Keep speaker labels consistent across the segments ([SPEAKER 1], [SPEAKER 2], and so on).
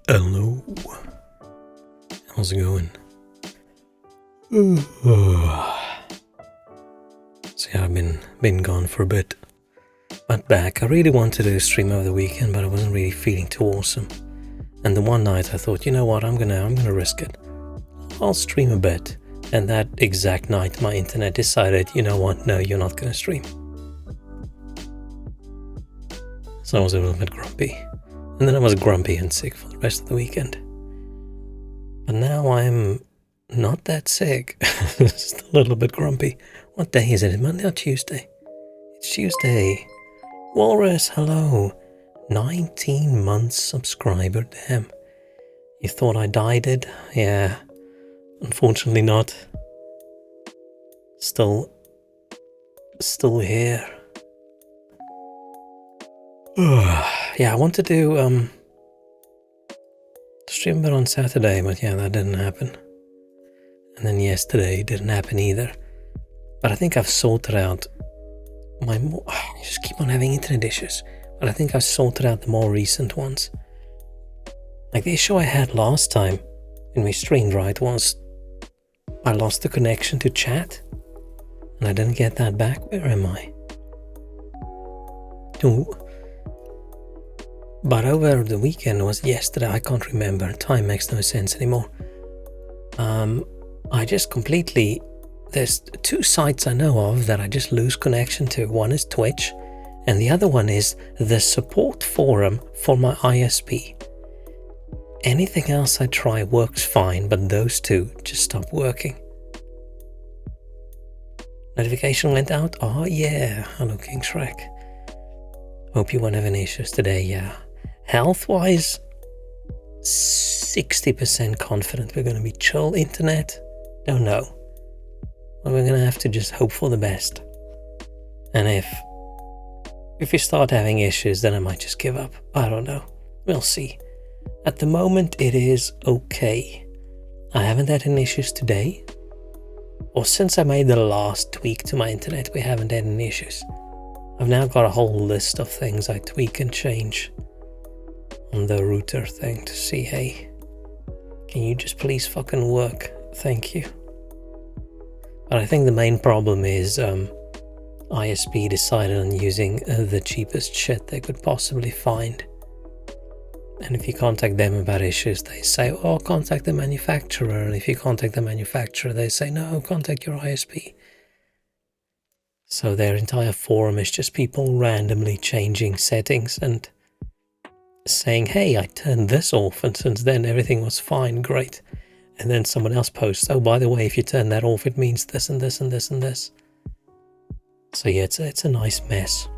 [SPEAKER 1] Hello. How's it going? So yeah, I've been gone for a bit. But back. I really wanted to stream over the weekend, but I wasn't really feeling too awesome. And the one night I thought, you know what, I'm gonna risk it. I'll stream a bit. And that exact night my internet decided, you know what, no, you're not gonna stream. So I was a little bit grumpy. And then I was grumpy and sick for the rest of the weekend. But now I'm not that sick. Just a little bit grumpy. What day is it? Monday or Tuesday? It's Tuesday. Walrus, hello. 19 months subscriber, damn. You thought I died it? Yeah. Unfortunately not. Still here. Yeah, I wanted to stream a bit on Saturday, but yeah, that didn't happen. And then yesterday didn't happen either. But I think I've sorted out I just keep on having internet issues. But I think I've sorted out the more recent ones. Like the issue I had last time when we streamed, right, was I lost the connection to chat. And I didn't get that back. Where am I? But over the weekend, was yesterday, I can't remember, time makes no sense anymore. I just completely, there's 2 sites I know of that I just lose connection to. One is Twitch, and the other one is the support forum for my ISP. Anything else I try works fine, but those 2 just stop working. Notification went out? Oh yeah, hello King Shrek. Hope you won't have any issues today, yeah. Health-wise, 60% confident we're going to be chill. Internet, don't know. But we're going to have to just hope for the best. And if we start having issues, then I might just give up. I don't know. We'll see. At the moment, it is okay. I haven't had any issues today. Or since I made the last tweak to my internet, we haven't had any issues. I've now got a whole list of things I tweak and change on the router thing to see, hey, can you just please fucking work? Thank you. But I think the main problem is ISP decided on using the cheapest shit they could possibly find. And if you contact them about issues, they say, oh, contact the manufacturer. And if you contact the manufacturer, they say, no, contact your ISP. So their entire forum is just people randomly changing settings and saying, hey, I turned this off, and since then everything was fine, great. And then someone else posts, oh, by the way, if you turn that off, it means this and this and this and this. So yeah, it's a nice mess.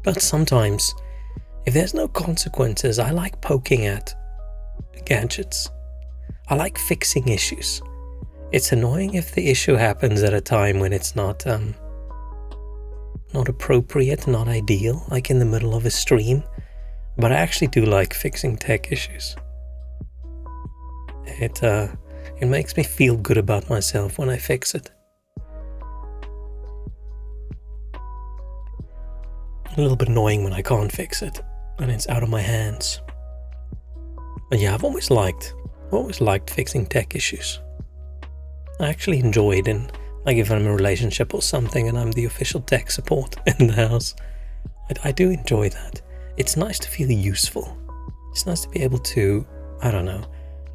[SPEAKER 1] But sometimes, if there's no consequences, I like poking at gadgets. I like fixing issues. It's annoying if the issue happens at a time when it's not appropriate, not ideal, like in the middle of a stream. But I actually do like fixing tech issues. It makes me feel good about myself when I fix it. A little bit annoying when I can't fix it and it's out of my hands. But yeah, I've always liked fixing tech issues. I actually enjoy it, and like if I'm in a relationship or something and I'm the official tech support in the house, I do enjoy that. It's nice to feel useful. It's nice to be able to, I don't know,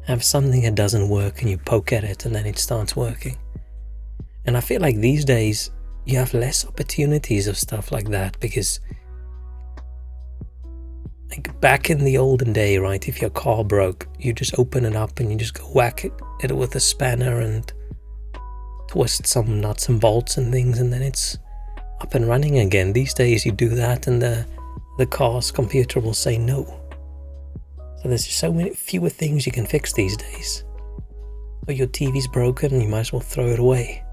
[SPEAKER 1] have something that doesn't work and you poke at it and then it starts working. And I feel like these days you have less opportunities of stuff like that, because like back in the olden day, right, if your car broke, you just open it up and you just go whack it with a spanner and twist some nuts and bolts and things, and then it's up and running again. These days you do that and the car's computer will say no. So there's just so many fewer things you can fix these days. Or your TV's broken and you might as well throw it away.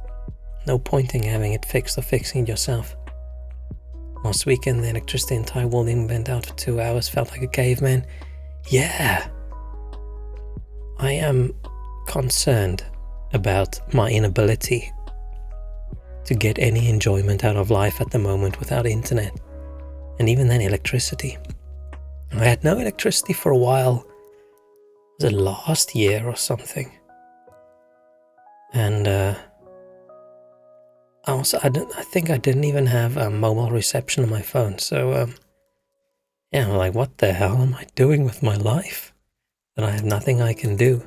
[SPEAKER 1] No point in having it fixed or fixing it yourself. Last weekend the electricity in Taiwan didn't went out for 2 hours, felt like a caveman. Yeah, I am concerned about my inability to get any enjoyment out of life at the moment without internet, and even then electricity. I had no electricity for a while. Was it last year or something? And I think I didn't even have mobile reception on my phone. So yeah, I'm like, what the hell am I doing with my life? That I have nothing I can do.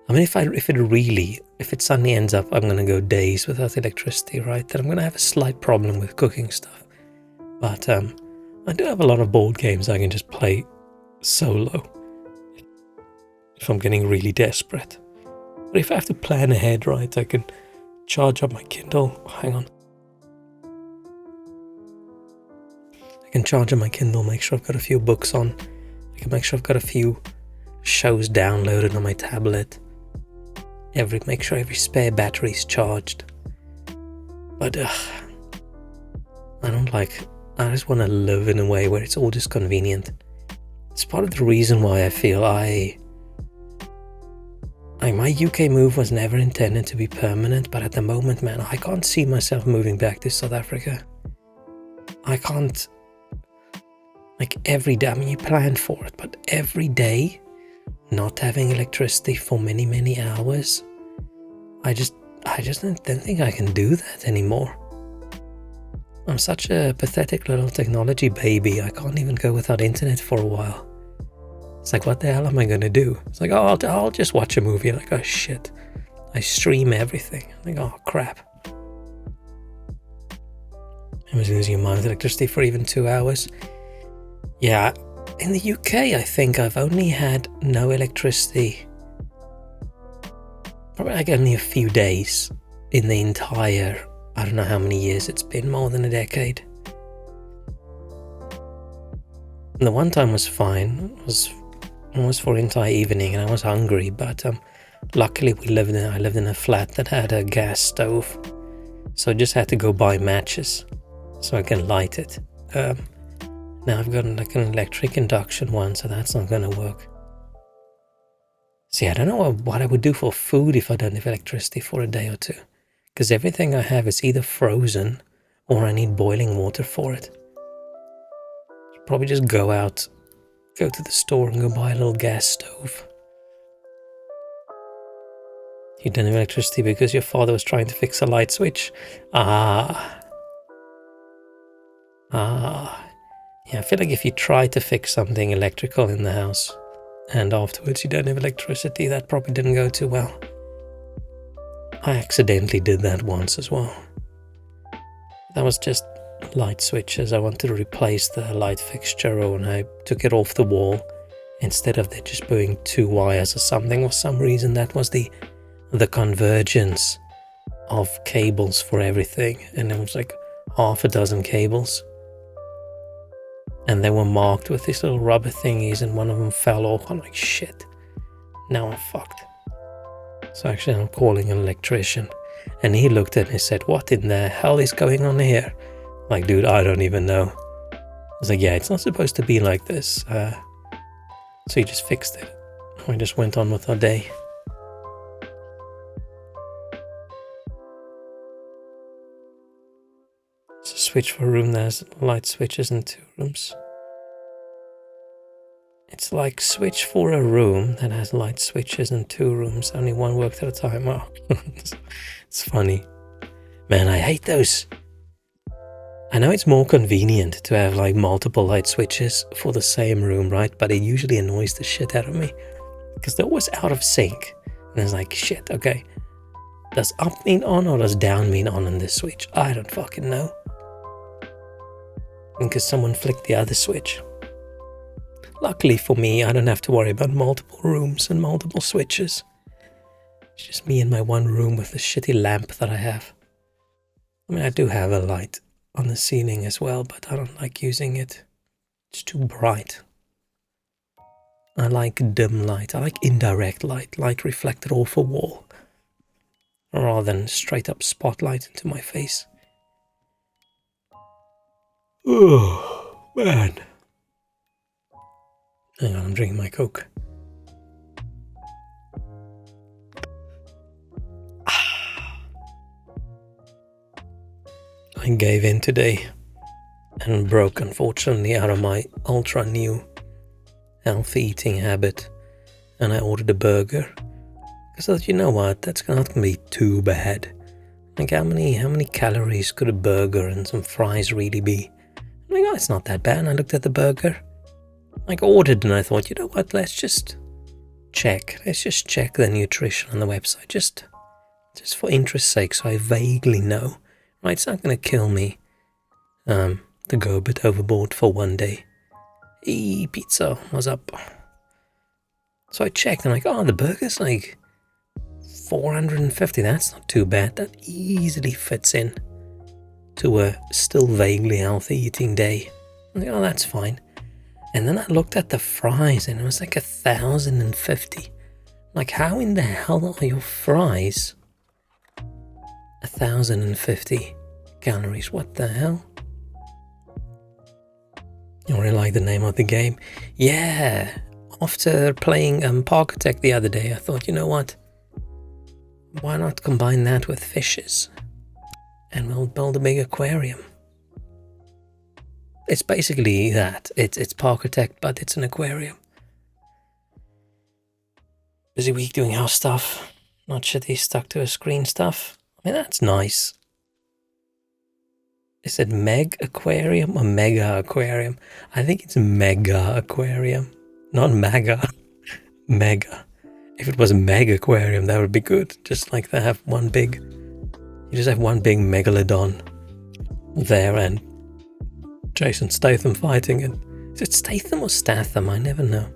[SPEAKER 1] I mean, if it suddenly ends up I'm gonna go days without electricity, right, then I'm gonna have a slight problem with cooking stuff. But I do have a lot of board games I can just play solo if I'm getting really desperate. But if I have to plan ahead, right, I can charge up my Kindle. Hang on. I can charge up my Kindle, make sure I've got a few books on. I can make sure I've got a few shows downloaded on my tablet. Make sure every spare battery is charged. But I just want to live in a way where it's all just convenient. It's part of the reason why I feel my UK move was never intended to be permanent, but at the moment, man, I can't see myself moving back to South Africa. I can't, like every day, I mean, you planned for it, but every day, not having electricity for many, many hours, I just don't think I can do that anymore. I'm such a pathetic little technology baby. I can't even go without internet for a while. It's like, what the hell am I gonna do? It's like, oh, I'll just watch a movie. Like, oh shit, I stream everything. I'm like, oh crap. I was losing your mind with electricity for even 2 hours. Yeah, in the UK, I think I've only had no electricity. Probably like only a few days in the entire, I don't know how many years it's been, more than a decade. And the one time was fine. It was almost for an entire evening, and I was hungry. But luckily, I lived in a flat that had a gas stove, so I just had to go buy matches so I can light it. Now I've got like an electric induction one, so that's not gonna work. See, I don't know what I would do for food if I don't have electricity for a day or two, because everything I have is either frozen or I need boiling water for it. Probably just go to the store and go buy a little gas stove. You don't have electricity because your father was trying to fix a light switch. Yeah, I feel like if you try to fix something electrical in the house and afterwards you don't have electricity, that probably didn't go too well. I accidentally did that once as well. That was just light switches. I wanted to replace the light fixture, and I took it off the wall instead of there just being 2 wires or something. For some reason, that was the convergence of cables for everything, and it was like half a dozen cables, and they were marked with these little rubber thingies, and one of them fell off. I'm like, shit, now I'm fucked. So actually I'm calling an electrician, and he looked at me and said, what in the hell is going on here? I'm like, dude, I don't even know. I was like, yeah, it's not supposed to be like this. So he just fixed it. We just went on with our day. It's a switch for a room that has light switches in 2 rooms. It's like switch for a room that has light switches in 2 rooms. Only one worked at a time. Oh, it's funny. Man, I hate those. I know it's more convenient to have like multiple light switches for the same room, right? But it usually annoys the shit out of me because they're always out of sync. And it's like, shit, okay. Does up mean on or does down mean on this switch? I don't fucking know. Because someone flicked the other switch. Luckily for me, I don't have to worry about multiple rooms and multiple switches. It's just me in my one room with the shitty lamp that I have. I mean, I do have a light on the ceiling as well, but I don't like using it. It's too bright. I like dim light. I like indirect light reflected off a wall, rather than straight up spotlight into my face. Oh, man. Hang on, I'm drinking my Coke. I gave in today and broke, unfortunately, out of my ultra new healthy eating habit, and I ordered a burger. Because I thought, you know what, that's not going to be too bad. Like, how many calories could a burger and some fries really be? I'm like, oh, it's not that bad. And I looked at the burger. I ordered, and I thought, you know what, let's just check the nutrition on the website, just for interest's sake, so I vaguely know. Right, it's not going to kill me to go a bit overboard for one day. Hey, pizza, what's up? So I checked, and the burger's like 450. That's not too bad. That easily fits in to a still vaguely healthy eating day. I'm like, oh, that's fine. And then I looked at the fries, and it was like 1,050. Like, how in the hell are your fries 1,050 calories? What the hell? You really like the name of the game? Yeah. After playing Parkitect the other day, I thought, you know what? Why not combine that with fishes? And we'll build a big aquarium. It's basically that. It's Parkitect, but it's an aquarium. Busy week doing house stuff. Not shitty stuck to a screen stuff. I mean, that's nice. Is it Meg Aquarium or Mega Aquarium? I think it's Mega Aquarium, not Mega. Mega. If it was Mega Aquarium, that would be good. Just like they have one big, you just have one big megalodon there and Jason Statham fighting it. Is it Statham or Statham? I never know.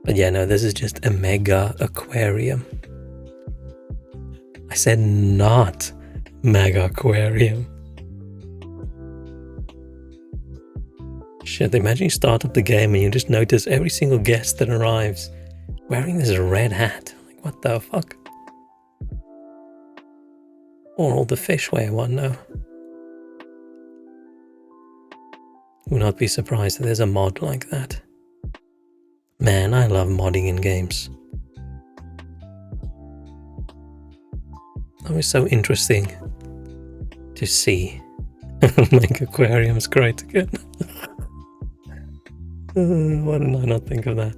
[SPEAKER 1] But yeah, no, this is just a Mega Aquarium. I said not Mega Aquarium. Shit, imagine you start up the game and you just notice every single guest that arrives wearing this red hat. Like, what the fuck? Or all the fish wear one now. Would not be surprised if there's a mod like that. Man, I love modding in games. That was so interesting to see. Make aquariums great again. Why didn't I not think of that?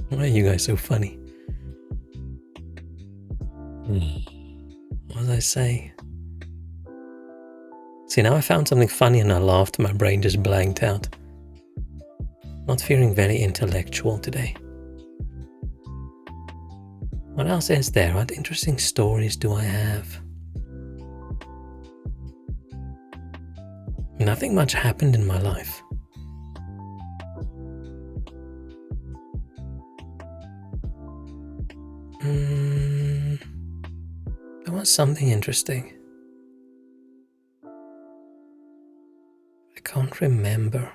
[SPEAKER 1] Why are you guys so funny? What was I say? See, now I found something funny and I laughed and my brain just blanked out. Not feeling very intellectual today. What else is there? What interesting stories do I have? Nothing much happened in my life. There was something interesting. I can't remember.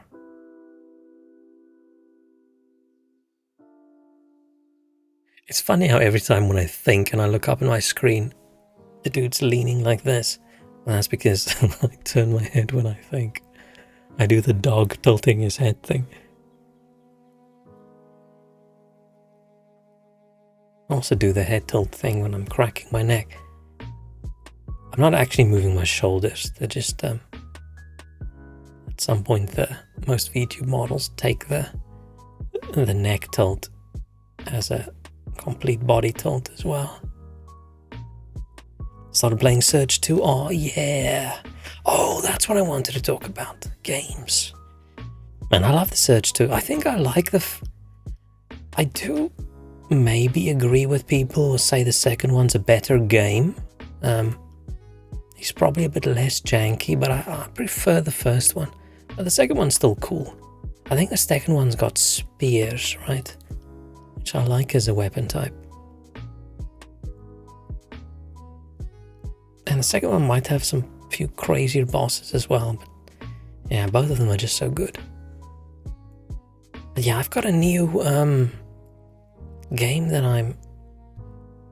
[SPEAKER 1] It's funny how every time when I think and I look up at my screen, the dude's leaning like this. And that's because I turn my head when I think. I do the dog tilting his head thing. I also do the head tilt thing when I'm cracking my neck. I'm not actually moving my shoulders. They're just, at some point, most VTube models take the neck tilt as a complete body tilt as well. Started playing Surge 2. Oh, yeah. Oh, that's what I wanted to talk about. Games. Man, I love the Surge 2. I think I like I do maybe agree with people who say the second one's a better game. He's probably a bit less janky, but I prefer the first one. But the second one's still cool. I think the second one's got spears, right? Which I like as a weapon type. And the second one might have some few crazier bosses as well, but yeah, both of them are just so good. But yeah, I've got a new game that I'm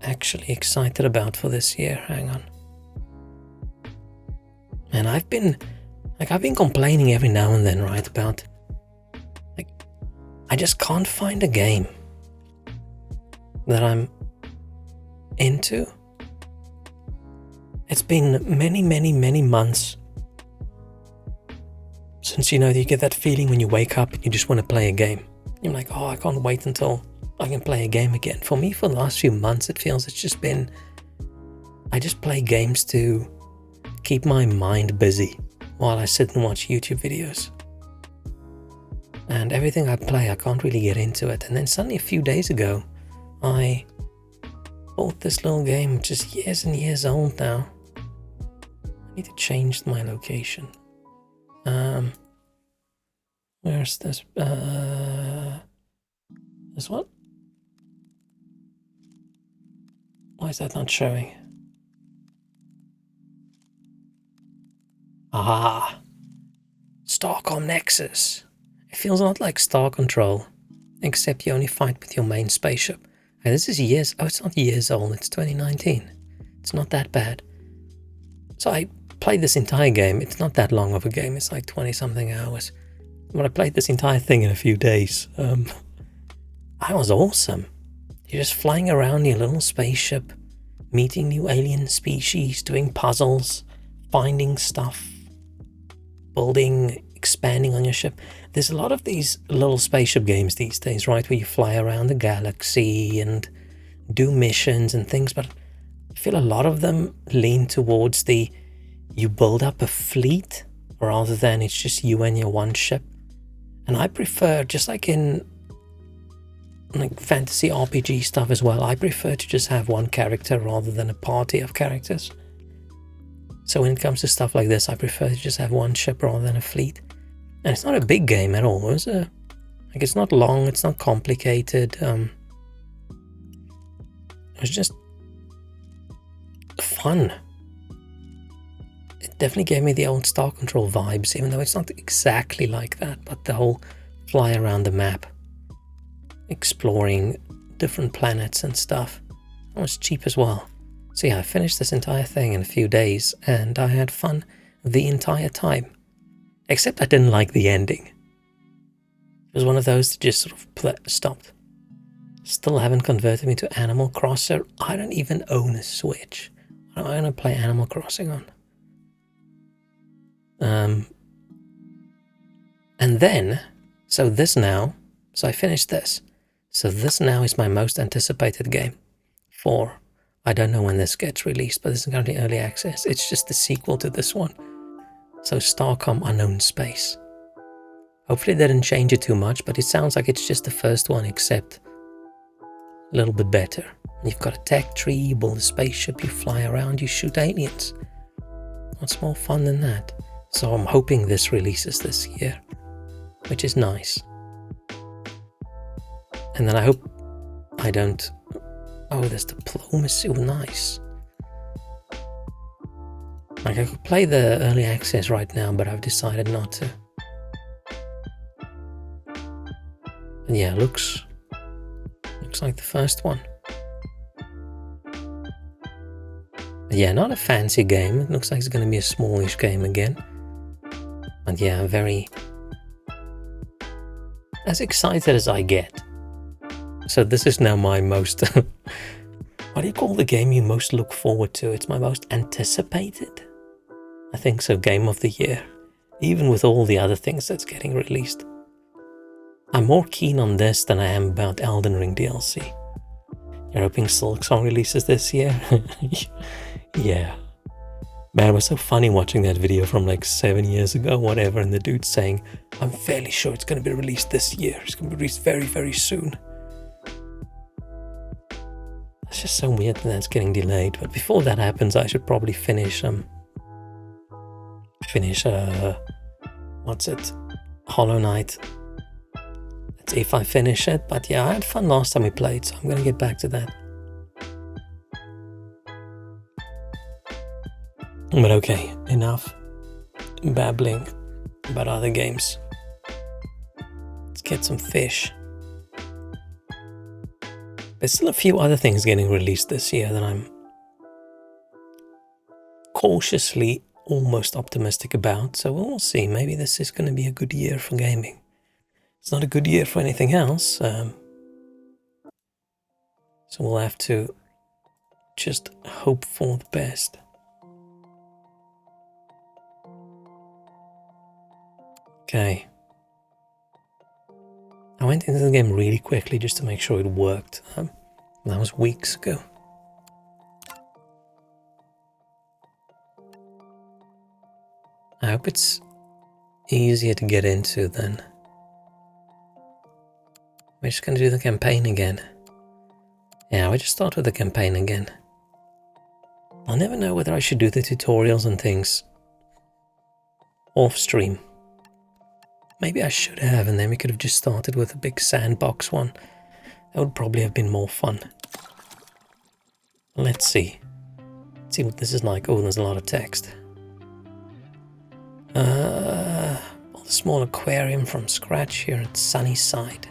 [SPEAKER 1] actually excited about for this year. Hang on. And I've been complaining every now and then, right, about I just can't find a game that I'm into. It's been many months since, you get that feeling when you wake up and you just want to play a game. You're like, oh, I can't wait until I can play a game again. For me, for the last few months, it feels it's just been, I just play games to keep my mind busy while I sit and watch YouTube videos. And everything I play, I can't really get into it. And then suddenly a few days ago, I bought this little game, which is years and years old now. I need to change my location. Where's this? This one? Why is that not showing? Ah, Starcom Nexus. It feels a lot like Star Control, except you only fight with your main spaceship. And this is years, it's not years old, it's 2019. It's not that bad. So I played this entire game. It's not that long of a game, it's like 20 something hours. But I played this entire thing in a few days. That was awesome. You're just flying around your little spaceship, meeting new alien species, doing puzzles, finding stuff, building, expanding on your ship. There's a lot of these little spaceship games these days, right, where you fly around the galaxy and do missions and things, but I feel a lot of them lean towards you build up a fleet rather than it's just you and your one ship. And I prefer, just like in like fantasy RPG stuff as well, I prefer to just have one character rather than a party of characters. So when it comes to stuff like this, I prefer to just have one ship rather than a fleet. And it's not a big game at all. It's not long, it's not complicated. It was just fun. It definitely gave me the old Star Control vibes, even though it's not exactly like that, but the whole fly around the map, exploring different planets and stuff. It was cheap as well. So yeah, I finished this entire thing in a few days, and I had fun the entire time. Except I didn't like the ending. It was one of those that just sort of stopped. Still haven't converted me to Animal Crossing. I don't even own a Switch. What am I going to play Animal Crossing on? And then, so I finished this. So this now is my most anticipated game for, I don't know when this gets released, but this is currently early access. It's just the sequel to this one. So Starcom Unknown Space. Hopefully they didn't change it too much, but it sounds like it's just the first one, except a little bit better. You've got a tech tree, you build a spaceship, you fly around, you shoot aliens. What's more fun than that? So I'm hoping this releases this year, which is nice. And then I hope I don't... Oh, there's diplomacy. Oh, nice. Like, I could play the early access right now, but I've decided not to. And yeah, looks like the first one. But yeah, not a fancy game. It looks like it's going to be a smallish game again. And yeah, very... as excited as I get. So this is now my most... what do you call the game you most look forward to? It's my most anticipated? I think so, game of the year. Even with all the other things that's getting released. I'm more keen on this than I am about Elden Ring DLC. You're hoping Silksong releases this year? Yeah. Man, it was so funny watching that video from like 7 years ago, whatever, and the dude saying, I'm fairly sure it's going to be released this year. It's going to be released very, very soon. It's just so weird that that's getting delayed. But before that happens, I should probably finish what's it? Hollow Knight. That's if I finish it. But yeah, I had fun last time we played, so I'm going to get back to that. But okay, enough babbling about other games. Let's get some fish. There's still a few other things getting released this year that I'm cautiously almost optimistic about, so we'll see. Maybe this is going to be a good year for gaming. It's not a good year for anything else, so we'll have to just hope for the best. Okay. I went into the game really quickly just to make sure it worked. That was weeks ago. I hope it's easier to get into then. We're just going to do the campaign again. Yeah, we just start with the campaign again. I'll never know whether I should do the tutorials and things off stream. Maybe I should have, and then we could have just started with a big sandbox one. That would probably have been more fun. Let's see. Let's see what this is like. Oh, there's a lot of text. Build a small aquarium from scratch here at Sunnyside.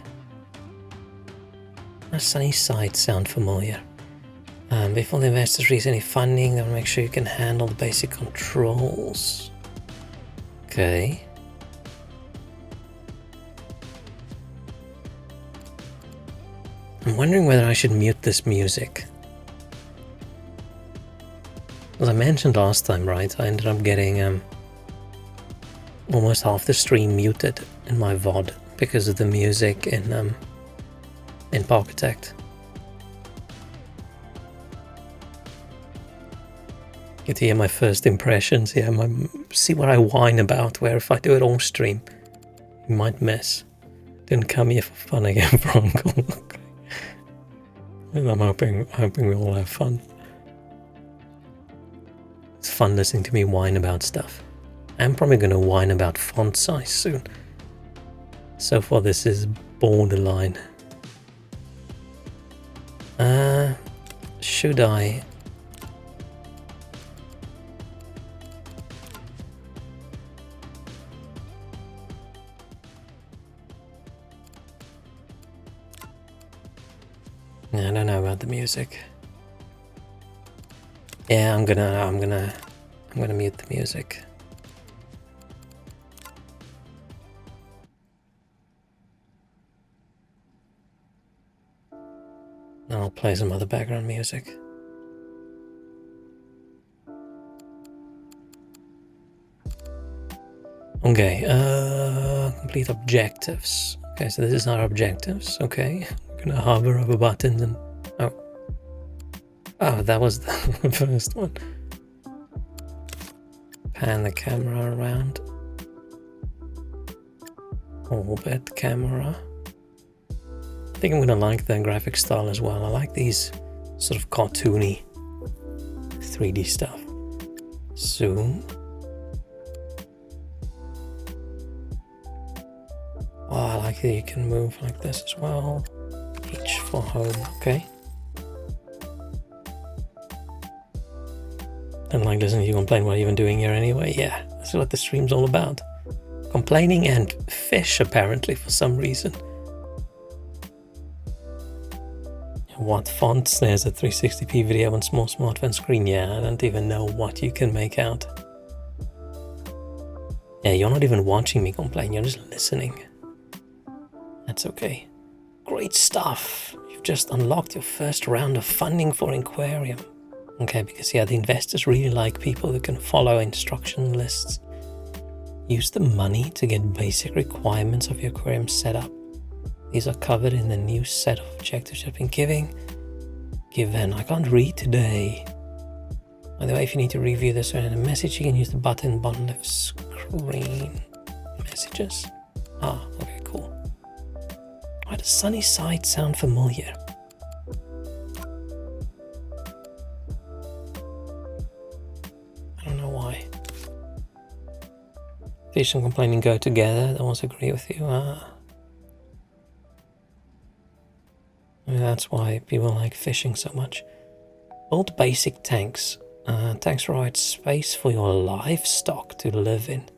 [SPEAKER 1] Does Sunnyside sound familiar? Before the investors release any funding, they will make sure you can handle the basic controls. Okay. I'm wondering whether I should mute this music. As I mentioned last time, right, I ended up getting almost half the stream muted in my VOD because of the music in Parkitect. Get to hear my first impressions here. See what I whine about, where if I do it on stream, you might miss. Didn't come here for fun again, Bronco. And I'm hoping we all have fun. It's fun listening to me whine about stuff. I'm probably going to whine about font size soon. So far this is borderline. Should I? I don't know about the music. Yeah, I'm gonna mute the music. I'll play some other background music. Okay, complete objectives. Okay, so this is our objectives. Okay, we're gonna hover over buttons and oh, that was the first one. Pan the camera around. Orbit camera. I think I'm gonna like the graphic style as well. I like these sort of cartoony 3D stuff. Zoom. Oh, I like that you can move like this as well. H for home, okay. Don't like listening to you complain what you're even doing here anyway. Yeah, that's what the stream's all about. Complaining and fish, apparently, for some reason. What fonts? There's a 360p video on small smartphone screen. Yeah, I don't even know what you can make out. Yeah, you're not even watching me complain, you're just listening. That's okay. Great stuff. You've just unlocked your first round of funding for Aquarium. Okay, because yeah, the investors really like people who can follow instruction lists. Use the money to get basic requirements of your aquarium set up. These are covered in the new set of objectives you've been given. I can't read today. By the way, if you need to review this or in a message, you can use the button bottom left screen. Messages. Ah, okay, cool. Why does Sunny Side sound familiar? I don't know why. Fish and complaining go together. I also agree with you. That's why people like fishing so much. Build basic tanks. Tanks provide space for your livestock to live in.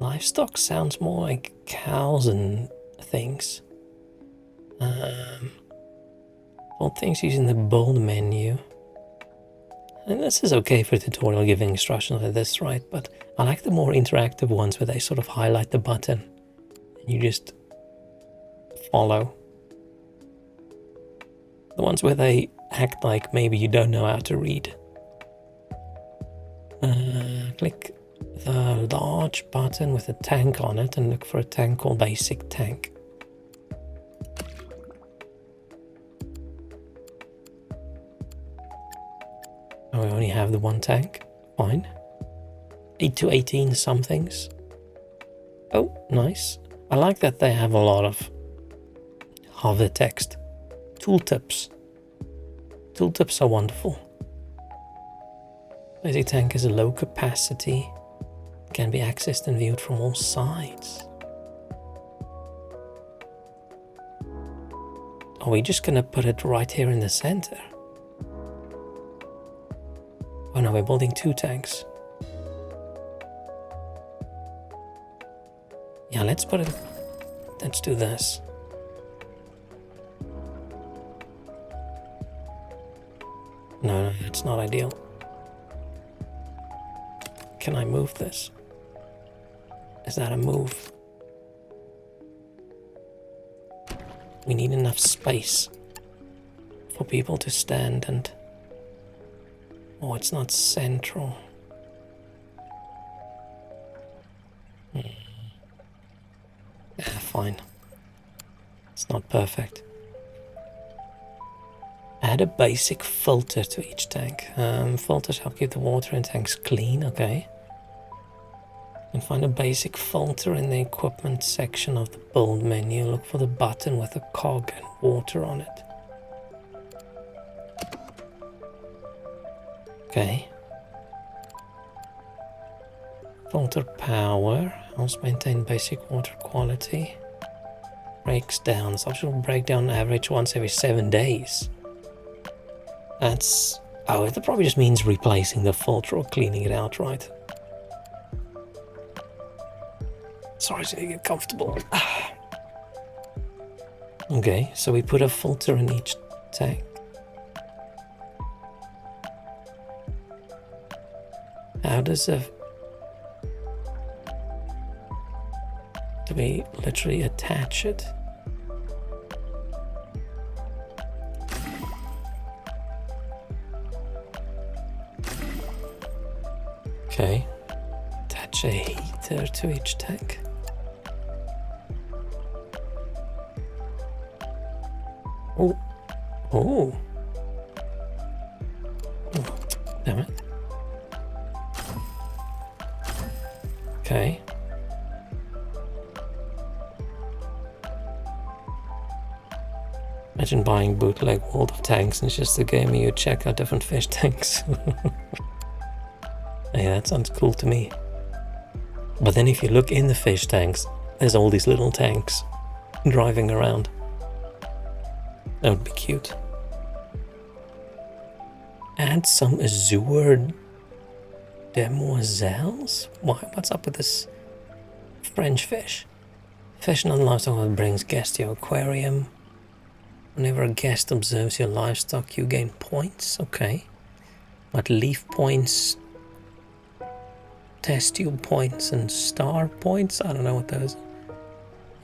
[SPEAKER 1] Livestock sounds more like cows and things. Build things using the build menu. And this is okay for a tutorial giving instructions like this, right? But I like the more interactive ones where they sort of highlight the button and you just follow. The ones where they act like maybe you don't know how to read. Click the large button with a tank on it and look for a tank called Basic Tank. Oh, we only have the one tank. Fine. 8 to 18 somethings. Oh, nice. I like that they have a lot of hover text. Tooltips. Tooltips are wonderful. Basic tank is a low capacity. Can be accessed and viewed from all sides. Are we just gonna put it right here in the center? Oh no, we're building 2 tanks. Yeah, let's put it... Let's do this. No, it's not ideal. Can I move this? Is that a move? We need enough space for people to stand and... Oh, it's not central. Yeah, fine. It's not perfect. Add a basic filter to each tank. Filters help keep the water in tanks clean, okay. And find a basic filter in the equipment section of the build menu. Look for the button with a cog and water on it. Okay. Filter power helps maintain basic water quality. Breaks down. This option will break down average once every 7 days. That's... oh, that probably just means replacing the filter or cleaning it out, right? Sorry, so you get comfortable. Okay, so we put a filter in each tank. How does a... do we literally attach it? Okay, attach a heater to each tank. Oh, oh, damn it. Okay. Imagine buying bootleg World of Tanks and it's just a game where you check out different fish tanks. Yeah, that sounds cool to me. But then if you look in the fish tanks, there's all these little tanks driving around. That would be cute. Add some azure demoiselles? What's up with this French fish? Fish and livestock that brings guests to your aquarium. Whenever a guest observes your livestock, you gain points. Okay. But leaf points, test tube points, and star points? I don't know what those are.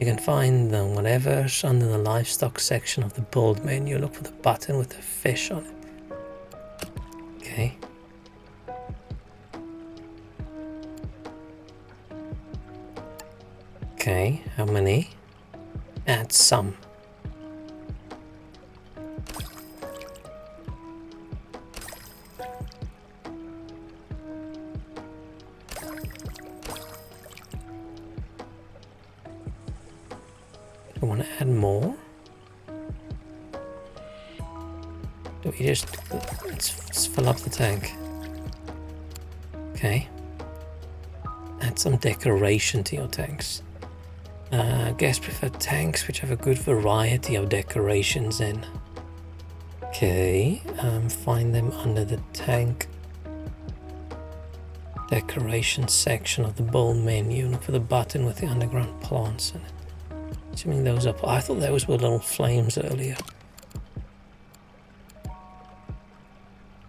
[SPEAKER 1] You can find them whatever's under the livestock section of the build menu. Look for the button with the fish on it. Okay. Okay, how many? Add some. I want to add more. Do we just... let's fill up the tank. Okay. Add some decoration to your tanks. Guests prefer tanks which have a good variety of decorations in. Okay. Find them under the tank decoration section of the build menu. Look for the button with the underground plants in it. Assuming those up. I thought those were little flames earlier.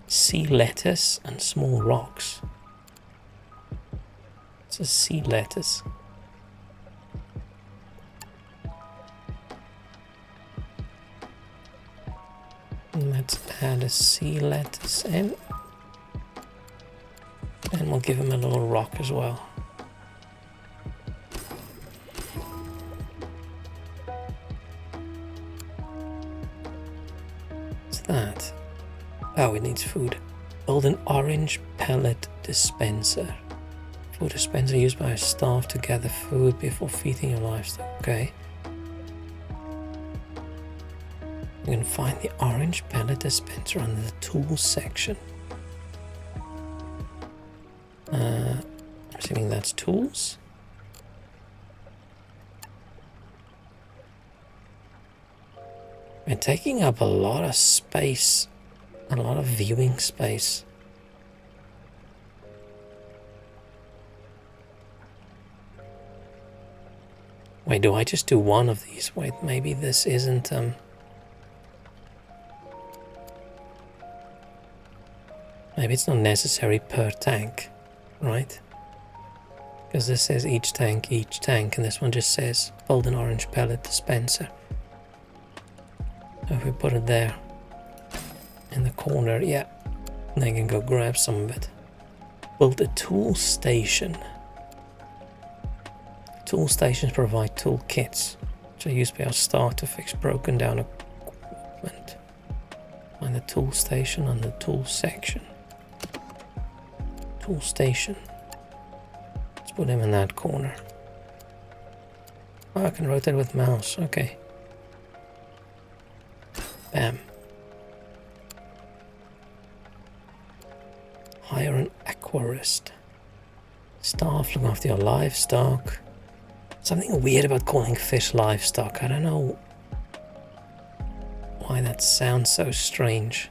[SPEAKER 1] Sea lettuce and small rocks. It's a sea lettuce. And let's add a sea lettuce in. And we'll give him a little rock as well. That? Oh, it needs food. Build an orange pellet dispenser. Food dispenser used by a staff to gather food before feeding your livestock. Okay. You can find the orange pellet dispenser under the tools section. Assuming that's tools. We're taking up a lot of space, a lot of viewing space. Wait, do I just do one of these? Wait, maybe this isn't, maybe it's not necessary per tank, right? Because this says each tank, and this one just says build an orange pellet dispenser. If we put it there in the corner, yeah, they can go grab some of it. Build a tool station. Tool stations provide tool kits, which are used by our staff to fix broken down equipment. Find the tool station on the tool section. Tool station. Let's put him in that corner. Oh, I can rotate with mouse. Okay. Bam. Hire an aquarist. Staff, look after your livestock. Something weird about calling fish livestock. I don't know why that sounds so strange.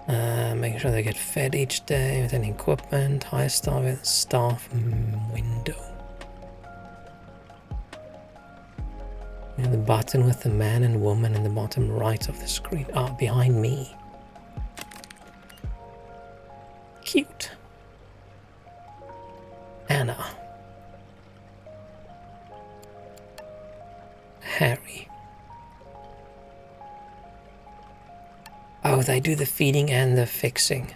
[SPEAKER 1] Making sure they get fed each day with any equipment. Hire staff with staff window. And the button with the man and woman in the bottom right of the screen. Ah, behind me. Cute. Anna. Harry. Oh, they do the feeding and the fixing.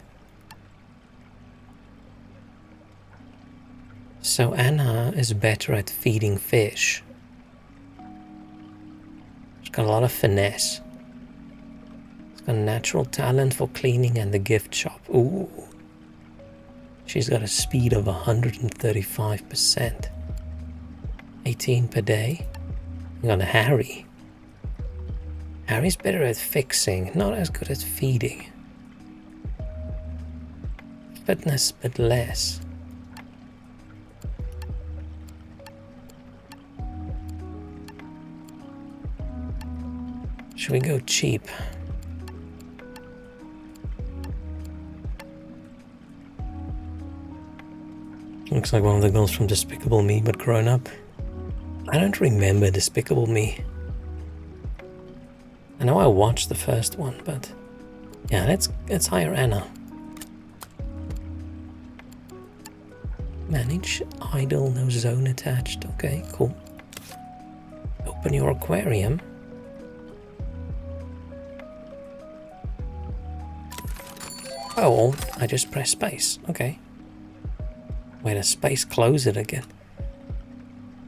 [SPEAKER 1] So Anna is better at feeding fish. She's got a lot of finesse. She's got a natural talent for cleaning and the gift shop. Ooh. She's got a speed of 135%. 18 per day. You got a Harry. Harry's better at fixing, not as good at feeding. Fitness, but less. Should we go cheap? Looks like one of the girls from Despicable Me, but grown up. I don't remember Despicable Me. I know I watched the first one, but yeah, let's hire Anna. Manage idle, no zone attached. Okay, cool. Open your aquarium. Oh, I just pressed space. Okay. Wait, a space close it again.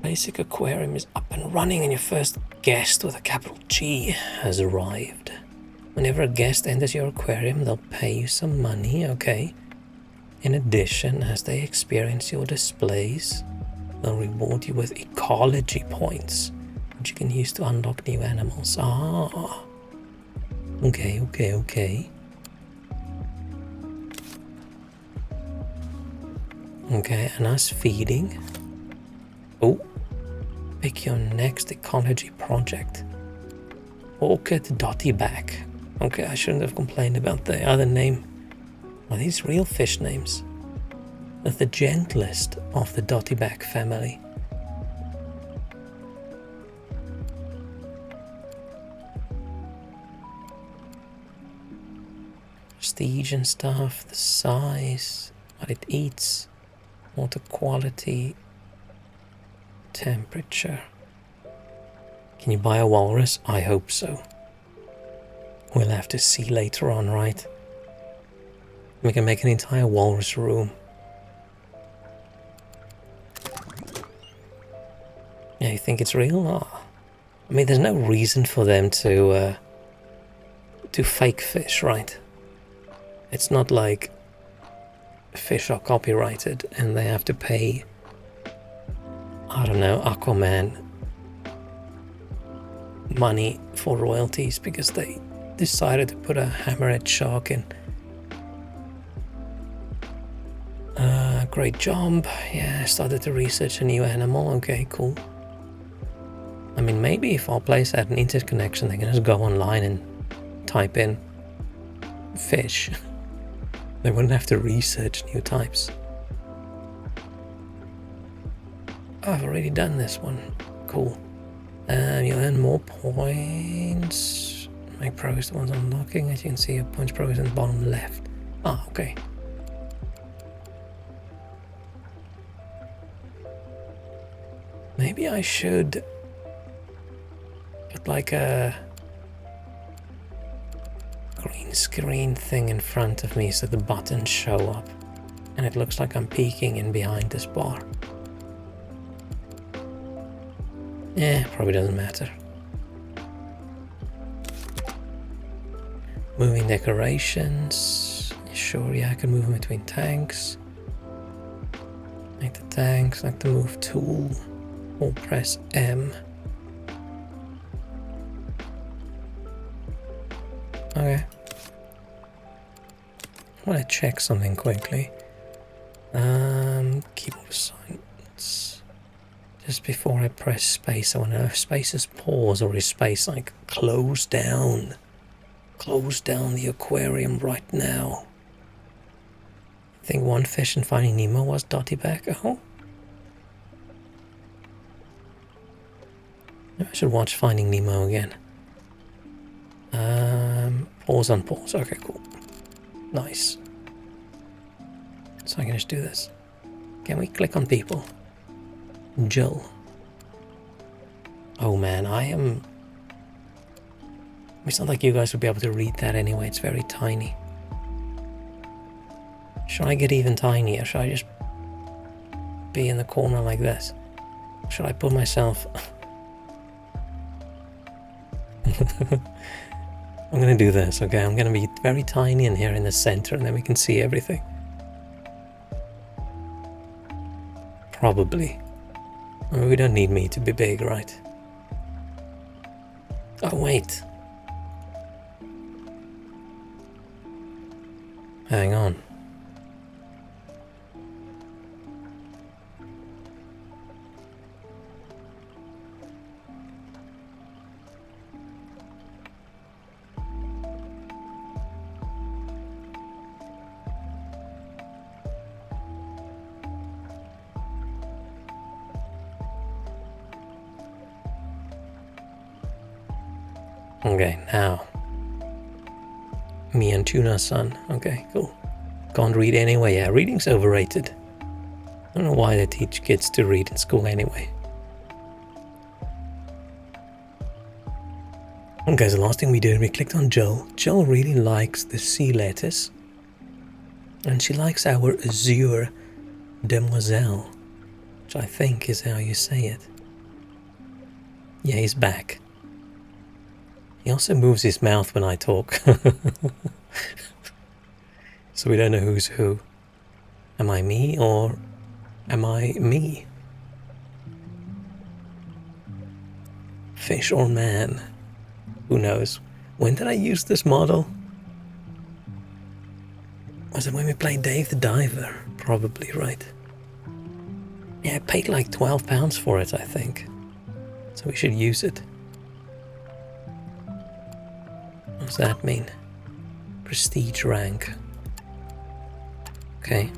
[SPEAKER 1] Basic aquarium is up and running and your first guest with a capital G has arrived. Whenever a guest enters your aquarium, they'll pay you some money, okay? In addition, as they experience your displays, they'll reward you with ecology points, which you can use to unlock new animals. Ah. Okay. Okay, and us feeding. Oh. Pick your next ecology project. Orchid Dottyback. Okay, I shouldn't have complained about the other name. Are these real fish names? They're the gentlest of the Dottyback family. Prestige and stuff, the size, what it eats, water quality, temperature. Can you buy a walrus? I hope so. We'll have to see later on, right? We can make an entire walrus room. Yeah, you think it's real? Oh. I mean, there's no reason for them to fake fish, right? It's not like fish are copyrighted and they have to pay, I don't know, Aquaman money for royalties because they decided to put a hammerhead shark in. Great job. Yeah, I started to research a new animal. Okay, cool. I mean, maybe if our place had an internet connection, they can just go online and type in fish. They wouldn't have to research new types. Oh, I've already done this one. Cool. You earn more points. Make progress the ones unlocking. As you can see, your points progress in the bottom left. Ah, okay. Maybe I should put like a green screen thing in front of me so the buttons show up and it looks like I'm peeking in behind this bar. Yeah, probably doesn't matter. Moving decorations. Sure, yeah, I can move them between tanks. Like the tanks, like the move tool. Or press M. Okay. I want to check something quickly. Keyboard assignments. Just before I press space, I want to know if space is pause or is space like close down. Close down the aquarium right now. I think one fish in Finding Nemo was Dotty back. Oh. Maybe I should watch Finding Nemo again. Pause on pause. Okay, cool. Nice. So I can just do this. Can we click on people? Jill. Oh man, I am... It's not like you guys would be able to read that anyway. It's very tiny. Should I get even tinier? Should I just be in the corner like this? Should I put myself... I'm gonna do this, okay? I'm gonna be very tiny in here in the center and then we can see everything. Probably. I mean, we don't need me to be big, right? Oh, wait. Hang on. Okay, now. Me and Tuna-san. Okay, cool. Can't read anyway. Yeah, reading's overrated. I don't know why they teach kids to read in school anyway. Okay, so the last thing we did, we clicked on Jill. Jill really likes the C lettuce. And she likes our Azure Demoiselle, which I think is how you say it. Yeah, he's back. He also moves his mouth when I talk. So we don't know who's who. Am I me or am I me? Fish or man? Who knows? When did I use this model? Was it when we played Dave the Diver? Probably, right? Yeah, I paid like £12 for it, I think. So we should use it. What's that mean? Prestige rank. Okay.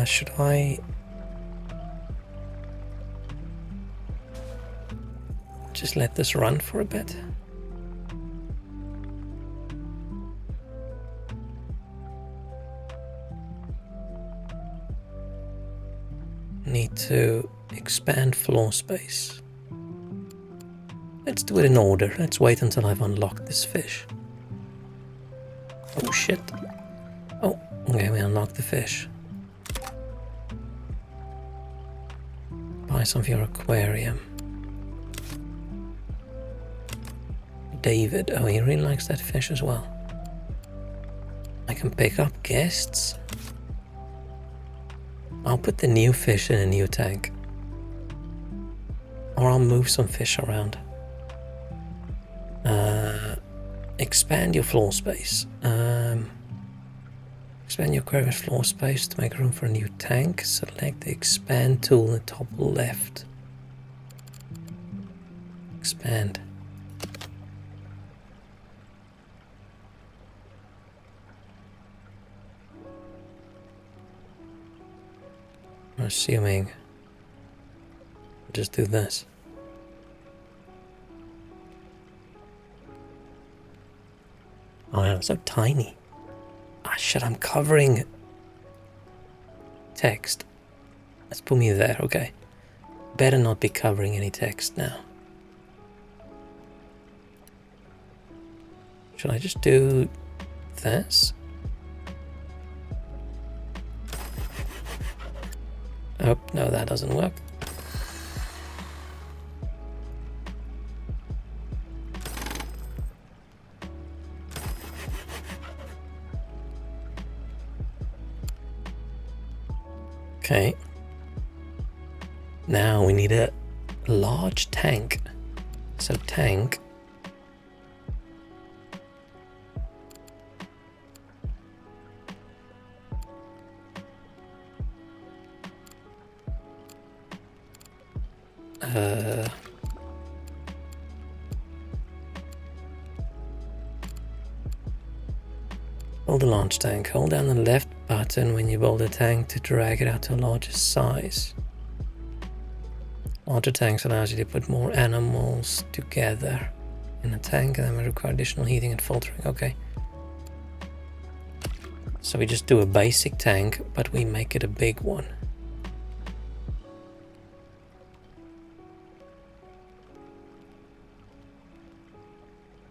[SPEAKER 1] Should I just let this run for a bit? Need to expand floor space. Let's do it in order. Let's wait until I've unlocked this fish. Oh shit. Oh, okay, we unlocked the fish. Buy some for your aquarium. David. Oh, he really likes that fish as well. I can pick up guests. I'll put the new fish in a new tank. Or I'll move some fish around. Expand your floor space. Expand your aquarium floor space to make room for a new tank. Select the expand tool in the top left. Expand. I'm assuming I'll just do this. Oh yeah, it's so tiny. Ah shit, I'm covering text. Let's put me there, okay. Better not be covering any text now. Should I just do this? Oh, no, that doesn't work. Okay. Now we need a large tank. So tank. Build a large tank. Hold down the left button when you build a tank to drag it out to a larger size. Larger tanks allows you to put more animals together in a tank, and then we require additional heating and filtering. Okay. So we just do a basic tank, but we make it a big one.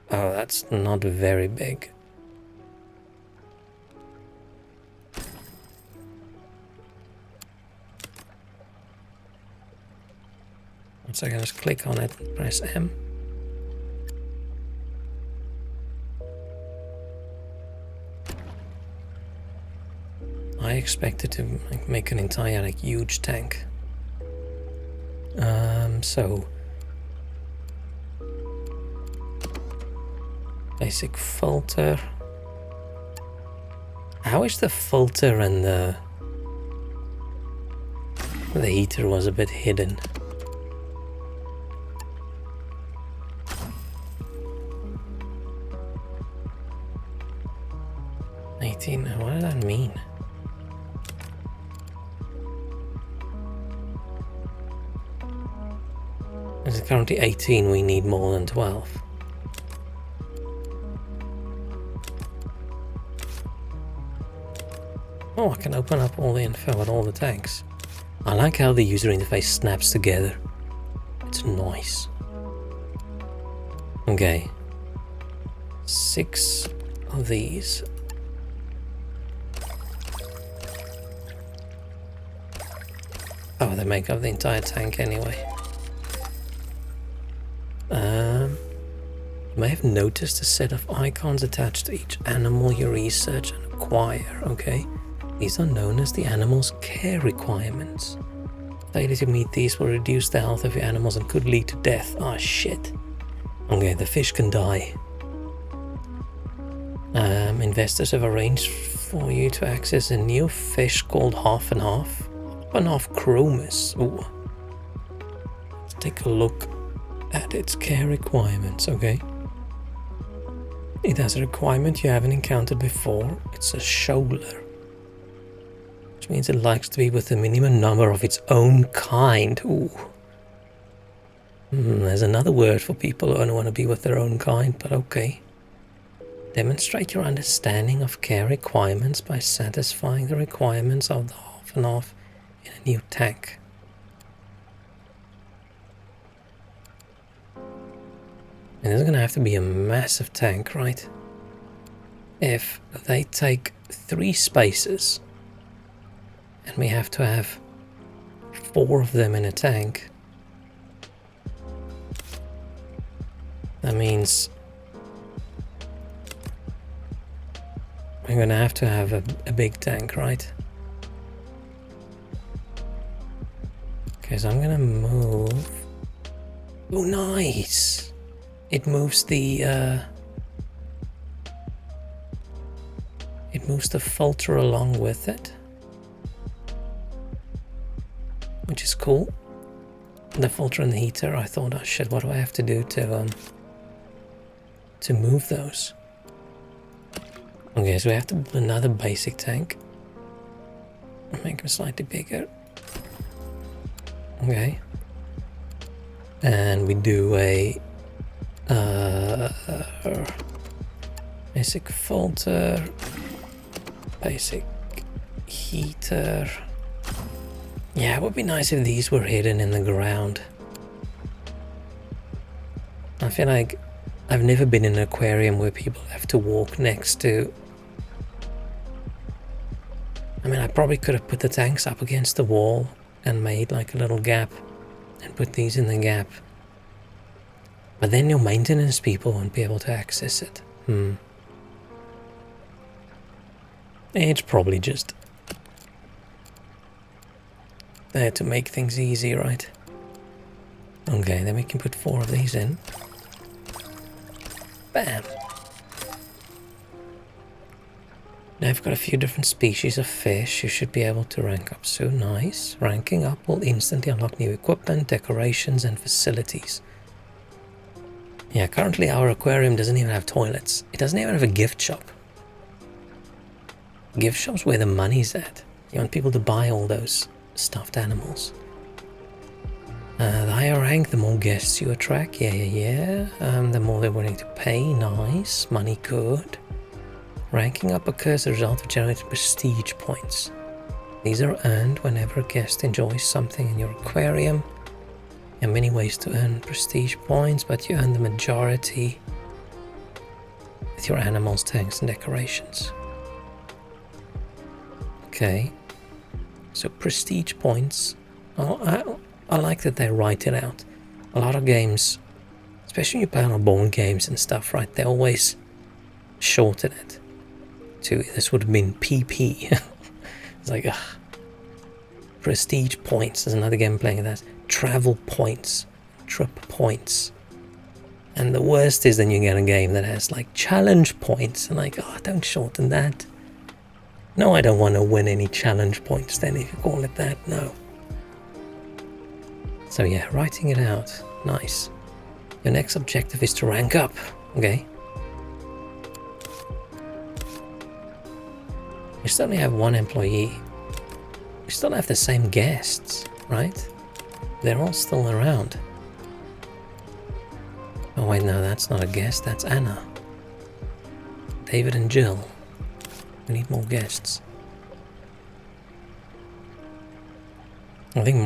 [SPEAKER 1] Oh, that's not very big. So I can just click on it and press M. I expected to make an entire like huge tank. So basic filter. I wish the filter and the heater was a bit hidden. What does that mean? Is it currently 18? We need more than 12. Oh, I can open up all the info at all the tanks. I like how the user interface snaps together. It's nice. Okay. 6 of these. Oh, they make up the entire tank anyway. You may have noticed a set of icons attached to each animal you research and acquire, okay? These are known as the animal's care requirements. Failure to meet these will reduce the health of your animals and could lead to death. Ah, shit. Okay, the fish can die. Investors have arranged for you to access a new fish called Half and Half. Half Chromis. Ooh. Let's take a look at its care requirements, okay? It has a requirement you haven't encountered before. It's a shoaler, which means it likes to be with a minimum number of its own kind. Ooh. There's another word for people who only want to be with their own kind, but okay. Demonstrate your understanding of care requirements by satisfying the requirements of the Half and Half in a new tank. And this is going to have to be a massive tank, right? If they take 3 spaces and we have to have 4 of them in a tank, that means we're going to have a big tank, right? Okay, so I'm going to move. Oh, nice! It moves the filter along with it, which is cool. The filter and the heater, I thought, oh shit, what do I have to do to move those? Okay, so we have to build another basic tank. Make them slightly bigger. Okay. And we do a basic filter, basic heater. Yeah, it would be nice if these were hidden in the ground. I feel like I've never been in an aquarium where people have to walk next to. I mean, I probably could have put the tanks up against the wall and made like a little gap and put these in the gap. But then your maintenance people won't be able to access it. It's probably just there to make things easy, right? Okay, then we can put 4 of these in. Bam! Now I've got a few different species of fish you should be able to rank up soon. Nice. Ranking up will instantly unlock new equipment, decorations and facilities. Yeah, currently our aquarium doesn't even have toilets. It doesn't even have a gift shop. Gift shop's where the money's at. You want people to buy all those stuffed animals. The higher rank, the more guests you attract. Yeah. The more they're willing to pay. Nice. Money good. Ranking up occurs as a result of generating prestige points. These are earned whenever a guest enjoys something in your aquarium. There are many ways to earn prestige points, but you earn the majority with your animals, tanks and decorations. Okay, so prestige points. I like that they write it out. A lot of games, especially when you play on board games and stuff, right, they always shorten it to, this would have been PP. It's like, ugh. Prestige points. There's another game playing that. Travel points. Trip points. And the worst is then you get a game that has like challenge points. And like, oh, don't shorten that. No, I don't want to win any challenge points then if you call it that. No. So yeah, writing it out. Nice. Your next objective is to rank up. Okay. We still only have 1 employee. We still have the same guests, right? They're all still around. Oh wait, no, that's not a guest, that's Anna. David and Jill. We need more guests. I think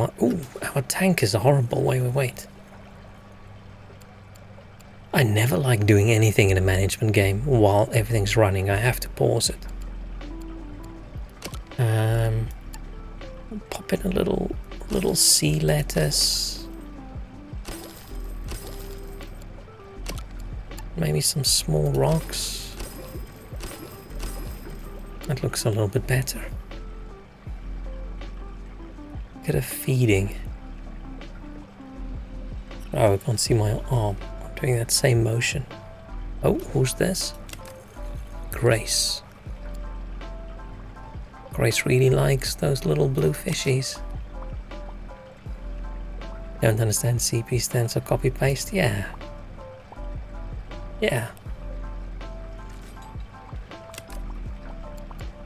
[SPEAKER 1] our tank is horrible. Wait. I never like doing anything in a management game while everything's running. I have to pause it. Pop in a little sea lettuce. Maybe some small rocks. That looks a little bit better. Get a feeding. Oh, I can't see my arm. I'm doing that same motion. Oh, who's this? Grace. Grace really likes those little blue fishies. Don't understand CP stands for copy paste? Yeah.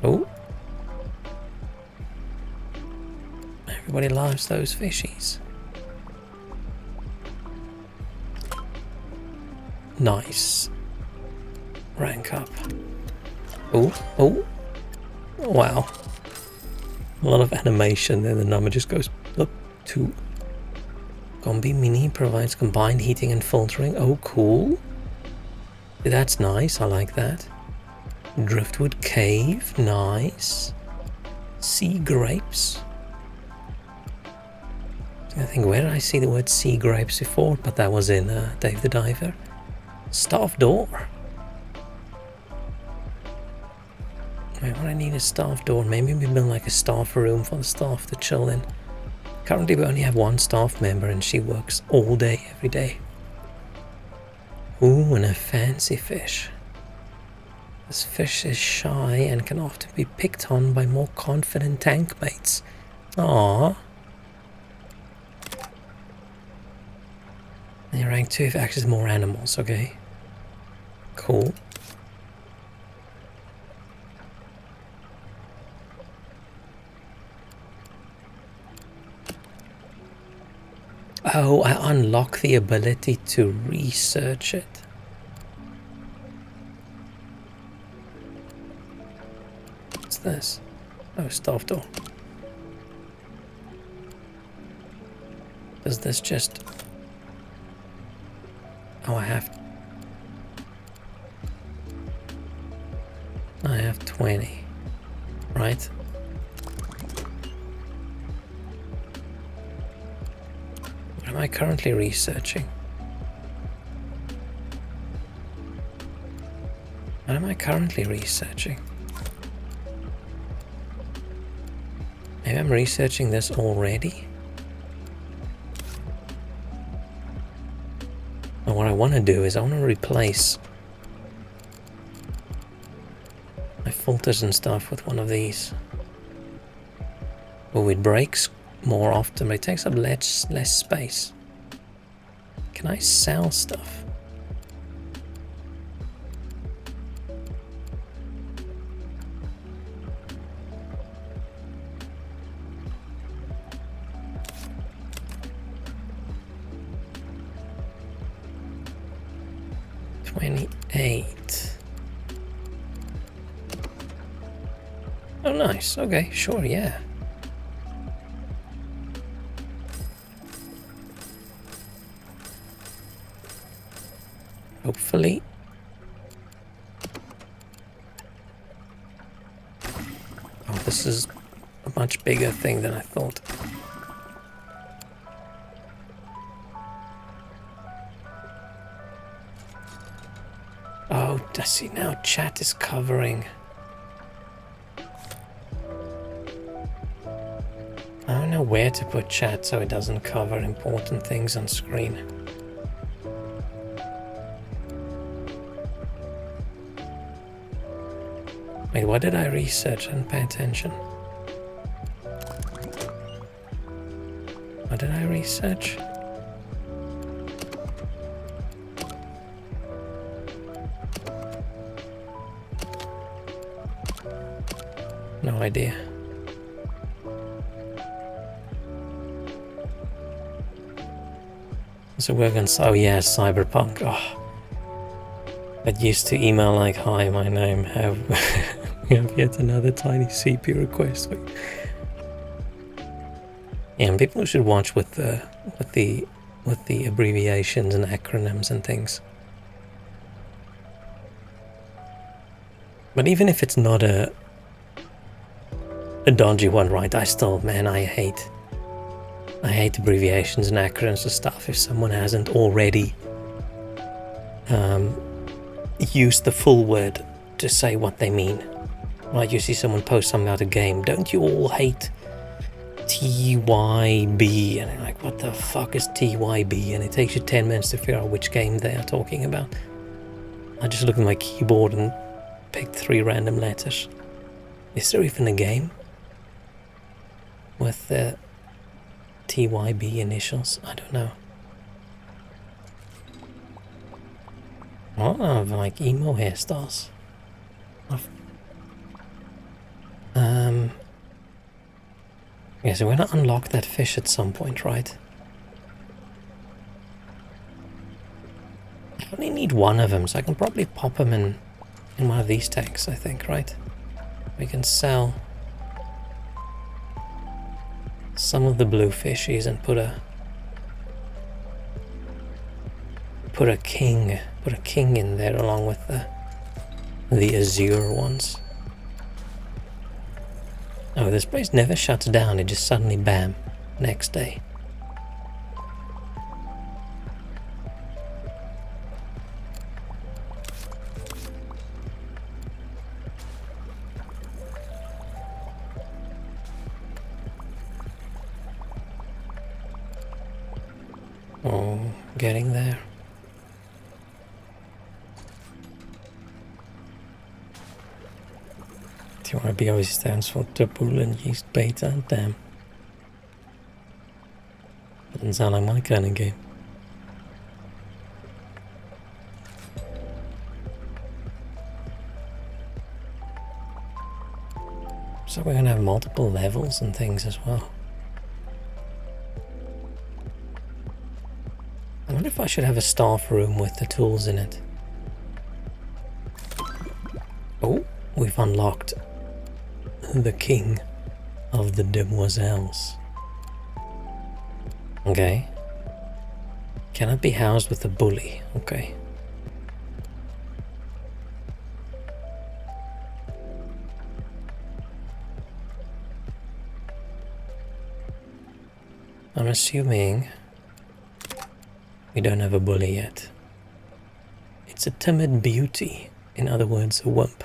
[SPEAKER 1] Oh. Everybody loves those fishies. Nice. Rank up. Oh. Wow. A lot of animation, and the number just goes up to. Combi Mini provides combined heating and filtering. Oh, cool. That's nice. I like that. Driftwood Cave. Nice. Sea grapes. I think, where did I see the word sea grapes before? But that was in Dave the Diver. Staff door. Wait, what I need is staff door. Maybe we build like a staff room for the staff to chill in. Currently we only have 1 staff member and she works all day, every day. Ooh, and a fancy fish. This fish is shy and can often be picked on by more confident tank mates. Aww. And you're rank 2 if access more animals, okay. Cool. Oh, I unlock the ability to research it. What's this? Oh, staff door. Does this just... Oh, I have 20, right? What am I currently researching? Maybe I'm researching this already? And what I want to do is I want to replace my filters and stuff with one of these. Oh, it breaks more often, but it takes up less space. Can I sell stuff? $28. Oh, nice. Okay, sure, yeah. Hopefully. Oh, this is a much bigger thing than I thought. Oh, I see now chat is covering. I don't know where to put chat so it doesn't cover important things on screen. Wait, what did I research? And pay attention. What did I research? No idea. So we're going to... Oh yeah, Cyberpunk. Oh. That used to email like, hi, my name, we have yet another tiny CP request. Yeah, and people should watch with the abbreviations and acronyms and things. But even if it's not a dodgy one, right? I still, man, I hate abbreviations and acronyms and stuff. If someone hasn't already used the full word to say what they mean. Right, you see someone post something about a game. Don't you all hate TYB? And I'm like, what the fuck is TYB? And it takes you 10 minutes to figure out which game they are talking about. I just looked at my keyboard and picked 3 random letters. Is there even a game with the TYB initials? I don't know. I have like emo hairstyles. Yeah, so we're gonna unlock that fish at some point, right? I only need one of them, so I can probably pop them in one of these tanks, I think, right? We can sell some of the blue fishies and put a king in there along with the azure ones. Oh, this place never shuts down, it just suddenly bam, next day. Oh, getting there. TYB always stands for Turbulent Yeast Beta, damn. Doesn't sound like my kind of game. So we're gonna have multiple levels and things as well. I wonder if I should have a staff room with the tools in it. Oh, we've unlocked the king of the demoiselles. Okay. Cannot be housed with a bully. Okay. I'm assuming we don't have a bully yet. It's a timid beauty. In other words, a wimp.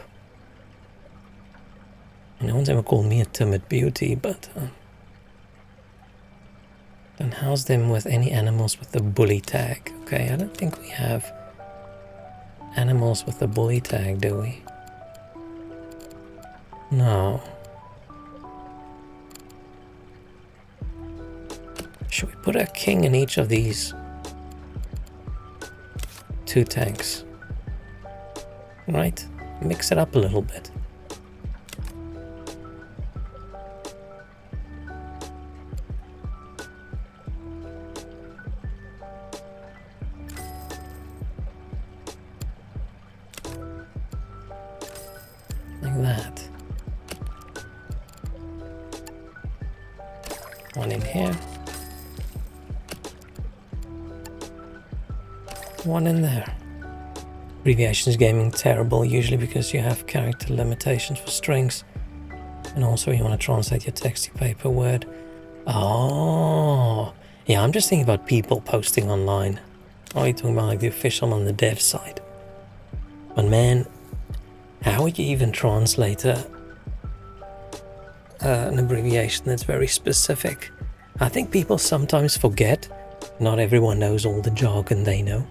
[SPEAKER 1] No one's ever called me a timid beauty, but don't house them with any animals with the bully tag. Okay, I don't think we have animals with the bully tag, do we? No. Should we put a king in each of these 2 tanks? Right? Mix it up a little bit. Like that. One in here. One in there. Abbreviations gaming terrible, usually because you have character limitations for strings, and also you want to translate your text to paper word. Oh, yeah, I'm just thinking about people posting online. Oh, you're talking about like the official on the dev side. But man, how would you even translate an abbreviation that's very specific? I think people sometimes forget not everyone knows all the jargon they know.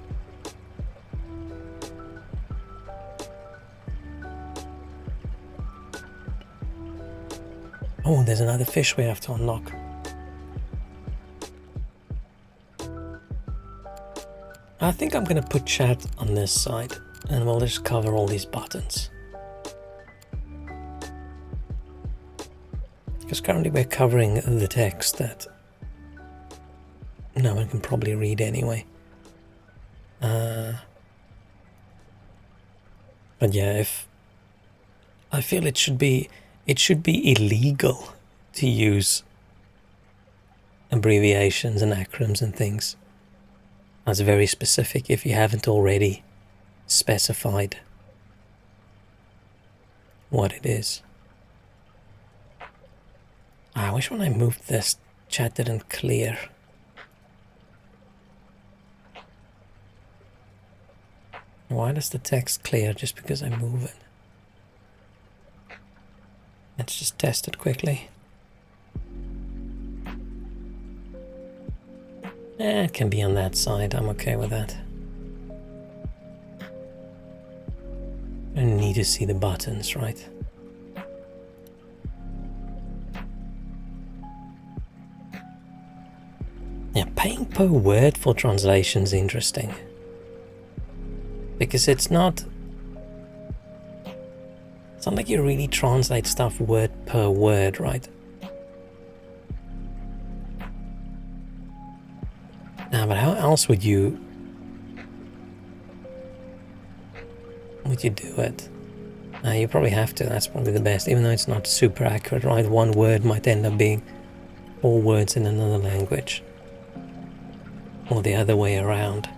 [SPEAKER 1] Oh, there's another fish we have to unlock. I think I'm going to put chat on this side and we'll just cover all these buttons. Because currently we're covering the text that no one can probably read anyway. But yeah, if I feel it should be illegal to use abbreviations and acronyms and things. That's very specific if you haven't already specified what it is. I wish when I moved this chat didn't clear. Why does the text clear just because I move it? Let's just test it quickly. It can be on that side, I'm okay with that. I need to see the buttons, right? Yeah, paying per word for translation is interesting. Because it's not like you really translate stuff word per word, right? But how else would you do it? You probably have to. That's probably the best, even though it's not super accurate, right? One word might end up being 4 words in another language, or the other way around.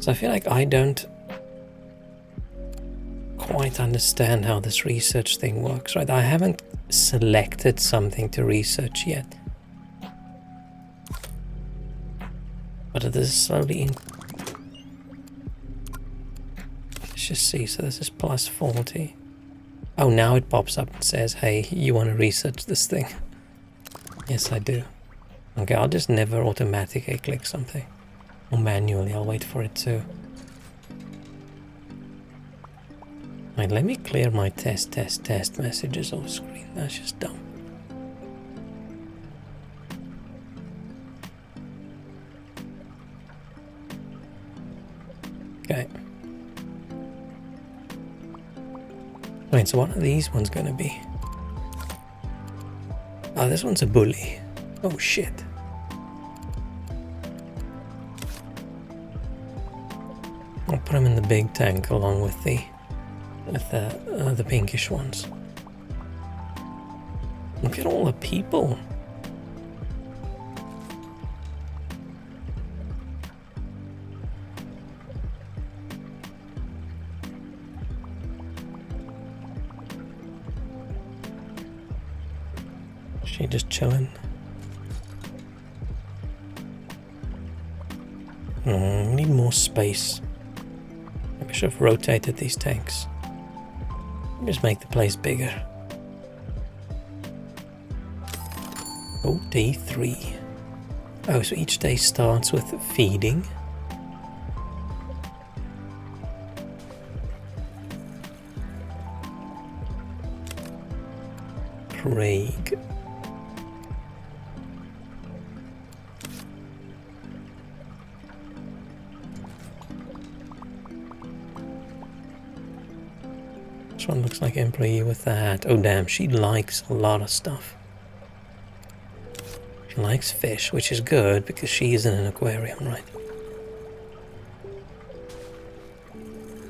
[SPEAKER 1] So I feel like I don't quite understand how this research thing works, right? I haven't selected something to research yet. But it is slowly let's just see. So this is plus 40. Oh, now it pops up and says, hey, you want to research this thing? Yes, I do. Okay, I'll just never automatically click something. Or manually, I'll wait for it to. Right, let me clear my test messages off screen. That's just dumb. Okay. Right, so what are these ones gonna be? Oh, this one's a bully. Oh shit. I'll put them in the big tank along with the pinkish ones. Look at all the people. She just chilling. Need more space. Maybe I should have rotated these tanks. Just make the place bigger. Oh, day 3. Oh, so each day starts with feeding. Craig. This one looks like employee with the hat. Oh damn, she likes a lot of stuff. She likes fish, which is good because she is in an aquarium, right?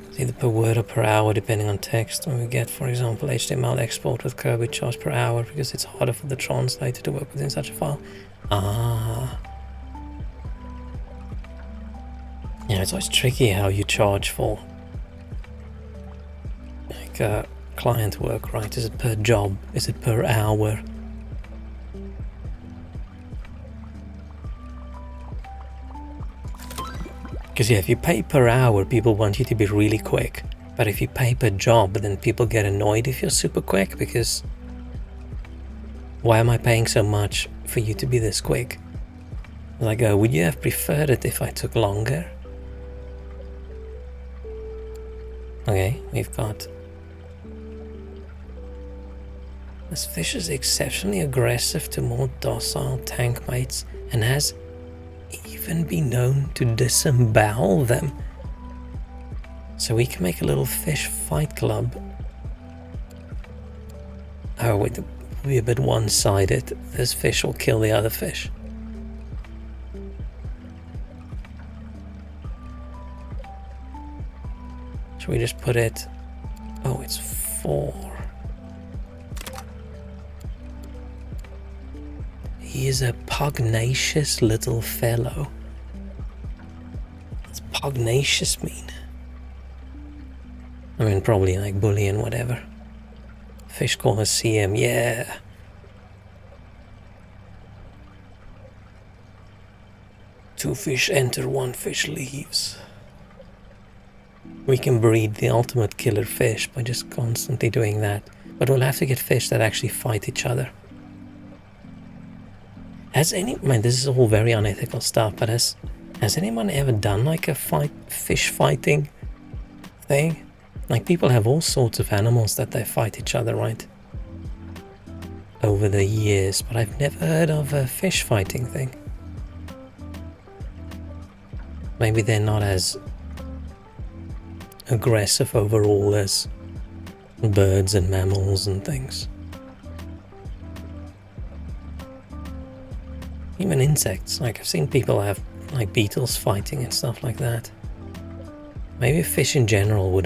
[SPEAKER 1] It's either per word or per hour depending on text. When we get, for example, HTML export with curve, we charge per hour because it's harder for the translator to work within such a file. Ah. Yeah, it's always tricky how you charge for client work, right? Is it per job? Is it per hour? Because yeah, if you pay per hour, people want you to be really quick. But if you pay per job, then people get annoyed if you're super quick, because why am I paying so much for you to be this quick? Like, would you have preferred it if I took longer? Okay, we've got... This fish is exceptionally aggressive to more docile tank mates and has even been known to disembowel them. So we can make a little fish fight club. Oh wait, it will be a bit one-sided. This fish will kill the other fish. Should we just put it... Oh, it's 4. He is a pugnacious little fellow. What's pugnacious mean? I mean, probably like Boolean, whatever. Fish call us CM, yeah. Two fish enter, one fish leaves. We can breed the ultimate killer fish by just constantly doing that. But we'll have to get fish that actually fight each other. Has any... Man, this is all very unethical stuff, but has anyone ever done like a fish fighting thing? Like, people have all sorts of animals that they fight each other, right? Over the years, but I've never heard of a fish fighting thing. Maybe they're not as aggressive overall as birds and mammals and things. Even insects, like I've seen people have like beetles fighting and stuff like that. Maybe fish in general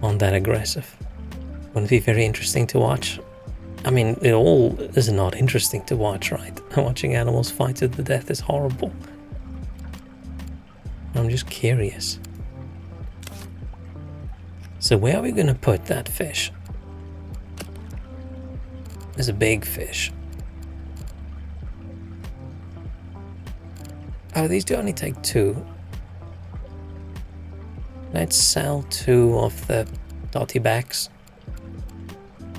[SPEAKER 1] aren't that aggressive. Wouldn't it be very interesting to watch? I mean, it all is not interesting to watch, right? Watching animals fight to the death is horrible. I'm just curious. So where are we going to put that fish? There's a big fish. Oh, these do only take 2. Let's sell 2 of the dotty backs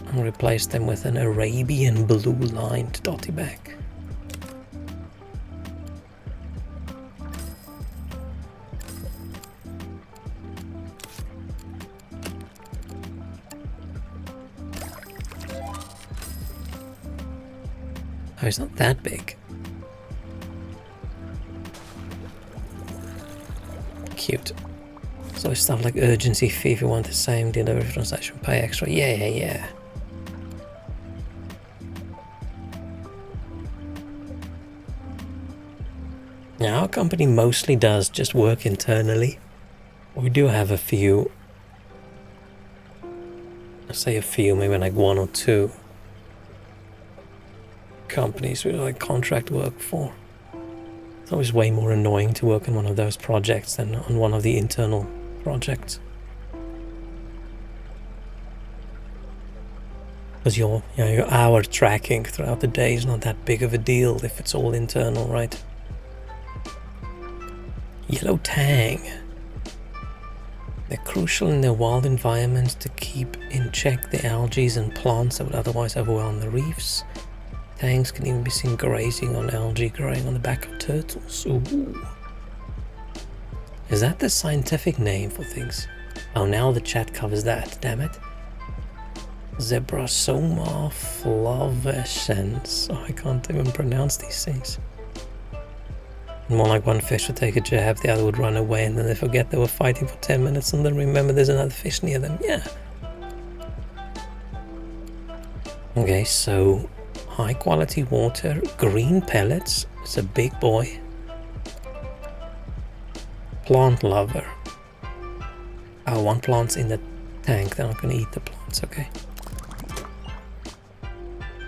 [SPEAKER 1] and replace them with an Arabian blue lined dotty back. Oh, it's not that big. Cute. So stuff like urgency fee if you want the same delivery transaction, pay extra. Yeah. Now our company mostly does just work internally. We do have a few, let's say a few, maybe like 1 or 2 companies we like contract work for. It's always way more annoying to work on one of those projects than on one of the internal projects. Because your hour tracking throughout the day is not that big of a deal if it's all internal, right? Yellow tang. They're crucial in their wild environments to keep in check the algae and plants that would otherwise overwhelm the reefs. Tangs can even be seen grazing on algae growing on the back of turtles. Ooh. Is that the scientific name for things? Oh, now the chat covers that, damn it. Zebrasoma flavescens. Oh, I can't even pronounce these things. More like one fish would take a jab, the other would run away, and then they forget they were fighting for 10 minutes and then remember there's another fish near them. Yeah. Okay, so high quality water, green pellets. It's a big boy. Plant lover. Oh, one plant's in the tank. They're not going to eat the plants, okay.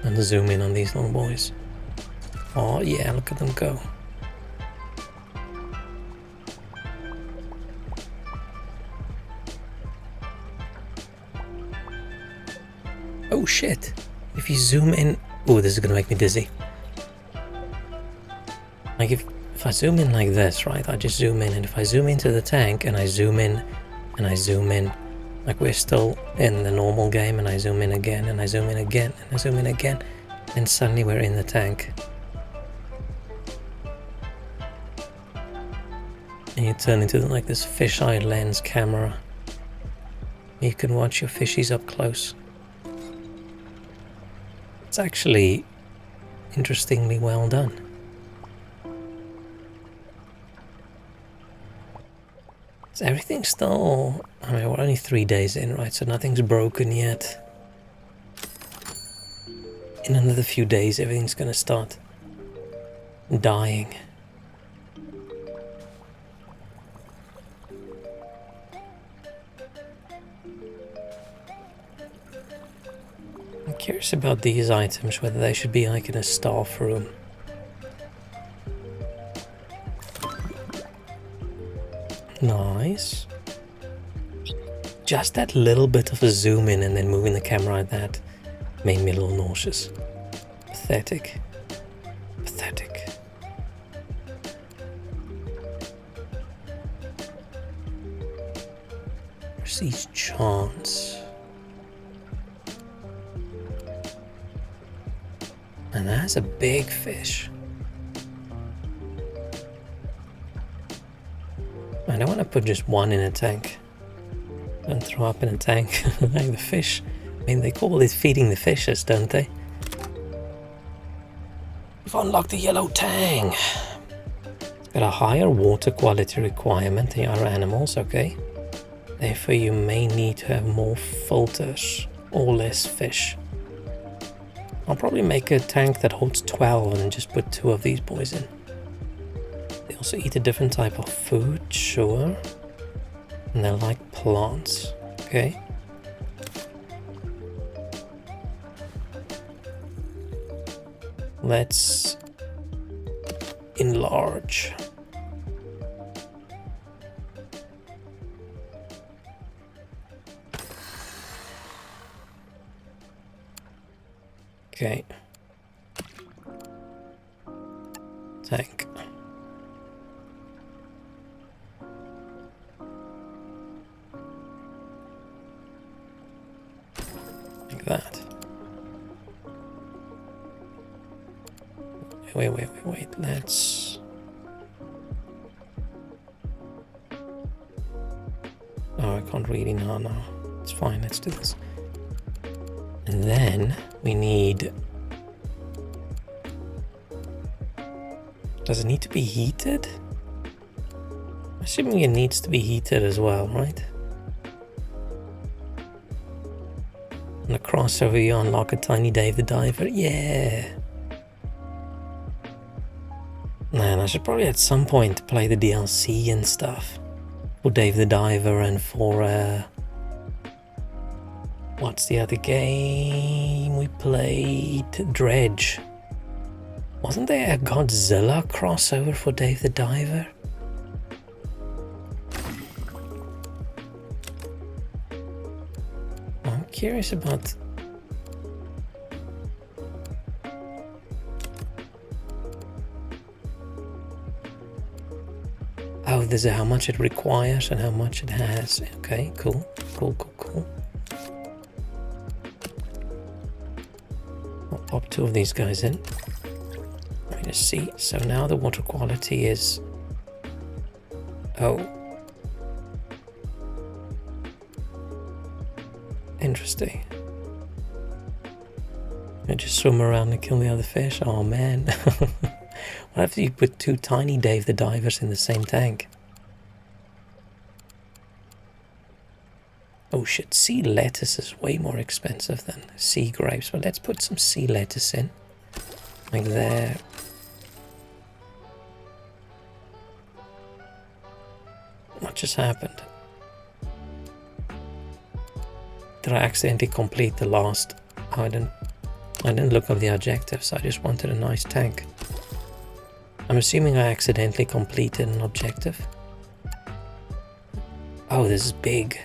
[SPEAKER 1] And zoom in on these little boys. Oh yeah, look at them go. Oh shit. If you zoom in... Oh, this is going to make me dizzy. Like if I zoom in like this, right? I just zoom in, and if I zoom into the tank and I zoom in and I zoom in, like we're still in the normal game, and I zoom in again and I zoom in again and I zoom in again, and suddenly we're in the tank. And you turn into like this fisheye lens camera. You can watch your fishies up close. It's actually interestingly well done. So everything's still... I mean, we're only 3 days in, right? So nothing's broken yet. In another few days, everything's gonna start dying. I'm curious about these items, whether they should be like in a staff room. Nice. Just that little bit of a zoom in and then moving the camera like that made me a little nauseous. Pathetic. Pathetic. Where's these chants? And that's a big fish. I don't want to put just one in a tank. Don't throw up in a tank like the fish. I mean, they call it feeding the fishes, don't they? We've unlocked the yellow tang. It's got a higher water quality requirement than other animals, okay? Therefore, you may need to have more filters or less fish. I'll probably make a tank that holds 12 and just put 2 of these boys in. They also eat a different type of food, sure. And they like plants, okay? Let's enlarge. Okay. Tank. Like that. Wait. Let's... Oh, I can't really now. It's fine, let's do this. And then we need... Does it need to be heated? Assuming it needs to be heated as well, right? And a crossover, you unlock a tiny Dave the Diver. Yeah! Man, I should probably at some point play the DLC and stuff. For Dave the Diver and for... what's the other game we played? Dredge. Wasn't there a Godzilla crossover for Dave the Diver? I'm curious about... Oh, there's how much it requires and how much it has. Okay, cool. Cool. I'll pop 2 of these guys in. Let me just see. So now the water quality is... Oh. Interesting. I just swim around and kill the other fish. Oh man. What if you put 2 tiny Dave the Divers in the same tank? Oh shit, sea lettuce is way more expensive than sea grapes. But let's put some sea lettuce in. Like there. What just happened? Did I accidentally complete the last... Oh, I didn't look up the objectives. I just wanted a nice tank. I'm assuming I accidentally completed an objective. Oh, this is big.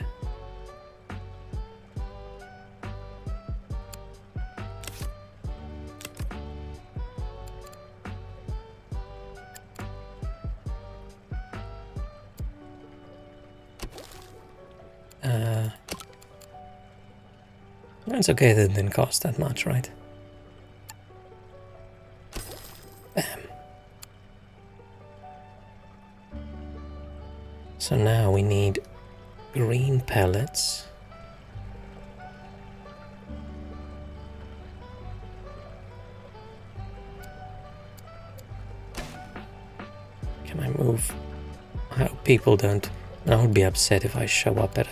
[SPEAKER 1] It's okay that it didn't cost that much, right? Bam. So now we need green pellets. Can I move? I hope people don't... I would be upset if I show up at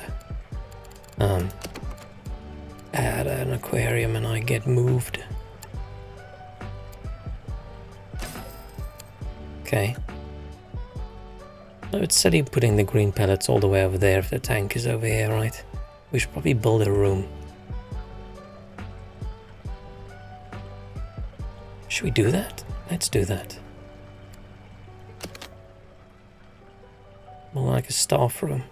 [SPEAKER 1] an aquarium and I get moved. Okay. No, it's silly putting the green pellets all the way over there if the tank is over here, right? We should probably build a room. Should we do that? Let's do that. More like a staff room.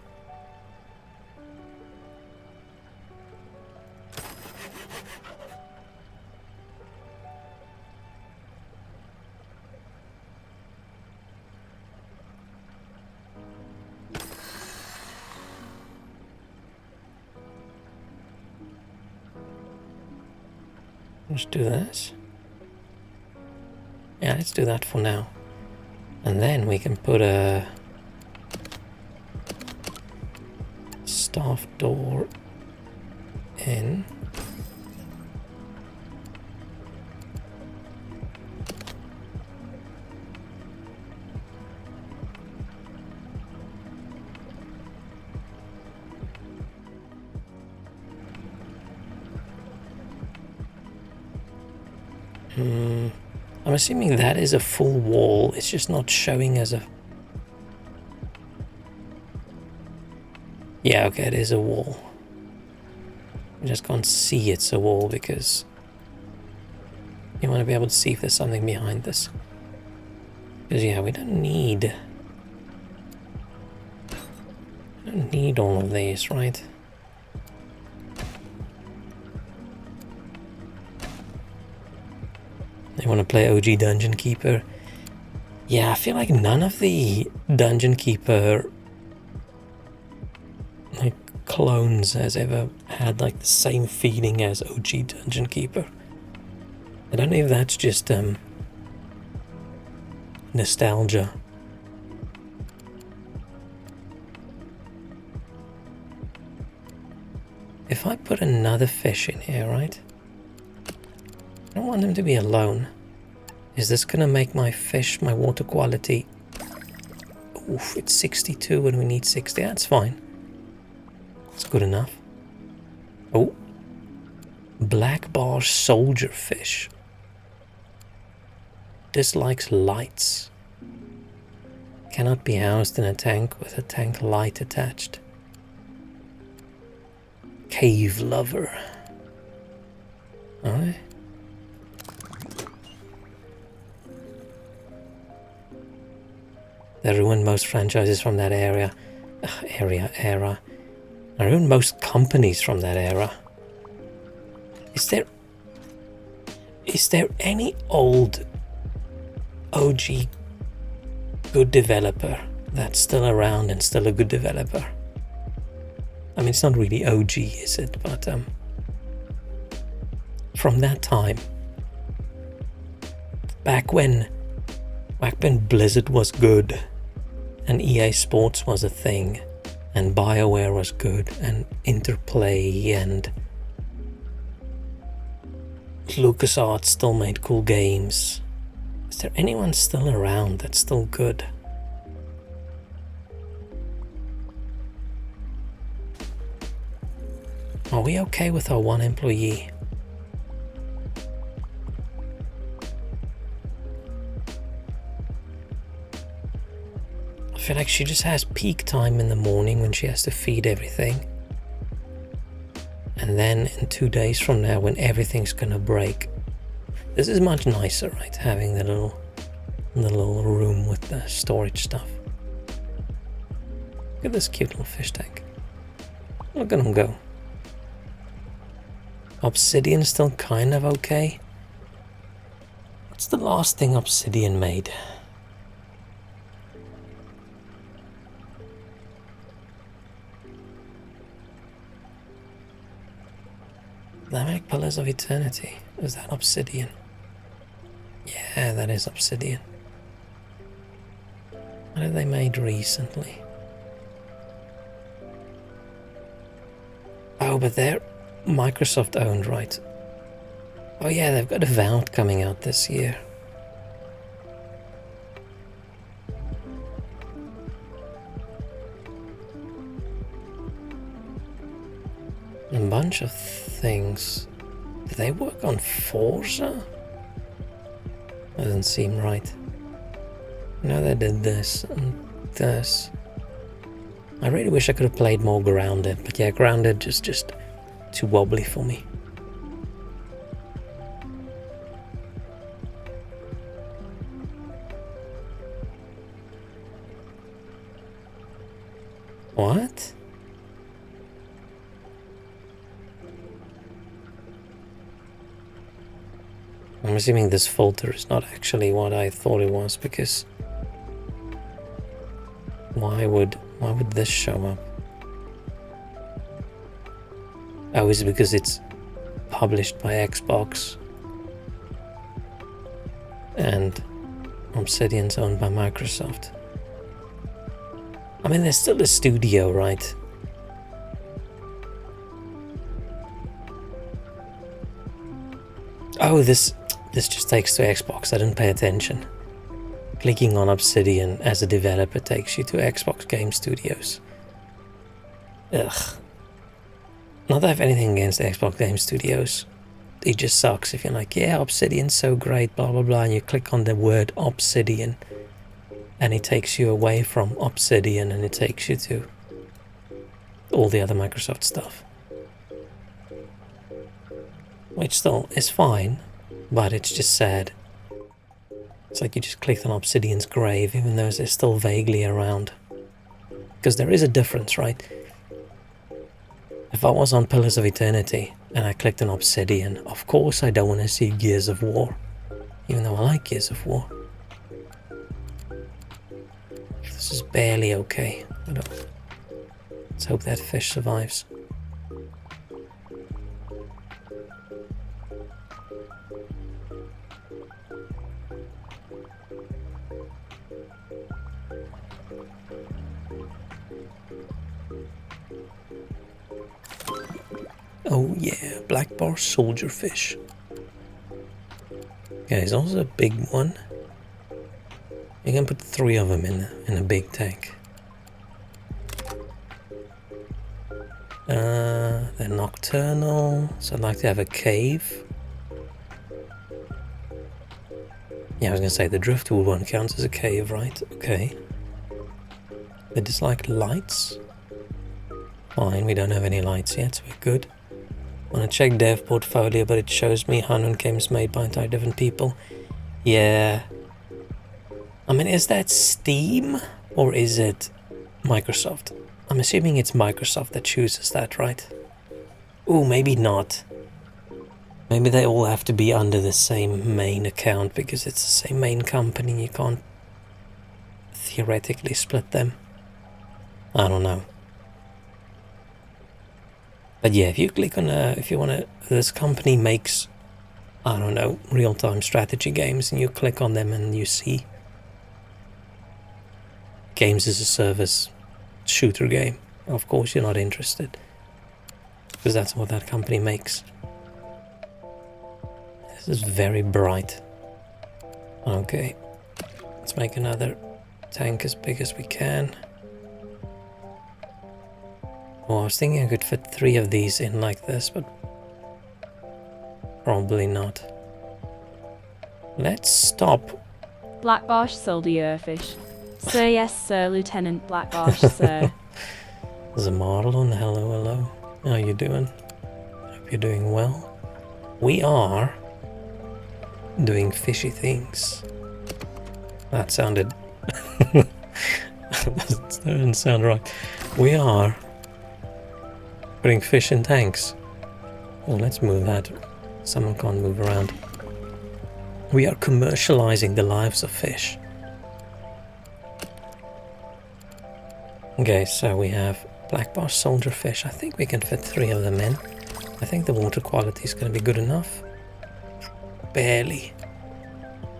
[SPEAKER 1] Let's do this. Yeah, let's do that for now. And then we can put a staff door in. I'm assuming that is a full wall. It's just not showing as a... Yeah, okay, it is a wall. I just can't see it's a wall because you want to be able to see if there's something behind this. Because yeah, we don't need all of these, right? They want to play OG Dungeon Keeper. Yeah, I feel like none of the Dungeon Keeper like clones has ever had like the same feeling as OG Dungeon Keeper. I don't know if that's just nostalgia. If I put another fish in here, right? I don't want them to be alone. Is this gonna make my fish, my water quality... Oof, it's 62 and we need 60. That's fine. That's good enough. Oh. Black bar soldier fish. Dislikes lights. Cannot be housed in a tank with a tank light attached. Cave lover. Alright. They ruined most franchises from that era. Era. I ruined most companies from that era. Is there any old OG good developer that's still around and still a good developer. I mean, it's not really OG, is it? But from that time, back when Blizzard was good and EA Sports was a thing and BioWare was good and Interplay and LucasArts still made cool games. Is there anyone still around that's still good? Are we okay with our one employee? I feel like she just has peak time in the morning when she has to feed everything. And then in 2 days from now when everything's gonna break. This is much nicer, right? Having the little room with the storage stuff. Look at this cute little fish tank. Look at him go. Obsidian's still kind of okay. What's the last thing Obsidian made? They make Pillars of Eternity. Is that Obsidian? Yeah, that is Obsidian. What have they made recently? Oh, but they're Microsoft owned, right? Oh yeah, they've got Avowed coming out this year. A bunch of things. Do they work on Forza? Doesn't seem right. No, they did this and this. I really wish I could have played more Grounded, but yeah, Grounded is just too wobbly for me. What? I'm assuming this filter is not actually what I thought it was, because why would this show up? Oh, is it because it's published by Xbox and Obsidian's owned by Microsoft? I mean, there's still a studio, right? Oh, this just takes to Xbox. I didn't pay attention. Clicking on Obsidian as a developer takes you to Xbox Game Studios. Ugh. Not that I have anything against Xbox Game Studios. It just sucks if you're like, yeah, Obsidian's so great, blah blah blah, and you click on the word Obsidian and it takes you away from Obsidian and it takes you to all the other Microsoft stuff. Which still is fine, but it's just sad. It's like you just clicked on Obsidian's grave, even though they're still vaguely around. Because there is a difference, right? If I was on Pillars of Eternity and I clicked on Obsidian, of course I don't want to see Gears of War, even though I like Gears of War. This is barely okay. Let's hope that fish survives. Oh yeah, black bar soldier fish. Yeah, he's also a big one. You can put 3 of them in a big tank. They're nocturnal, so I'd like to have a cave. Yeah, I was gonna say the driftwood one counts as a cave, right? Okay. They dislike lights. Fine, we don't have any lights yet, so we're good. I want to check dev portfolio, but it shows me 100 games made by entirely different people. Yeah. I mean, is that Steam or is it Microsoft? I'm assuming it's Microsoft that chooses that, right? Ooh, maybe not. Maybe they all have to be under the same main account because it's the same main company. You can't theoretically split them. I don't know. But yeah, if you click on if you want to, this company makes, I don't know, real-time strategy games, and you click on them and you see games as a service shooter game. Of course you're not interested, because that's what that company makes. This is very bright. Okay, let's make another tank as big as we can. Oh, I was thinking I could fit 3 of these in like this, but probably not. Let's stop.
[SPEAKER 2] Blackbarsh sold your fish. Sir, yes, sir, Lieutenant Blackbarsh, sir.
[SPEAKER 1] There's a model on. Hello, hello. How you doing? Hope you're doing well. We are doing fishy things. That sounded... that didn't sound right. We are putting fish in tanks. Oh, let's move that. Someone can't move around. We are commercializing the lives of fish. Okay, so we have blackbarsh soldier fish. I think we can fit 3 of them in. I think the water quality is going to be good enough. Barely.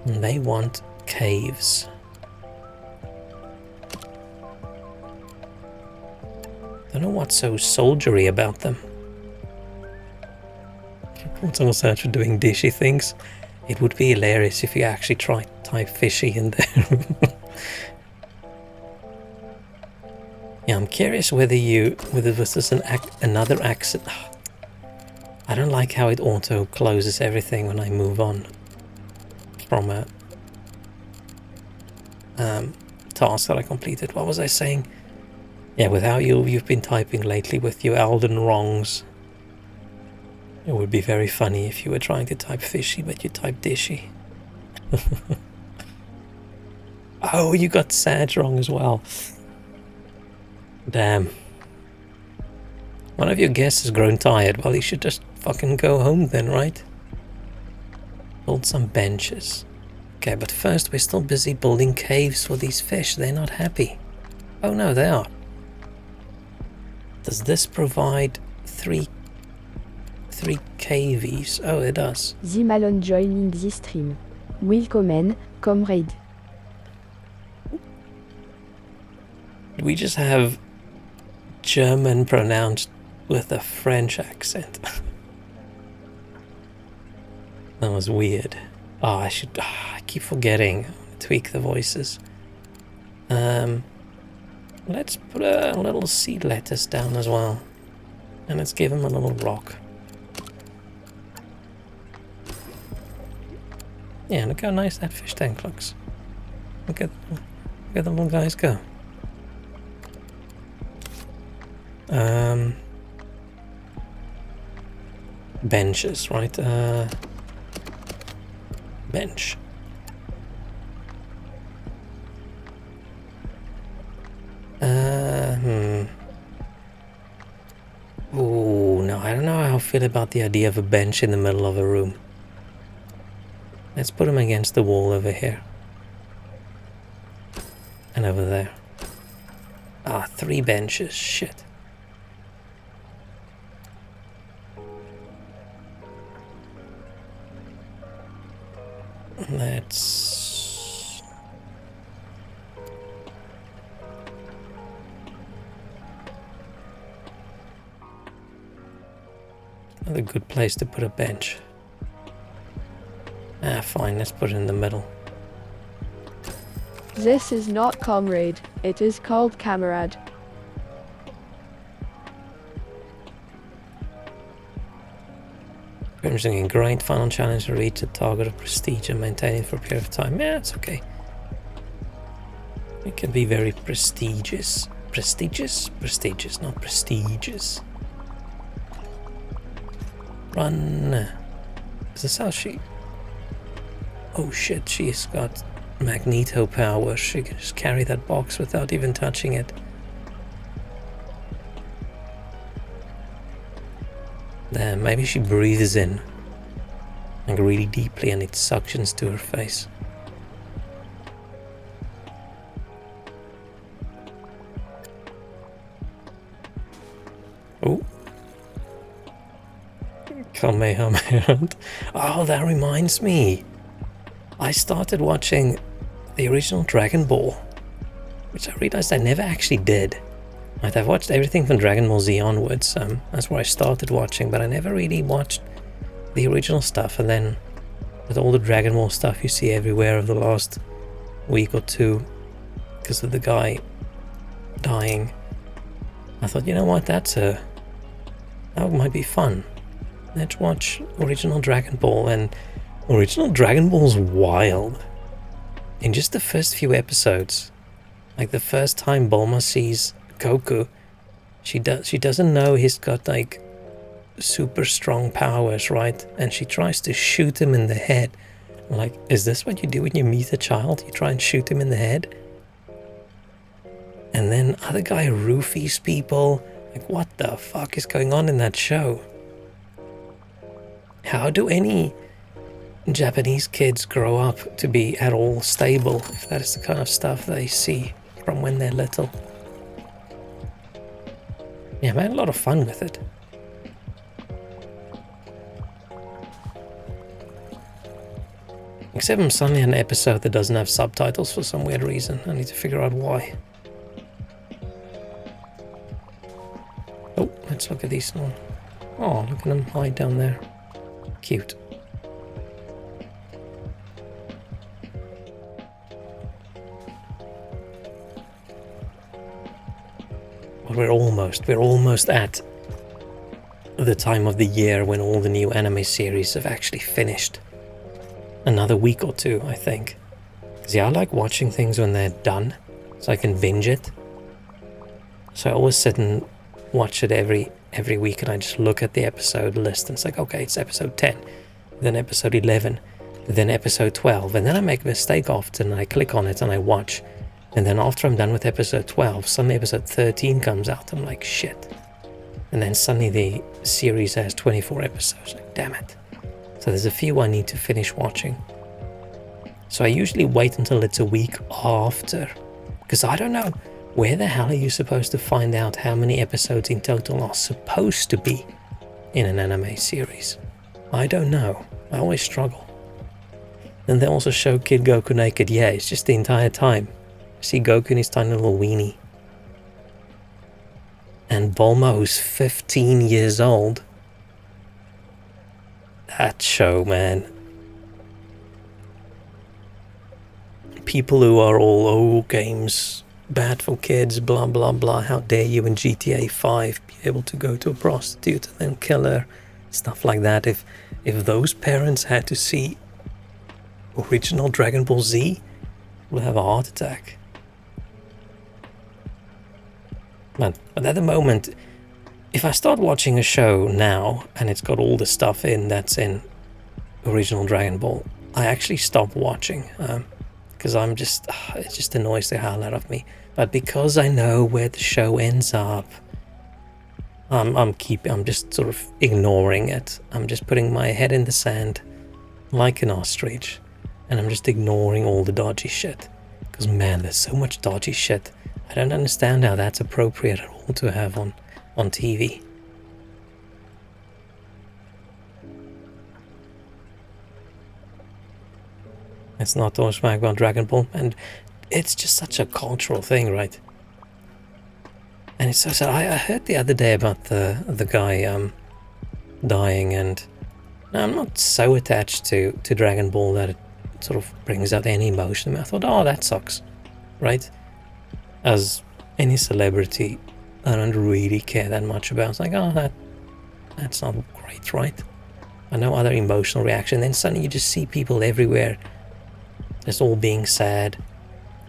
[SPEAKER 1] And they want caves. Don't know what's so soldiery about them. It's also for doing dishy things. It would be hilarious if you actually try type fishy in there. Yeah, I'm curious whether this is another accent. I don't like how it auto closes everything when I move on from a task that I completed. What was I saying? Yeah, with how you've been typing lately with your Elden wrongs. It would be very funny if you were trying to type fishy, but you typed dishy. Oh, you got sad wrong as well. Damn. One of your guests has grown tired. Well, he should just fucking go home then, right? Build some benches. Okay, but first we're still busy building caves for these fish. They're not happy. Oh no, they are. Does this provide three caves? Oh, it does.
[SPEAKER 3] Zimalon joining the stream. Willkommen, comrade.
[SPEAKER 1] We just have German pronounced with a French accent. That was weird. Oh, I keep forgetting. Tweak the voices. Let's put a little seed lettuce down as well. And let's give him a little rock. Yeah, look how nice that fish tank looks. Look at the little guys go. Benches, right? Bench. Ooh, no, I don't know how I feel about the idea of a bench in the middle of a room. Let's put them against the wall over here. And over there. Ah, 3 benches, shit. Let's... Another good place to put a bench. Ah, fine, let's put it in the middle.
[SPEAKER 3] This is not comrade, it is called camarade.
[SPEAKER 1] Crimson grind final challenge to reach the target of prestige and maintain it for a period of time. Yeah, it's okay. It can be very prestigious. Prestigious? Prestigious, not prestigious. Run. Is this how she... Oh shit, she's got magneto power. She can just carry that box without even touching it. Damn, maybe she breathes in like really deeply and it suctions to her face. Oh. Kamehameha. Oh, that reminds me. I started watching the original Dragon Ball, which I realized I never actually did. Right, I've watched everything from Dragon Ball Z onwards. That's where I started watching, but I never really watched the original stuff. And then with all the Dragon Ball stuff you see everywhere over the last week or two, because of the guy dying, I thought, you know what, that might be fun. Let's watch original Dragon Ball. And original Dragon Ball's wild. In just the first few episodes, like the first time Bulma sees Goku, she doesn't know he's got like super strong powers, right? And she tries to shoot him in the head. I'm like, is this what you do when you meet a child? You try and shoot him in the head? And then other guy roofies people. Like, what the fuck is going on in that show? How do any Japanese kids grow up to be at all stable if that is the kind of stuff they see from when they're little? Yeah, I had a lot of fun with it. Except I'm suddenly an episode that doesn't have subtitles for some weird reason. I need to figure out why. Oh, let's look at these one. Oh, look at them hide down there. Cute. Well, we're almost at the time of the year when all the new anime series have actually finished. Another week or two, I think. Because yeah, I like watching things when they're done, so I can binge it. So I always sit and watch it every week, and I just look at the episode list and it's like, okay, it's episode 10, then episode 11, then episode 12, and then I make a mistake often and I click on it and I watch, and then after I'm done with episode 12, suddenly episode 13 comes out. I'm like, shit. And then suddenly the series has 24 episodes. Like, damn it. So there's a few I need to finish watching. So I usually wait until it's a week after, because I don't know, where the hell are you supposed to find out how many episodes in total are supposed to be in an anime series? I don't know. I always struggle. Then they also show Kid Goku naked. Yeah, it's just the entire time. See Goku in his tiny little weenie. And Bulma, who's 15 years old. That show, man. People who are all, oh, games bad for kids, blah blah blah, how dare you in GTA 5 be able to go to a prostitute and then kill her, stuff like that. If those parents had to see original Dragon Ball Z, would have a heart attack. Man, but at the moment, if I start watching a show now and it's got all the stuff in that's in original Dragon Ball, I actually stop watching, because I'm just, it just annoys the hell out of me. But because I know where the show ends up, I'm just sort of ignoring it. I'm just putting my head in the sand like an ostrich, and I'm just ignoring all the dodgy shit. Because man, there's so much dodgy shit. I don't understand how that's appropriate at all to have on TV. It's not to smack about Dragon Ball, and it's just such a cultural thing, right? And it's so sad. I heard the other day about the guy dying, and I'm not so attached to Dragon Ball that it sort of brings out any emotion. I thought, oh, that sucks, right? As any celebrity, I don't really care that much about. It's like, oh, that's not great, right? I know other emotional reaction. Then suddenly you just see people everywhere, just all being sad.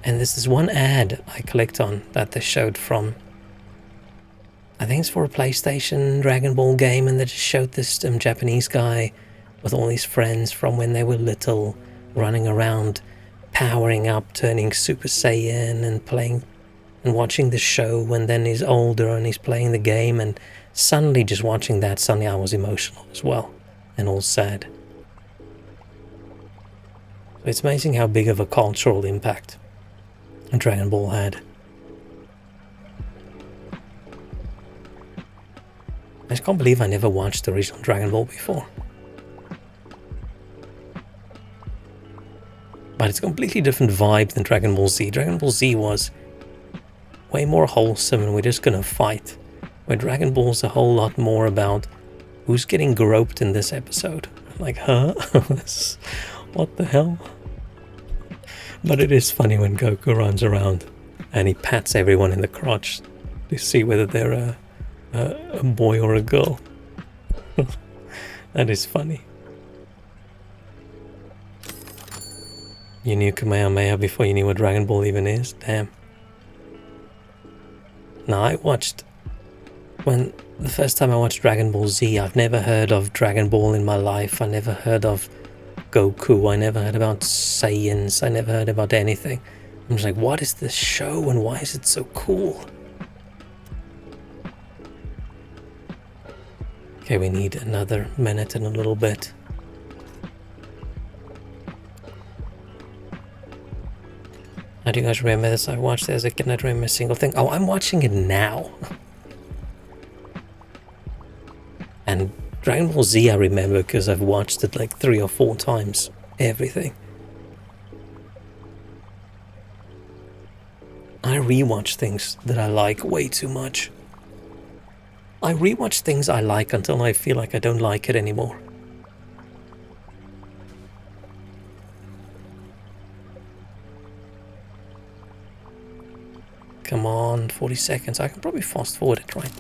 [SPEAKER 1] And there's this one ad I clicked on that they showed from, I think it's for a PlayStation Dragon Ball game, and they just showed this Japanese guy with all his friends from when they were little, running around, powering up, turning Super Saiyan, and playing and watching the show, and then he's older and he's playing the game, and suddenly just watching that, suddenly I was emotional as well, and all sad. It's amazing how big of a cultural impact Dragon Ball had. I just can't believe I never watched the original Dragon Ball before. But it's a completely different vibe than Dragon Ball Z. Dragon Ball Z was way more wholesome and we're just gonna fight. Where Dragon Ball's a whole lot more about who's getting groped in this episode. Like, huh? What the hell? But it is funny when Goku runs around and he pats everyone in the crotch to see whether they're a boy or a girl. That is funny. You knew Kamehameha before you knew what Dragon Ball even is? Damn. Now, I watched... When the first time I watched Dragon Ball Z, I've never heard of Dragon Ball in my life. I never heard of Goku. I never heard about Saiyans. I never heard about anything. I'm just like, what is this show and why is it so cool? Okay, we need another minute and a little bit. How do you guys remember this? I watched it as a kid and I don't remember a single thing. Oh, I'm watching it now. And Dragon Ball Z I remember because I've watched it like 3 or 4 times. Everything. I rewatch things that I like way too much. I rewatch things I like until I feel like I don't like it anymore. Come on, 40 seconds. I can probably fast forward it, right?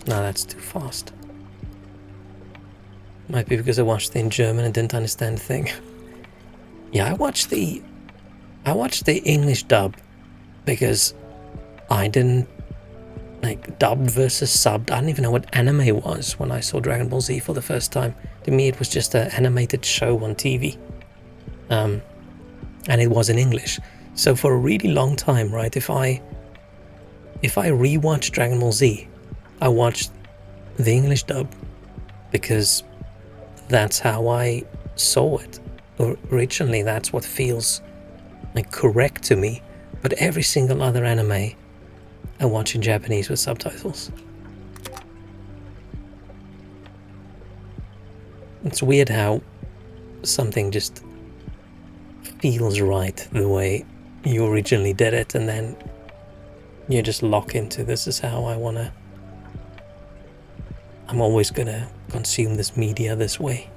[SPEAKER 1] No, that's too fast. Might be because I watched it in German and didn't understand the thing. Yeah, I watched the English dub because I didn't like dubbed versus subbed. I didn't even know what anime was when I saw Dragon Ball Z for the first time. To me, it was just an animated show on TV. And it was in English. So for a really long time, right, if I rewatch Dragon Ball Z, I watched the English dub because that's how I saw it. Originally, that's what feels like correct to me. But every single other anime I watch in Japanese with subtitles. It's weird how something just feels right the way you originally did it, and then you just lock into this is how I wanna. I'm always gonna consume this media this way,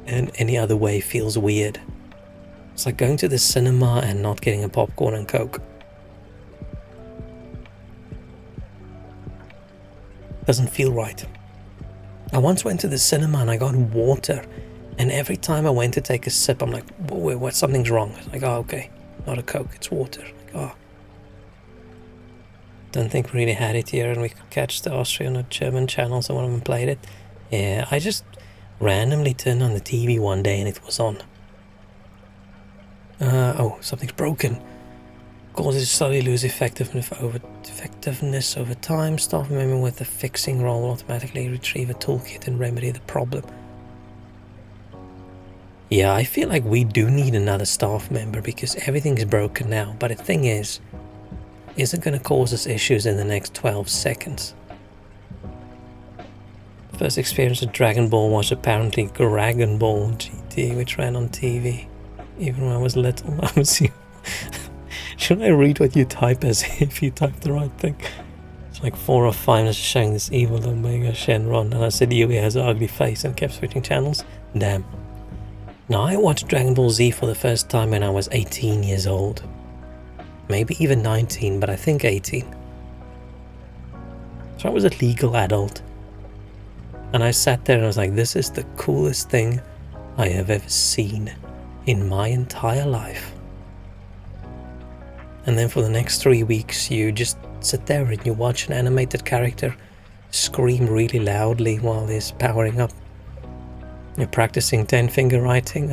[SPEAKER 1] and any other way feels weird. It's like going to the cinema and not getting a popcorn and Coke. Doesn't feel right. I once went to the cinema and I got water. And every time I went to take a sip, I'm like, what? Something's wrong. It's like, oh, okay, not a Coke, it's water. Like, oh. Don't think we really had it here, and we could catch the Austrian or German channels, and one of them played it. Yeah, I just randomly turned on the TV one day and it was on. Oh, something's broken. Causes slowly lose effectiveness over time. Staff member with the fixing role will automatically retrieve a toolkit and remedy the problem. Yeah, I feel like we do need another staff member because everything's broken now. But the thing is it going to cause us issues in the next 12 seconds? First experience with Dragon Ball was apparently Dragon Ball GT, which ran on TV. Even when I was little, I was... Should I read what you type as if you type the right thing? It's like 4 or 5 minutes showing this evil Omega Shenron, and I said Yui has an ugly face and kept switching channels. Damn. Now, I watched Dragon Ball Z for the first time when I was 18 years old. Maybe even 19, but I think 18. So I was a legal adult. And I sat there and I was like, this is the coolest thing I have ever seen in my entire life. And then for the next 3 weeks, you just sit there and you watch an animated character scream really loudly while he's powering up. You're practicing 10-finger writing.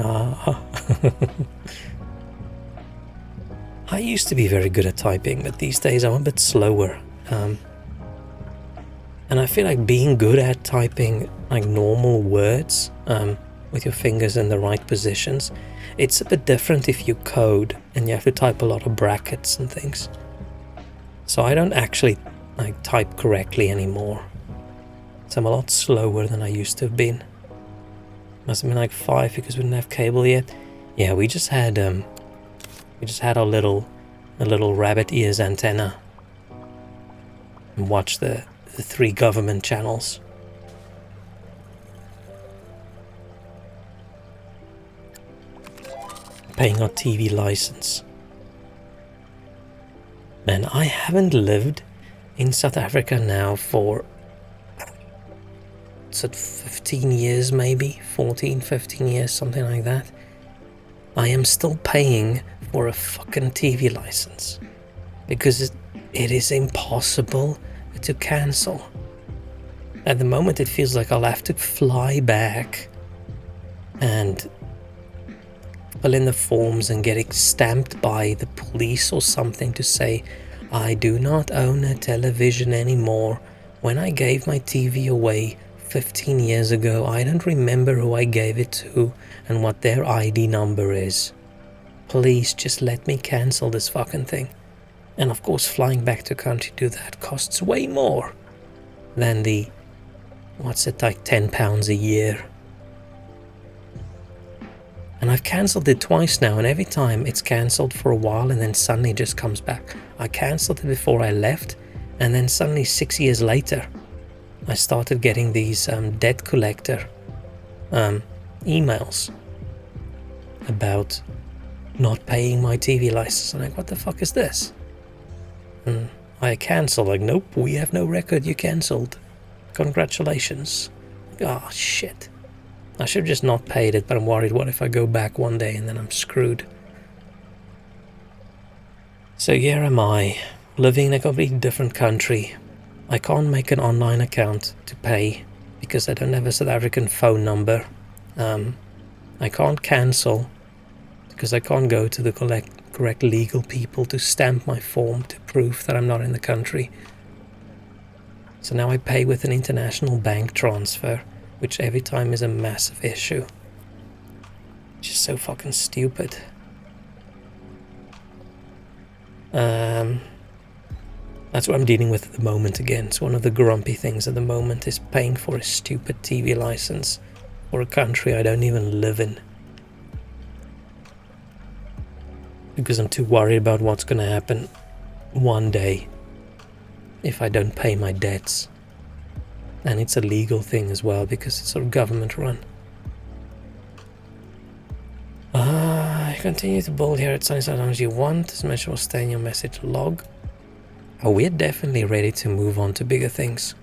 [SPEAKER 1] I used to be very good at typing, but these days I'm a bit slower. And I feel like being good at typing like normal words with your fingers in the right positions, it's a bit different if you code and you have to type a lot of brackets and things. So I don't actually like type correctly anymore. So I'm a lot slower than I used to have been. Must have been like 5 because we didn't have cable yet. Yeah, we just had our little rabbit ears antenna and watched the 3 government channels. Paying our TV license. Man, I haven't lived in South Africa now for 15 years maybe, 14, 15 years, something like that. I am still paying for a fucking TV license because it is impossible to cancel. At the moment it feels like I'll have to fly back and fill in the forms and get it stamped by the police or something to say I do not own a television anymore. When I gave my TV away 15 years ago, I don't remember who I gave it to and what their ID number is. Please just let me cancel this fucking thing. And of course flying back to country to do that costs way more than the, what's it, like £10 a year. And I've cancelled it twice now, and every time it's cancelled for a while and then suddenly it just comes back. I cancelled it before I left, and then suddenly 6 years later I started getting these debt collector emails about not paying my TV license. I'm like, what the fuck is this? And I cancelled, like, nope, we have no record, you cancelled. Congratulations. Oh shit. I should have just not paid it, but I'm worried what if I go back one day and then I'm screwed. So here am I, living in a completely different country. I can't make an online account to pay because I don't have a South African phone number. I can't cancel because I can't go to the correct legal people to stamp my form to prove that I'm not in the country. So now I pay with an international bank transfer, which every time is a massive issue. Which is so fucking stupid. That's what I'm dealing with at the moment again. It's one of the grumpy things at the moment is paying for a stupid TV license for a country I don't even live in. Because I'm too worried about what's going to happen one day if I don't pay my debts. And it's a legal thing as well because it's sort of government run. I continue to build here at Sunnyside as you want. This message will stay in your message log. Oh, we're definitely ready to move on to bigger things.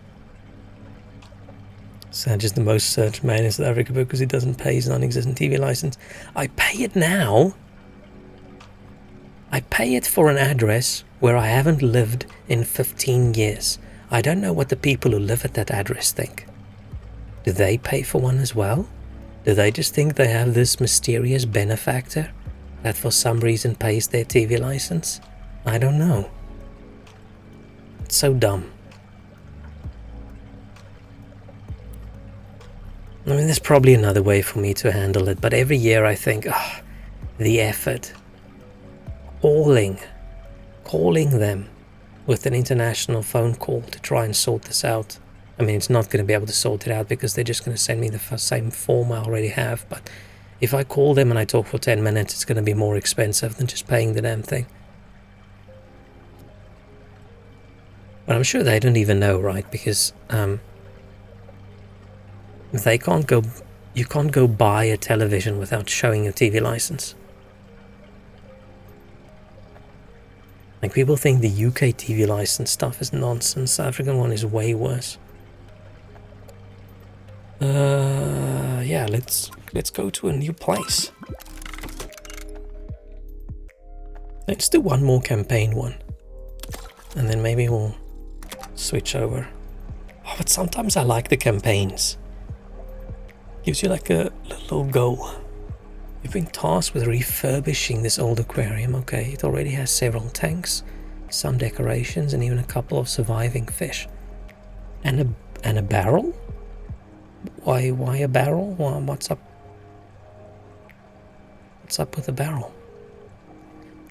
[SPEAKER 1] Saj is the most searched man in South Africa because he doesn't pay his non-existent TV license. I pay it now. I pay it for an address where I haven't lived in 15 years. I don't know what the people who live at that address think. Do they pay for one as well? Do they just think they have this mysterious benefactor that for some reason pays their TV license? I don't know. It's so dumb. I mean, there's probably another way for me to handle it, but every year I think, the effort. Calling them with an international phone call to try and sort this out. I mean, it's not going to be able to sort it out because they're just going to send me the same form I already have, but if I call them and I talk for 10 minutes, it's going to be more expensive than just paying the damn thing. But I'm sure they don't even know, right? Because they can't go. You can't go buy a television without showing your TV license. Like, people think the UK TV license stuff is nonsense. South African one is way worse. Yeah, let's go to a new place. Let's do one more campaign one, and then maybe we'll switch over. Oh, but sometimes I like the campaigns. Gives you like a little goal. You've been tasked with refurbishing this old aquarium. Okay, it already has several tanks, some decorations, and even a couple of surviving fish. And a barrel? Why a barrel? What's up? What's up with the barrel?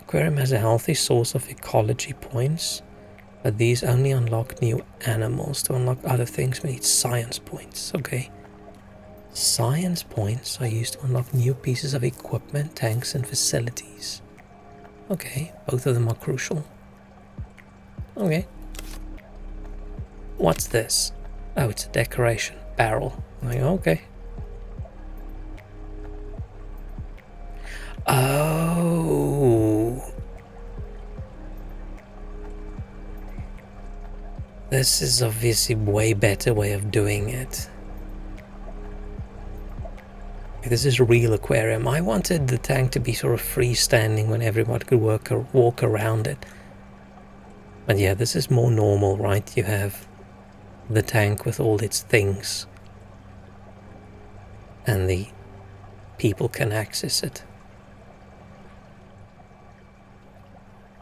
[SPEAKER 1] Aquarium has a healthy source of ecology points. But these only unlock new animals. To unlock other things, we need science points. Okay. Science points are used to unlock new pieces of equipment, tanks, and facilities. Okay, both of them are crucial. Okay. What's this? Oh, it's a decoration. Barrel. Like, okay. Oh. This is obviously way better way of doing it. This is a real aquarium. I wanted the tank to be sort of freestanding when everyone could walk around it. But yeah, this is more normal, right? You have the tank with all its things. And the people can access it.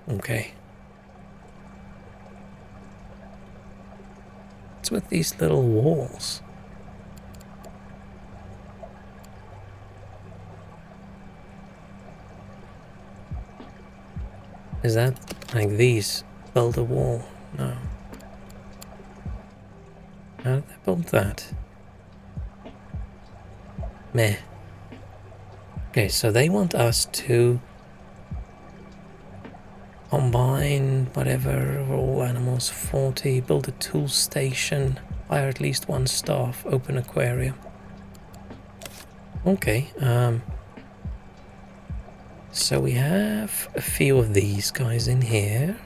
[SPEAKER 1] Okay. What's with these little walls? Is that like these build a wall? No. How did they build that? Meh. Okay, so they want us to combine whatever, all animals, 40, build a tool station, hire at least one staff, open aquarium. Okay, so we have a few of these guys in here.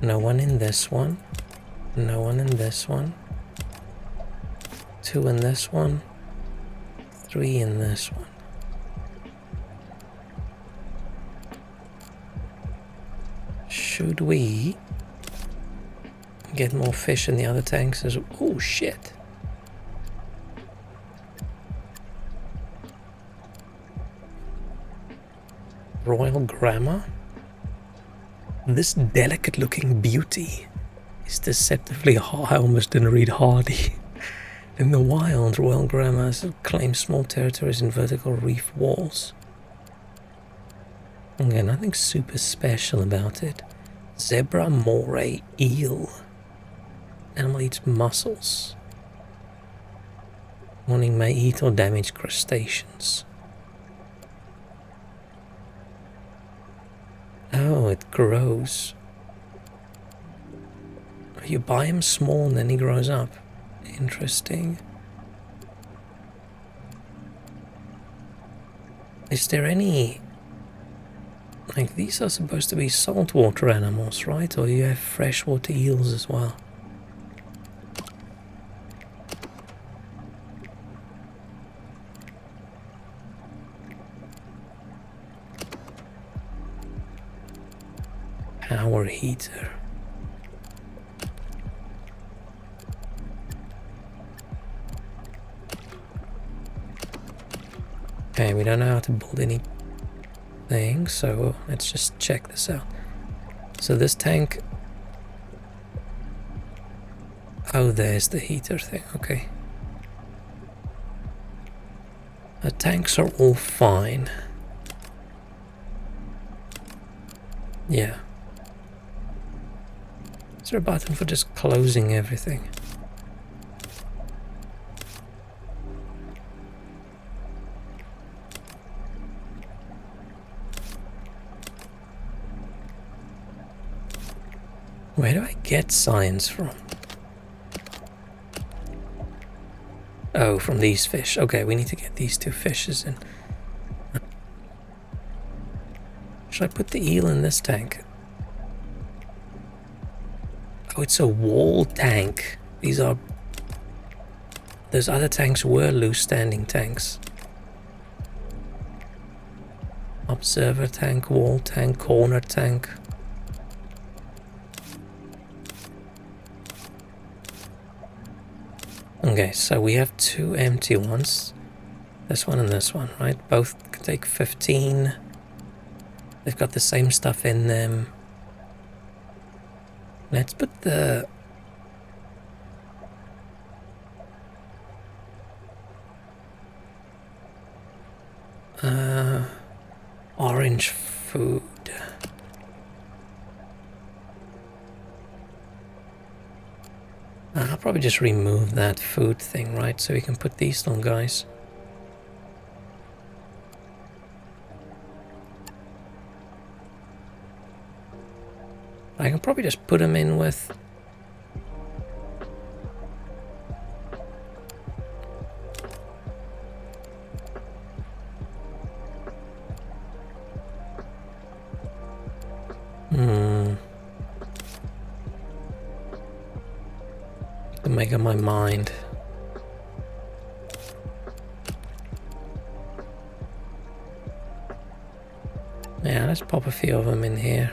[SPEAKER 1] No one in this one. No one in this one. 2 in this one. 3 in this one. Should we get more fish in the other tanks as well? Oh shit. Royal Grammar. This delicate looking beauty is deceptively hard. I almost didn't read hardy. In the wild, Royal Grammar claims small territories and vertical reef walls. Okay, nothing super special about it. Zebra moray eel. Animal eats mussels. Warning, may eat or damage crustaceans. Oh, it grows. You buy him small and then he grows up. Interesting. Is there any... Like, these are supposed to be saltwater animals, right? Or you have freshwater eels as well? Power heater. Okay, we don't know how to build anything, so let's just check this out. So this tank... Oh, there's the heater thing, okay. The tanks are all fine. Yeah. Is there a button for just closing everything? Where do I get science from? Oh, from these fish. Okay, we need to get these 2 fishes in. Should I put the eel in this tank? Oh, it's a wall tank. These are... Those other tanks were loose standing tanks. Observer tank, wall tank, corner tank. Okay, so we have 2 empty ones. This one and this one, right? Both can take 15. They've got the same stuff in them. Let's put the... orange food. probably just remove that food thing, right? So we can put these little guys. I can probably just put them in with... To make up my mind. Yeah, let's pop a few of them in here.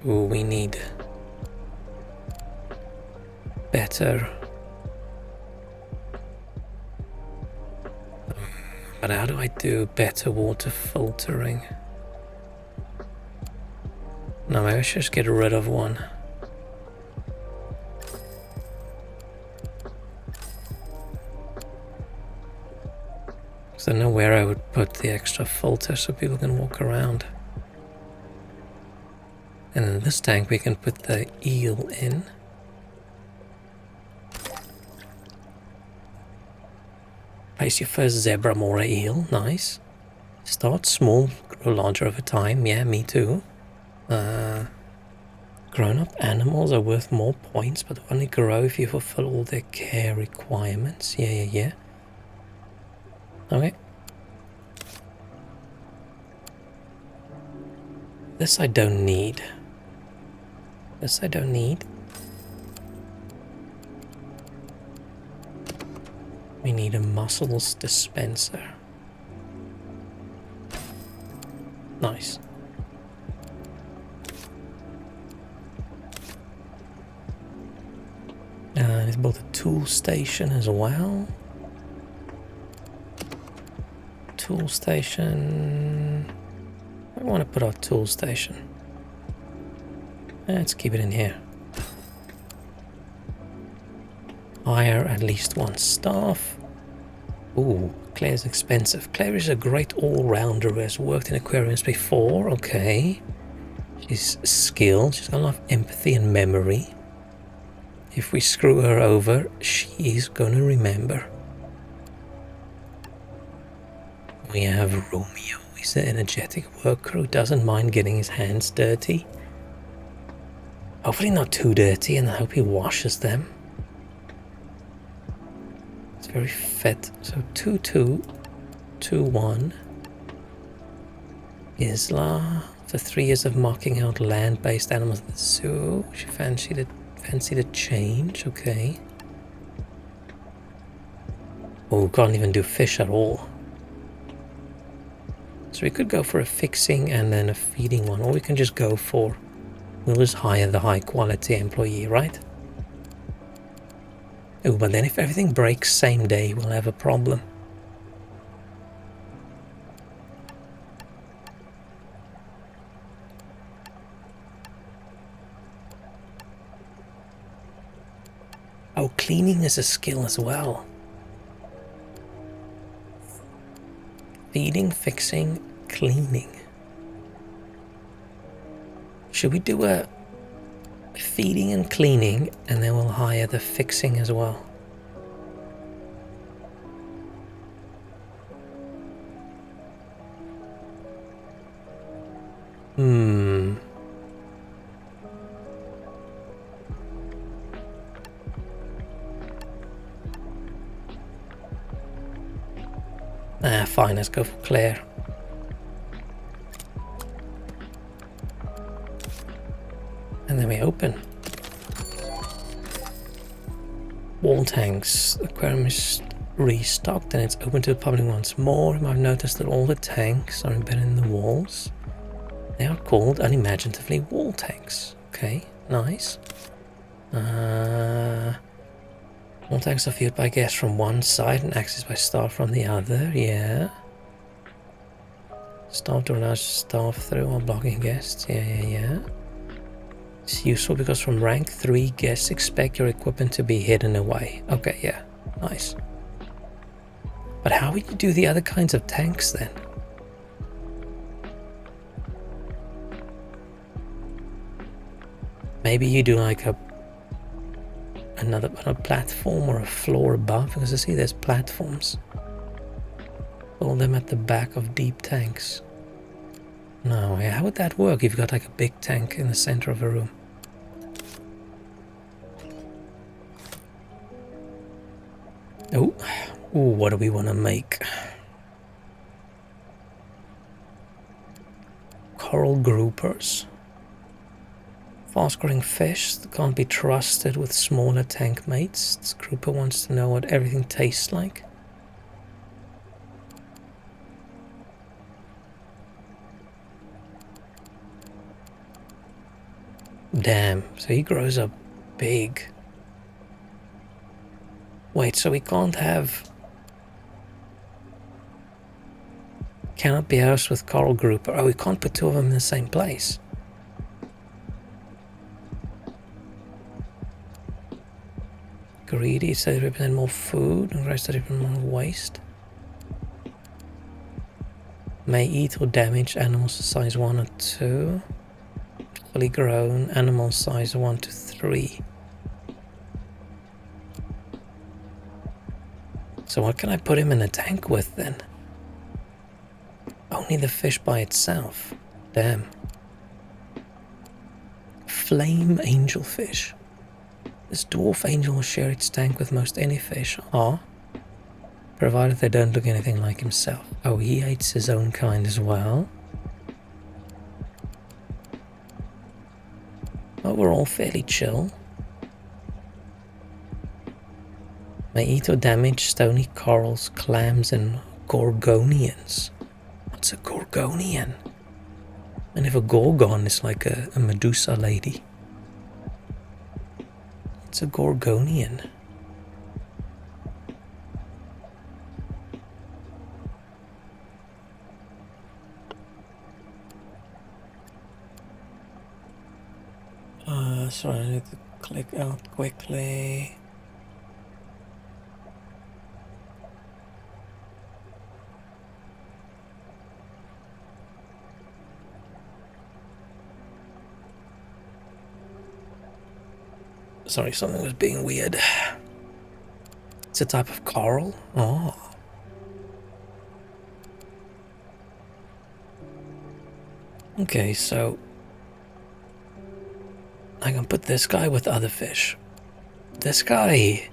[SPEAKER 1] Ooh, we need better. But how do I do better water filtering? No, maybe I should just get rid of one. Because I know where I would put the extra filter so people can walk around. And in this tank we can put the eel in. Place your first zebra moray eel, nice. Start small, grow larger over time, yeah, me too. Grown-up animals are worth more points, but only grow if you fulfill all their care requirements. Yeah. Okay. This I don't need. We need a mussels dispenser. Nice. There's both a tool station as well. Tool station. I want to put our tool station. Let's keep it in here. Hire at least one staff. Ooh, Claire's expensive. Claire is a great all-rounder who has worked in aquariums before. Okay. She's skilled. She's got a lot of empathy and memory. If we screw her over, she's gonna remember. We have Romeo. He's an energetic worker who doesn't mind getting his hands dirty. Hopefully not too dirty, and I hope he washes them. It's very fit. So 2-2, 2-1. Isla, after 3 years of marking out land-based animals at the zoo, she fancied a change. Okay. Oh, can't even do fish at all. So we could go for a fixing and then a feeding one, or we can just go for, we'll just hire the high quality employee, right? Oh, but then if everything breaks same day, we'll have a problem. Oh, cleaning is a skill as well. Feeding, fixing, cleaning. Should we do a feeding and cleaning, and then we'll hire the fixing as well? Fine, let's go for Claire. And then we open. Wall tanks. The aquarium is restocked and it's open to the public once more. You might have noticed that all the tanks are embedded in the walls. They are called unimaginatively wall tanks. Okay, nice. All tanks are viewed by guests from one side and accessed by staff from the other. Yeah. Staff to allow staff through while blocking guests. Yeah. It's useful because from rank 3 guests expect your equipment to be hidden away. Okay, yeah, nice. But how would you do the other kinds of tanks then? Maybe you do like another platform or a floor above, because I see there's platforms. All them at the back of deep tanks. No, how would that work if you've got like a big tank in the center of a room? Oh, ooh, what do we want to make? Coral groupers. Fast-growing fish that can't be trusted with smaller tank mates. This grouper wants to know what everything tastes like. Damn, so he grows up big. Wait, so we can't have... Cannot be housed with coral grouper. Oh, we can't put two of them in the same place. Greedy, so they represent more food, and the rest of represent more waste. May eat or damage animals size 1 or 2. Fully grown, animals size 1 to 3. So what can I put him in a tank with then? Only the fish by itself. Damn. Flame angelfish. This dwarf angel will share its tank with most any fish. Provided they don't look anything like himself. Oh, he hates his own kind as well. Oh, we're all fairly chill. May eat or damage stony corals, clams, and gorgonians. What's a gorgonian? And if a gorgon is like a Medusa lady. It's a gorgonian. Sorry, I need to click out quickly. Sorry, something was being weird. It's a type of coral? Oh. Okay, so I can put this guy with other fish. This guy,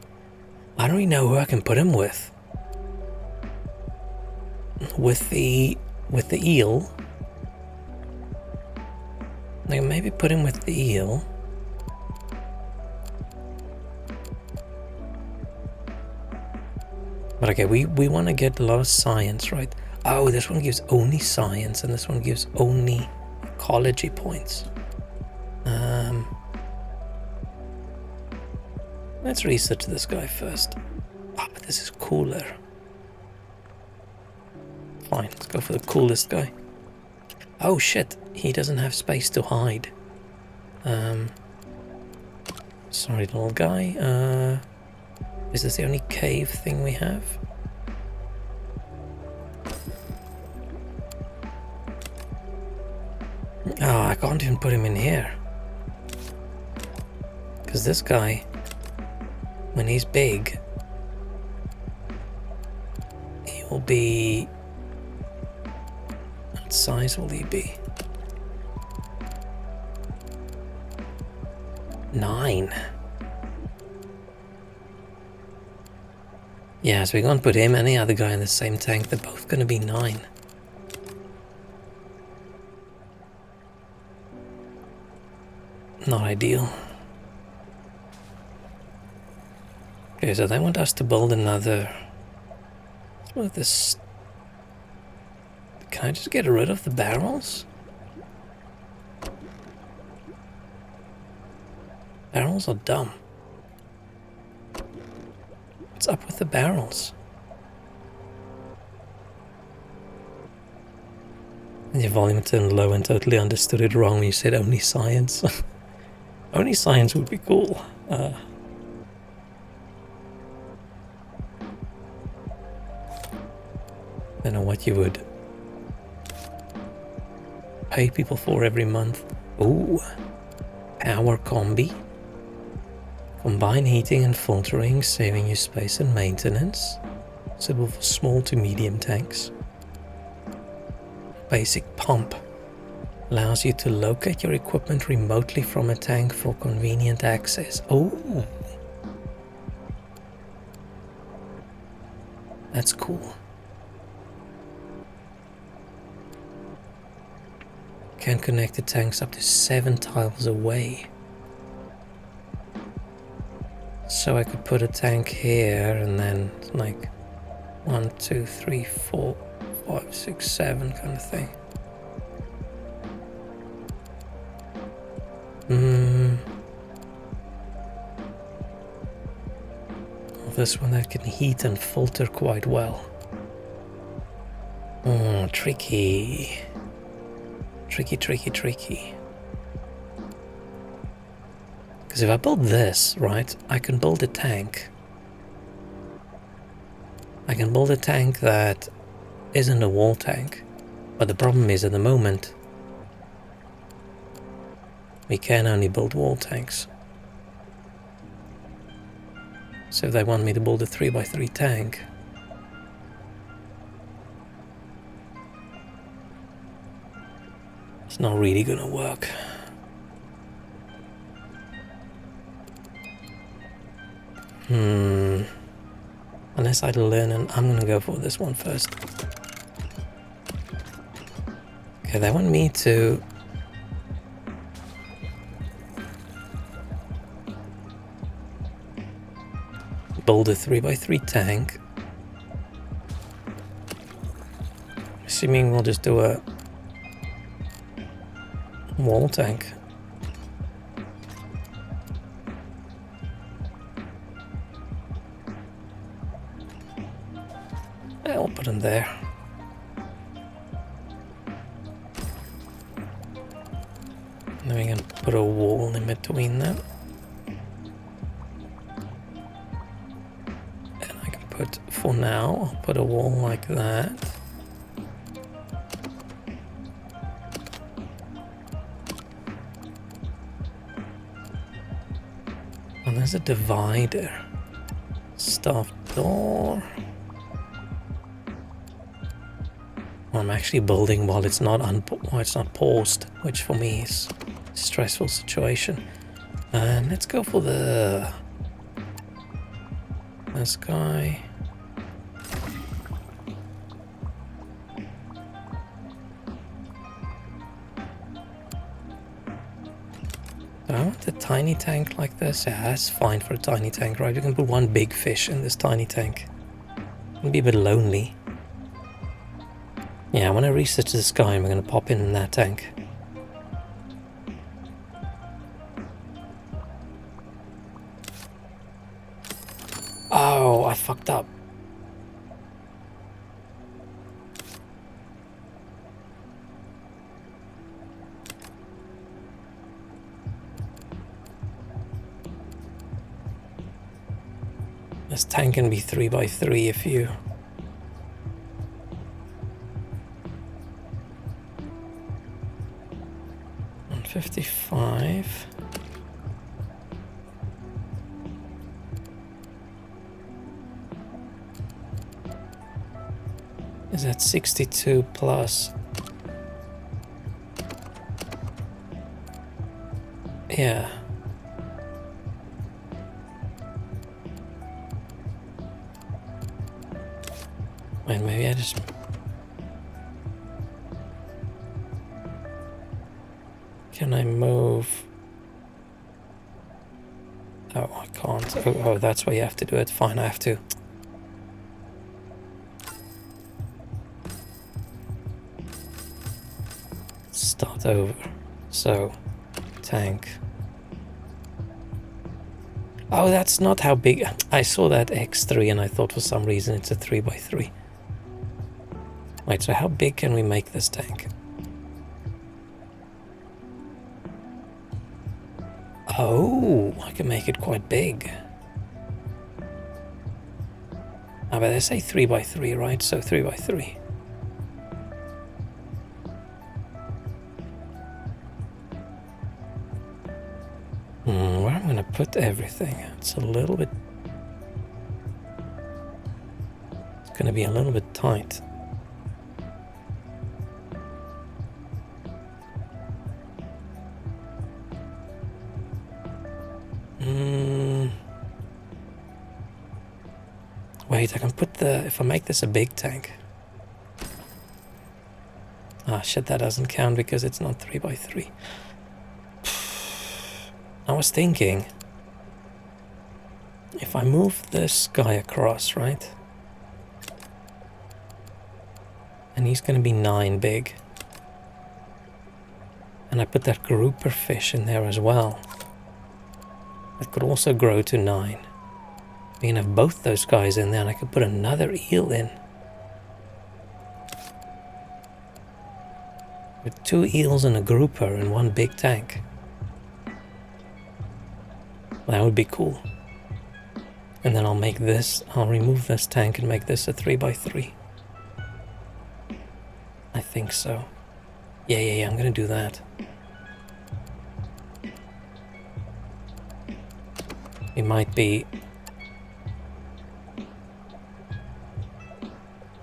[SPEAKER 1] I don't even know who I can put him with. With the eel. I can maybe put him with the eel. But okay, we want to get a lot of science, right? Oh, this one gives only science, and this one gives only ecology points. Let's research this guy first. Ah, but this is cooler. Fine, let's go for the coolest guy. Oh shit, he doesn't have space to hide. Sorry, little guy. Is this the only cave thing we have? Oh, I can't even put him in here. Because this guy, when he's big, he will be... What size will he be? 9. Yeah, so we can't put him and any other guy in the same tank. They're both going to be 9. Not ideal. Okay, so they want us to build another... What is this? Can I just get rid of the barrels? Barrels are dumb. What's up with the barrels? And your volume turned low and totally understood it wrong when you said only science. Only science would be cool. Don't know what you would pay people for every month. Ooh, power combi. Combine heating and filtering, saving you space and maintenance. Suitable for small to medium tanks. Basic pump. Allows you to locate your equipment remotely from a tank for convenient access. Oh, that's cool. Can connect the tanks up to 7 tiles away. So I could put a tank here and then like 1, 2, 3, 4, 5, 6, 7 kind of thing. This one that can heat and filter quite well. Oh, tricky. Tricky. Because if I build this, right, I can build a tank. I can build a tank that isn't a wall tank. But the problem is, at the moment, we can only build wall tanks. So if they want me to build a 3x3 tank, it's not really gonna work. Unless I learn, and I'm gonna go for this one first. Okay, they want me to build a 3x3 tank. Assuming we'll just do a wall tank. I'll put him there. And then we can put a wall in between them. And I can put, for now, I'll put a wall like that. And there's a divider. Stuffed door. I'm actually building while it's not paused, which for me is a stressful situation. And let's go for this guy. Do I want a tiny tank like this? Yeah, that's fine for a tiny tank, right? You can put one big fish in this tiny tank. It'll be a bit lonely. Yeah, when I research the sky, I'm going to pop in that tank. Oh, I fucked up. This tank can be 3x3 if you... 55. Is that 62 plus? Yeah. Wait, maybe I just... Can I move? Oh, I can't. Oh, that's why you have to do it. Fine, I have to. Start over. So, tank. Oh, that's not how big... I saw that X3 and I thought for some reason it's a 3x3. Wait, so how big can we make this tank? Oh, I can make it quite big. But they say 3 by 3, right? So 3 by 3. Where I'm gonna put everything? It's a little bit... It's gonna be a little bit tight. Wait, I can put the... If I make this a big tank... Ah, shit, that doesn't count because it's not 3 by 3. I was thinking... If I move this guy across, right? And he's gonna be 9 big. And I put that grouper fish in there as well. It could also grow to 9. We can have both those guys in there and I could put another eel in. With 2 eels and a grouper in one big tank. That would be cool. And then I'll make this, I'll remove this tank and make this a 3 by 3. I think so. Yeah, I'm gonna do that. It might be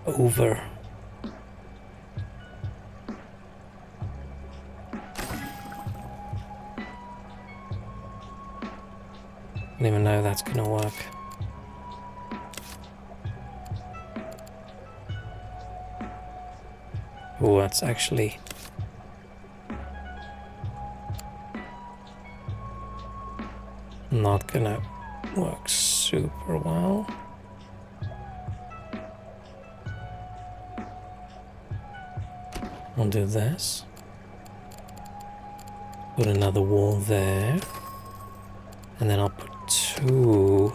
[SPEAKER 1] over. I don't even know if that's gonna work. Oh, that's actually... not gonna work super well. I'll do this. Put another wall there. And then I'll put 2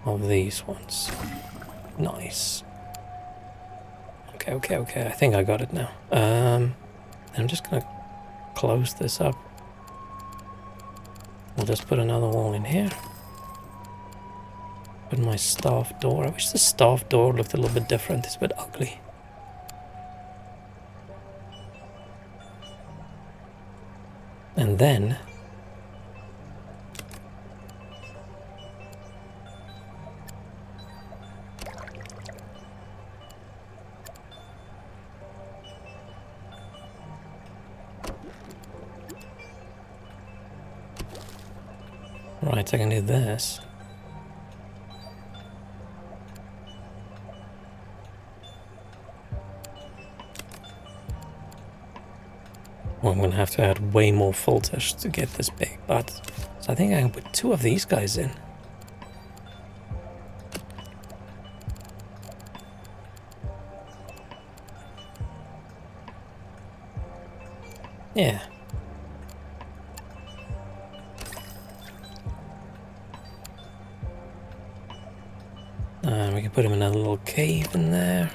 [SPEAKER 1] of these ones. Nice. Okay. I think I got it now. I'm just gonna close this up. We'll just put another wall in here. Put my staff door. I wish the staff door looked a little bit different. It's a bit ugly. And then... Right, I can do this. Well, I'm gonna have to add way more filters to get this big, but... So I think I can put 2 of these guys in. Yeah. We can put him in another little cave in there.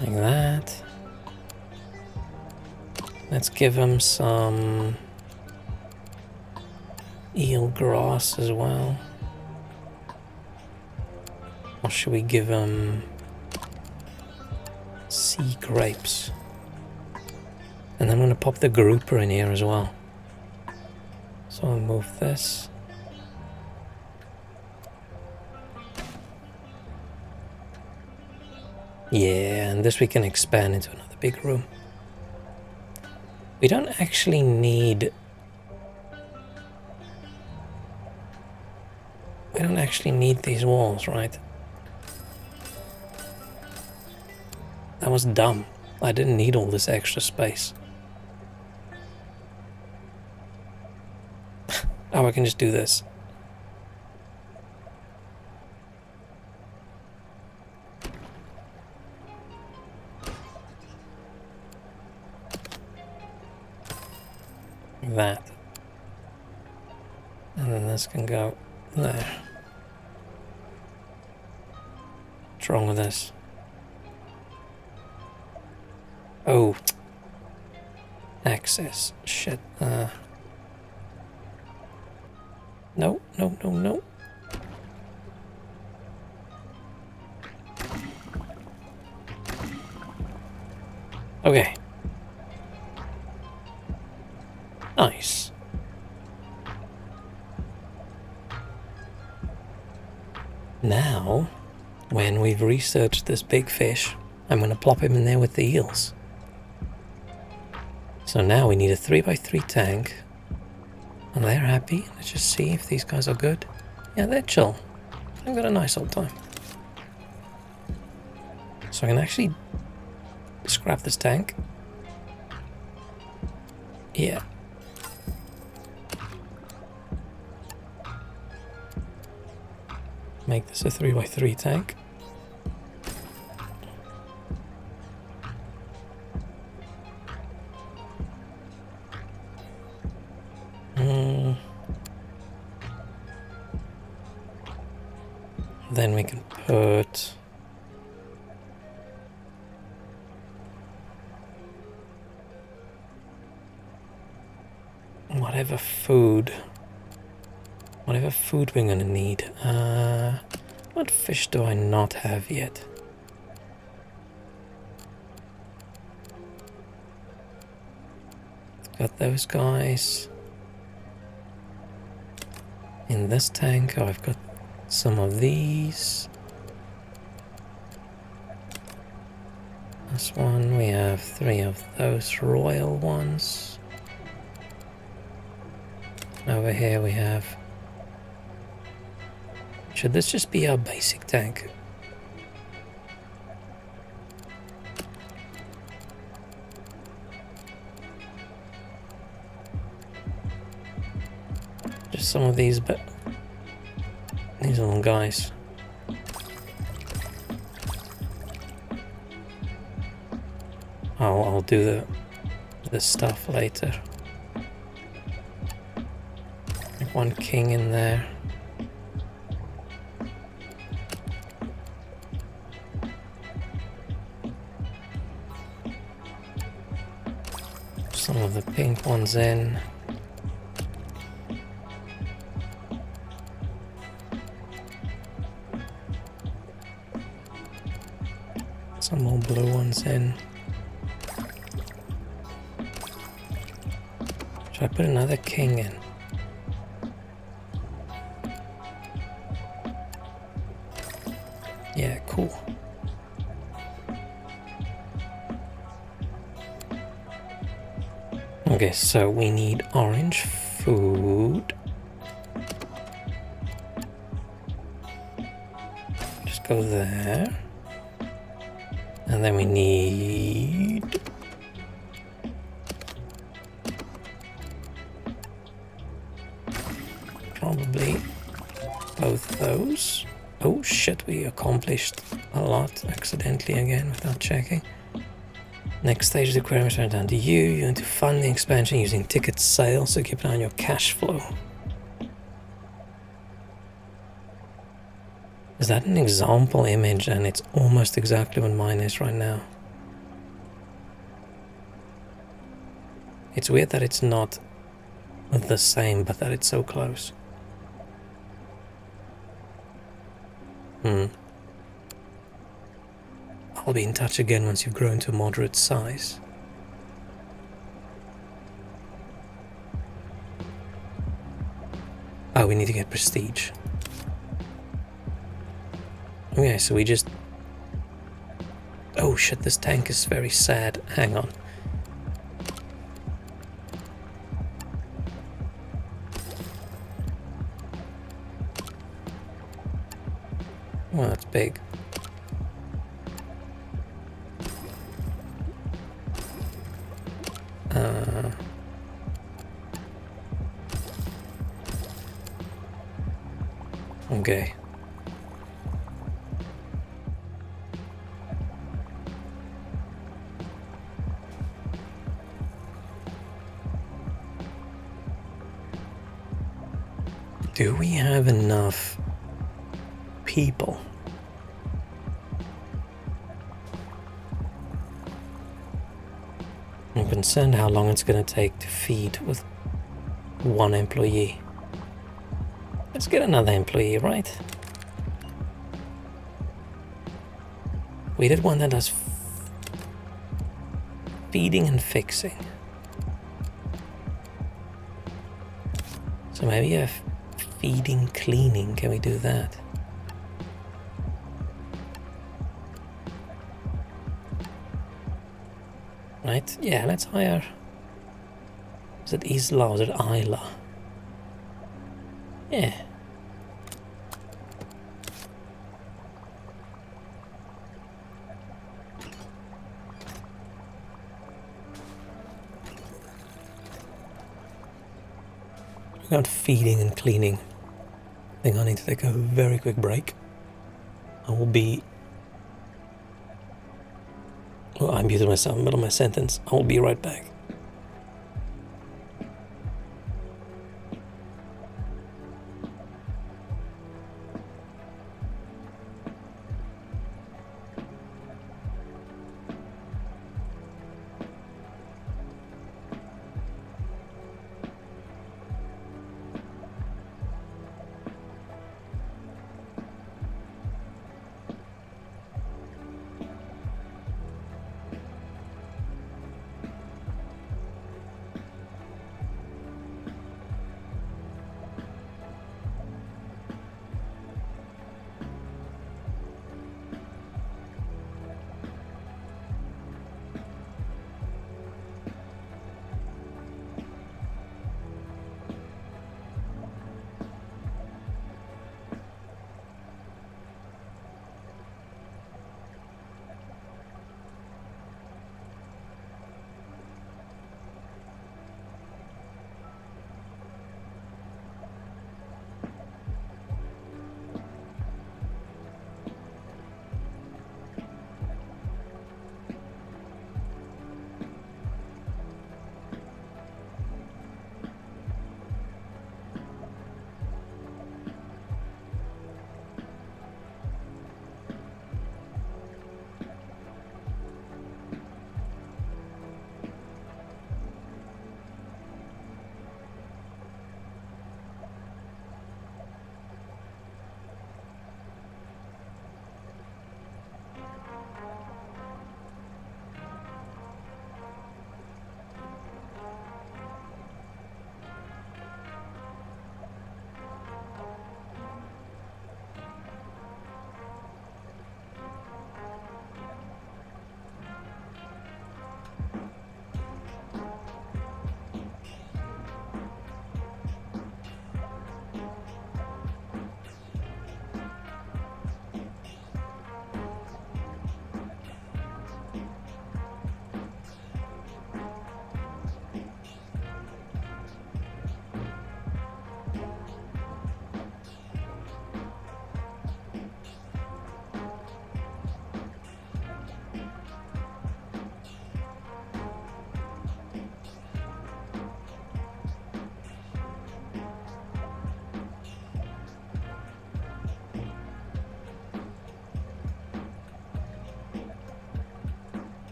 [SPEAKER 1] Like that. Let's give him some eel grass as well. Or should we give him sea grapes? And I'm going to pop the grouper in here as well. So I'll move this. Yeah, and this we can expand into another big room. We don't actually need... We don't actually need these walls, right? That was dumb. I didn't need all this extra space. Oh, I can just do this. Like that. And then this can go there. What's wrong with this? Oh. Access. Shit. No, no, no, no. Okay. Nice. Now, when we've researched this big fish, I'm going to plop him in there with the eels. So now we need a 3x3 tank. And they're happy. Let's just see if these guys are good. Yeah, they're chill. I've got a nice old time. So I can actually scrap this tank. Yeah. Make this a 3x3 tank. Then we can put whatever food we're gonna need. What fish do I not have yet? Got those guys in this tank. Oh, I've got some of these. This one, we have 3 of those royal ones. Over here we have... Should this just be our basic tank? Just some of these, but these little guys. I'll do the stuff later. Like one king in there. Some of the pink ones in. Some more blue ones in. Should I put another king in? Yeah, cool. Okay, so we need orange food. Just go there. And then we need... probably both those. Oh shit, we accomplished a lot accidentally again without checking. Next stage of the aquarium is down to you. You need to fund the expansion using ticket sales, so keep an eye on your cash flow. Is that an example image? And it's almost exactly what mine is right now. It's weird that it's not the same, but that it's so close. I'll be in touch again once you've grown to a moderate size. Oh, we need to get prestige. Okay, so we just... Oh shit, this tank is very sad. Hang on. Well, that's big. Okay. Do we have enough people? I'm concerned how long it's gonna take to feed with one employee. Let's get another employee, right? We did one that does feeding and fixing. So maybe a feeding, cleaning, can we do that? Right, yeah, let's hire... Is it Isla or is it Isla? Yeah. We got feeding and cleaning. I think I need to take a very quick break. I will be... Oh, I muted myself in the middle of my sentence. I will be right back.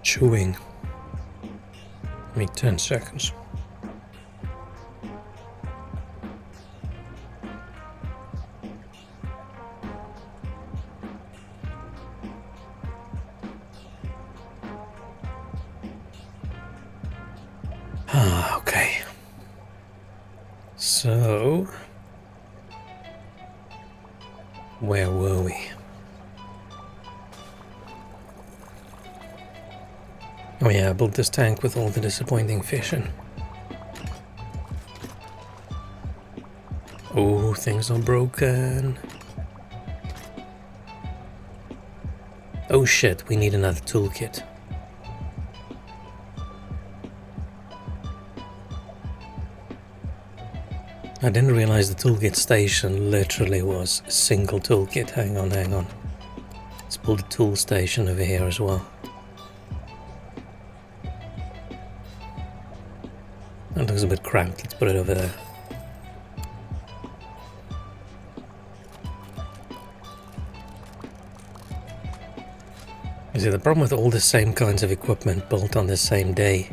[SPEAKER 1] Chewing. Give me 10 seconds. Okay. So, where were we? Oh yeah, I built this tank with all the disappointing fish in. Oh, things are broken. Oh shit, we need another toolkit. I didn't realize the toolkit station literally was a single toolkit. Hang on, hang on. Let's build a tool station over here as well. That looks a bit cramped. Let's put it over there. You see, the problem with all the same kinds of equipment built on the same day.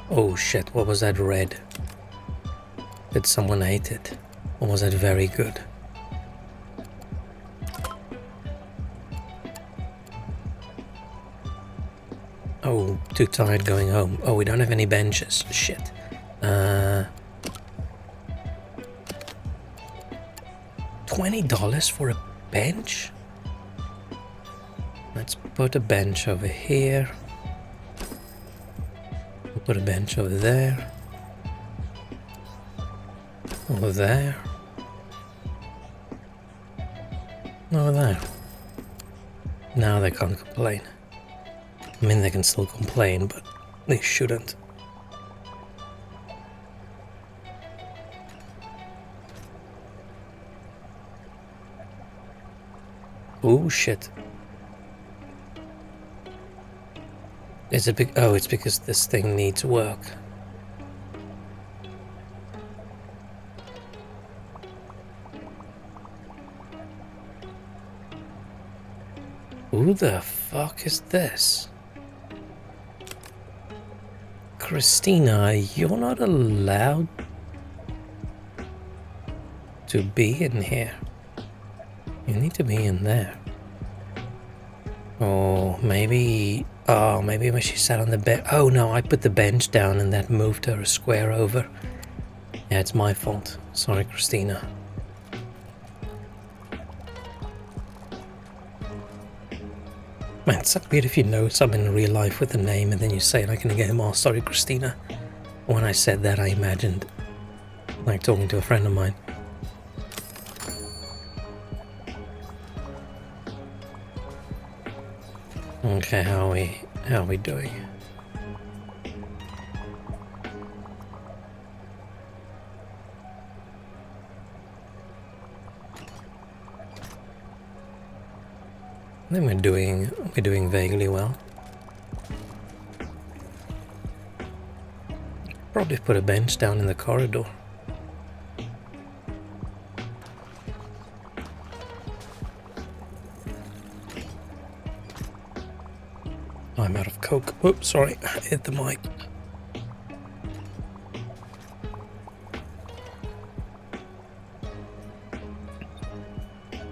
[SPEAKER 1] Oh shit, what was that red? Did someone hate it? Or was that very good? Oh, too tired going home. Oh, we don't have any benches. Shit. $20 for a bench? Let's put a bench over here. We'll put a bench over there. Over there. Over there. Now they can't complain. I mean, they can still complain, but they shouldn't. Oh shit. Is it oh, it's because this thing needs work. Who the fuck is this? Christina, you're not allowed to be in here. You need to be in there. Or maybe... Oh, maybe when she sat on the bed... Oh no, I put the bench down and that moved her a square over. Yeah, it's my fault. Sorry, Christina. Man, it's so weird if you know someone in real life with a name and then you say like in a game, oh, sorry, Christina. When I said that, I imagined like talking to a friend of mine. Okay, how are we doing? I think we're doing vaguely well. Probably put a bench down in the corridor. I'm out of coke. Oops, sorry, I hit the mic.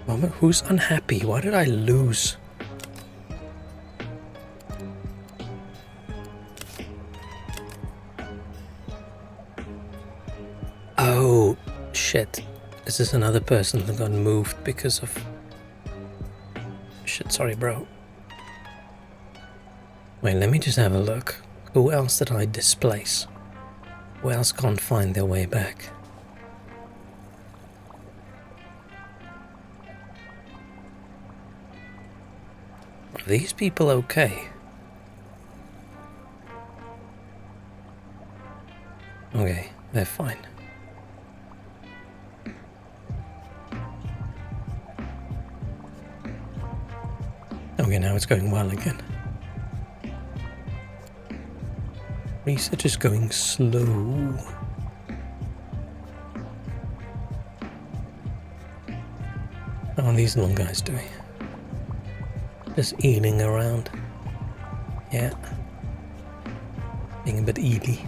[SPEAKER 1] Mama, who's unhappy? Why did I lose? Oh, shit. Is this another person that got moved because of... Shit, sorry, bro. Wait, let me just have a look. Who else did I displace? Who else can't find their way back? Are these people okay? Okay, they're fine. Okay, now it's going well again. Research is going slow. How are these little guys doing? Just eeling around. Yeah. Being a bit eely.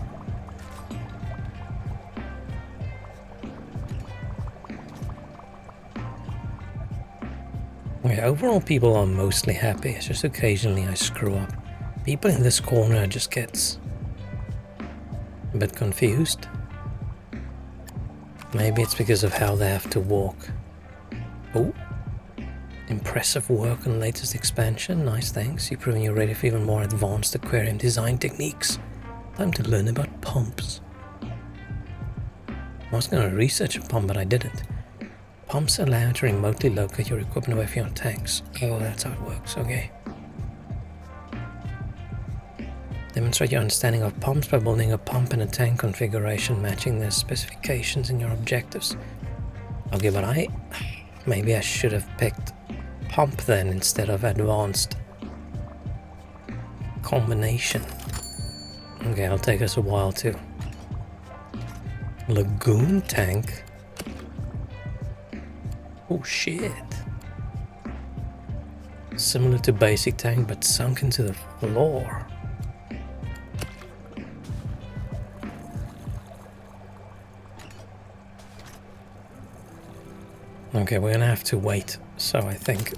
[SPEAKER 1] Okay, overall people are mostly happy. It's just occasionally I screw up. People in this corner just gets a bit confused. Maybe it's because of how they have to walk. Oh. Impressive work on the latest expansion. Nice, thanks. You're proving you're ready for even more advanced aquarium design techniques. Time to learn about pumps. I was going to research a pump, but I didn't. Pumps allow you to remotely locate your equipment away from your tanks. Oh, that's how it works. Okay. Demonstrate your understanding of pumps by building a pump and a tank configuration matching their specifications and your objectives. Okay, but maybe I should have picked pump then instead of advanced combination. Okay, it'll take us a while to. Lagoon tank? Oh shit. Similar to basic tank but sunk into the floor. Okay, we're gonna have to wait, so I think.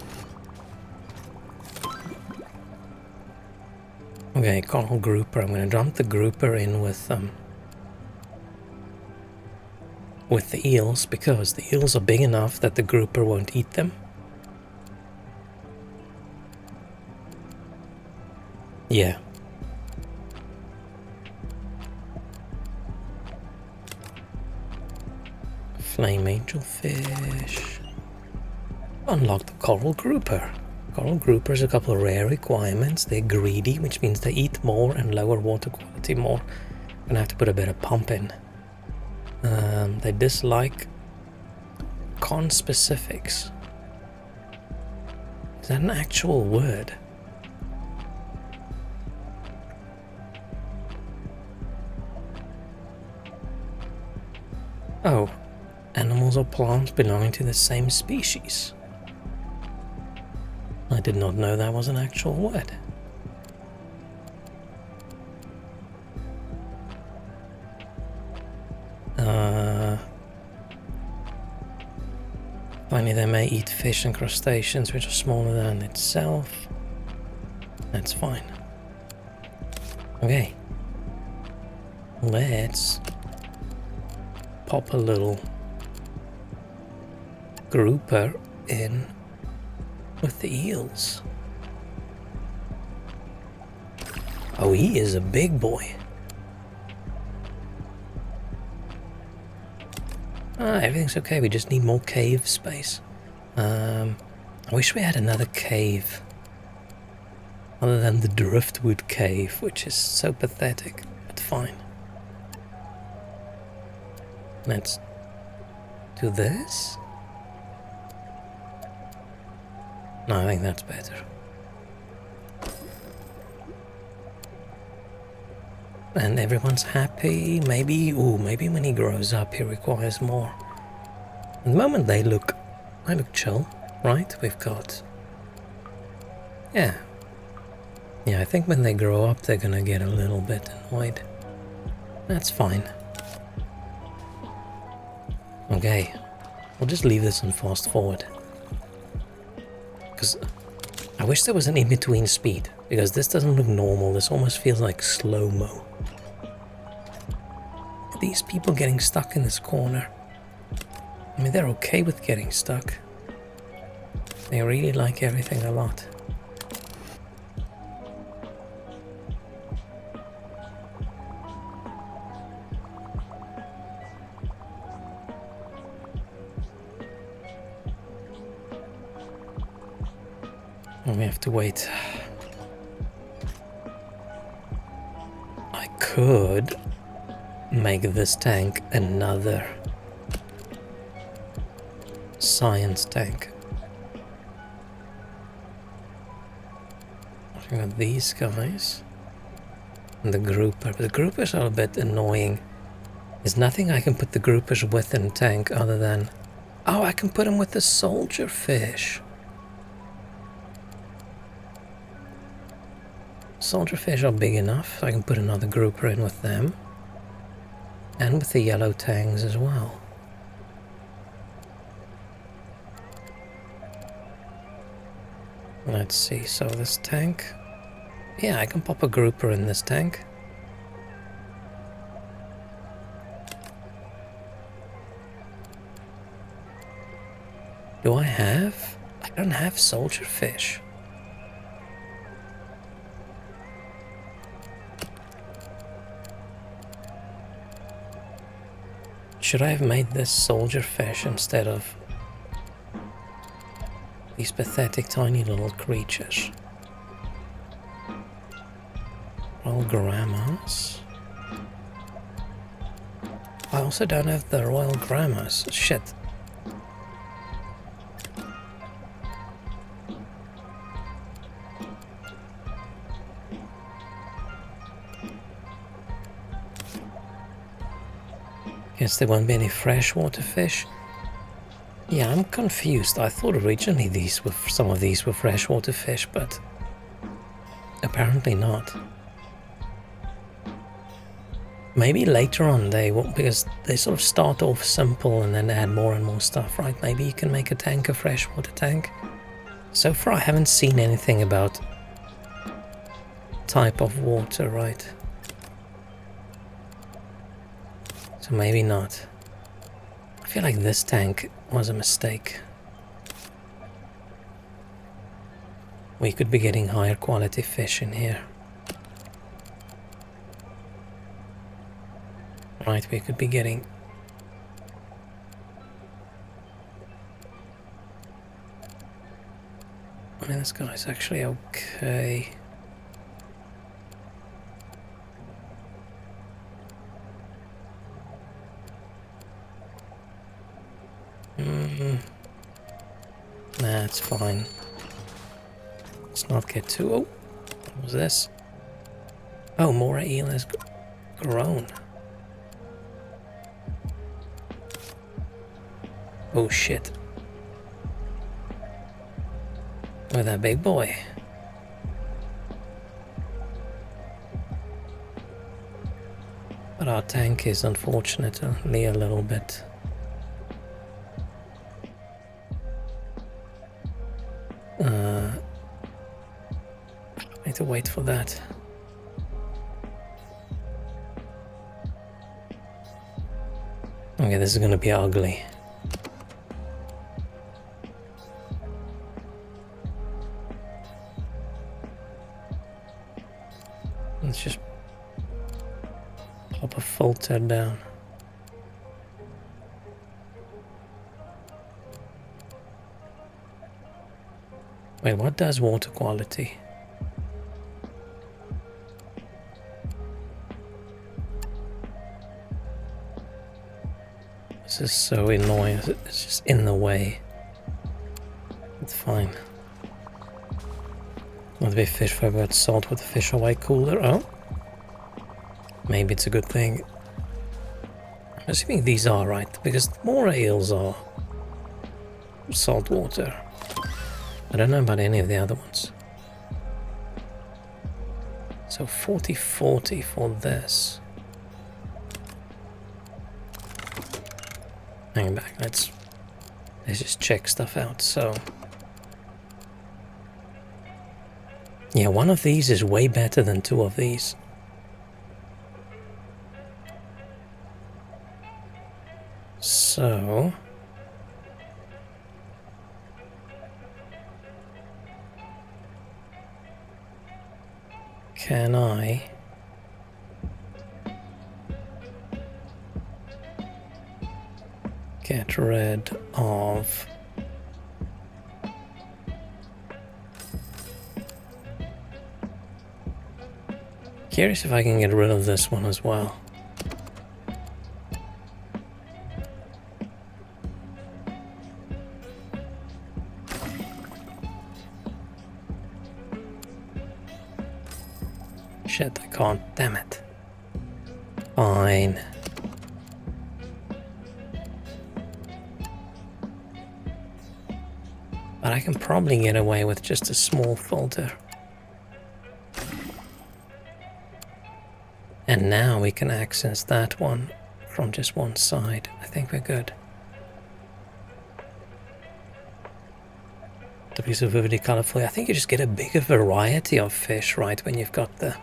[SPEAKER 1] Okay, coral grouper. I'm gonna dump the grouper in with the eels, because the eels are big enough that the grouper won't eat them. Yeah. Flame angelfish. Unlock the coral grouper. Coral groupers, a couple of rare requirements. They're greedy, which means they eat more and lower water quality more. I'm gonna have to put a bit of pump in. They dislike conspecifics. Is that an actual word? Oh, animals or plants belonging to the same species. I did not know that was an actual word. Finally, they may eat fish and crustaceans which are smaller than itself. That's fine. Okay. Let's pop a little grouper in with the eels. Oh, he is a big boy. Everything's okay, we just need more cave space. I wish we had another cave other than the driftwood cave, which is so pathetic, but fine. Let's do this. No, I think that's better. And everyone's happy. Maybe when he grows up he requires more. At the moment they look chill, right? We've got... Yeah, I think when they grow up they're gonna get a little bit annoyed. That's fine. Okay, we'll just leave this on fast forward. Because I wish there was an in-between speed, because this doesn't look normal, this almost feels like slow-mo. These people getting stuck in this corner. I mean, they're okay with getting stuck. They really like everything a lot. We have to wait. I could make this tank another science tank. We got these guys and the grouper. But the groupers are a bit annoying. There's nothing I can put the groupers with in a tank other than... Oh, I can put them with the soldier fish. Soldier fish are big enough, so I can put another grouper in with them. And with the yellow tangs as well. Let's see, so this tank... Yeah, I can pop a grouper in this tank. Do I have? I don't have soldier fish. Should I have made this soldier fish instead of these pathetic tiny little creatures? Royal Grammars. I also don't have the Royal Grammars. Shit. Guess there won't be any freshwater fish. Yeah, I'm confused. I thought originally some of these were freshwater fish, but apparently not. Maybe later on they will, because they sort of start off simple and then add more and more stuff, right? Maybe you can make a tank a freshwater tank. So far I haven't seen anything about type of water, right? So maybe not. I feel like this tank was a mistake. We could be getting higher quality fish in here. Right, we could be getting... I mean, this guy's actually okay. Nah, it's fine. Let's not get too... Oh, what was this? Oh, more eel has grown. Oh shit. With that big boy. But our tank is unfortunately a little bit... I need to wait for that. Okay, this is gonna be ugly. Let's just pop a filter down. Wait, what does water quality? This is so annoying. It's just in the way. It's fine. Not to be fish for about salt with the fish away cooler. Oh, maybe it's a good thing. I'm assuming these are right, because more eels are salt water. I don't know about any of the other ones. So 40-40 for this. Hang back, let's just check stuff out. So yeah, one of these is way better than two of these. So can I get rid of curious if I can get rid of this one as well. Shit, I can't, damn it. Fine. But I can probably get away with just a small filter. And now we can access that one from just one side. I think we're good. To be so vividly colorful, I think you just get a bigger variety of fish, right, when you've got the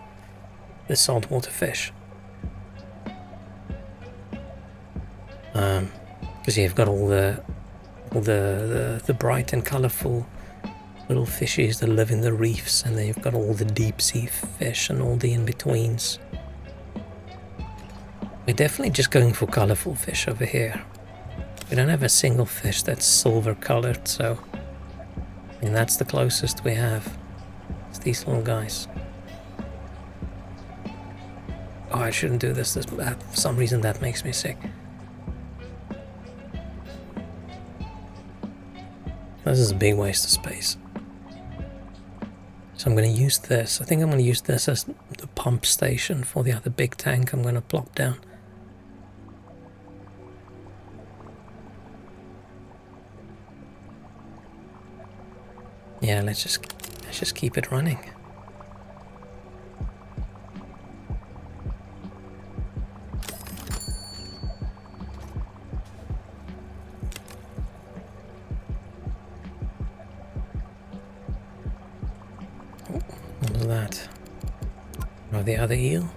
[SPEAKER 1] saltwater fish. Because you've got all the bright and colorful little fishies that live in the reefs, and then you've got all the deep sea fish and all the in-betweens. We're definitely just going for colorful fish over here. We don't have a single fish that's silver colored, so I mean that's the closest we have. It's these little guys. Oh, I shouldn't do this. For some reason that makes me sick. This is a big waste of space. So I'm going to use this. I think I'm going to use this as the pump station for the other big tank I'm going to plop down. Yeah, let's just keep it running. What was that? Oh, the other eel?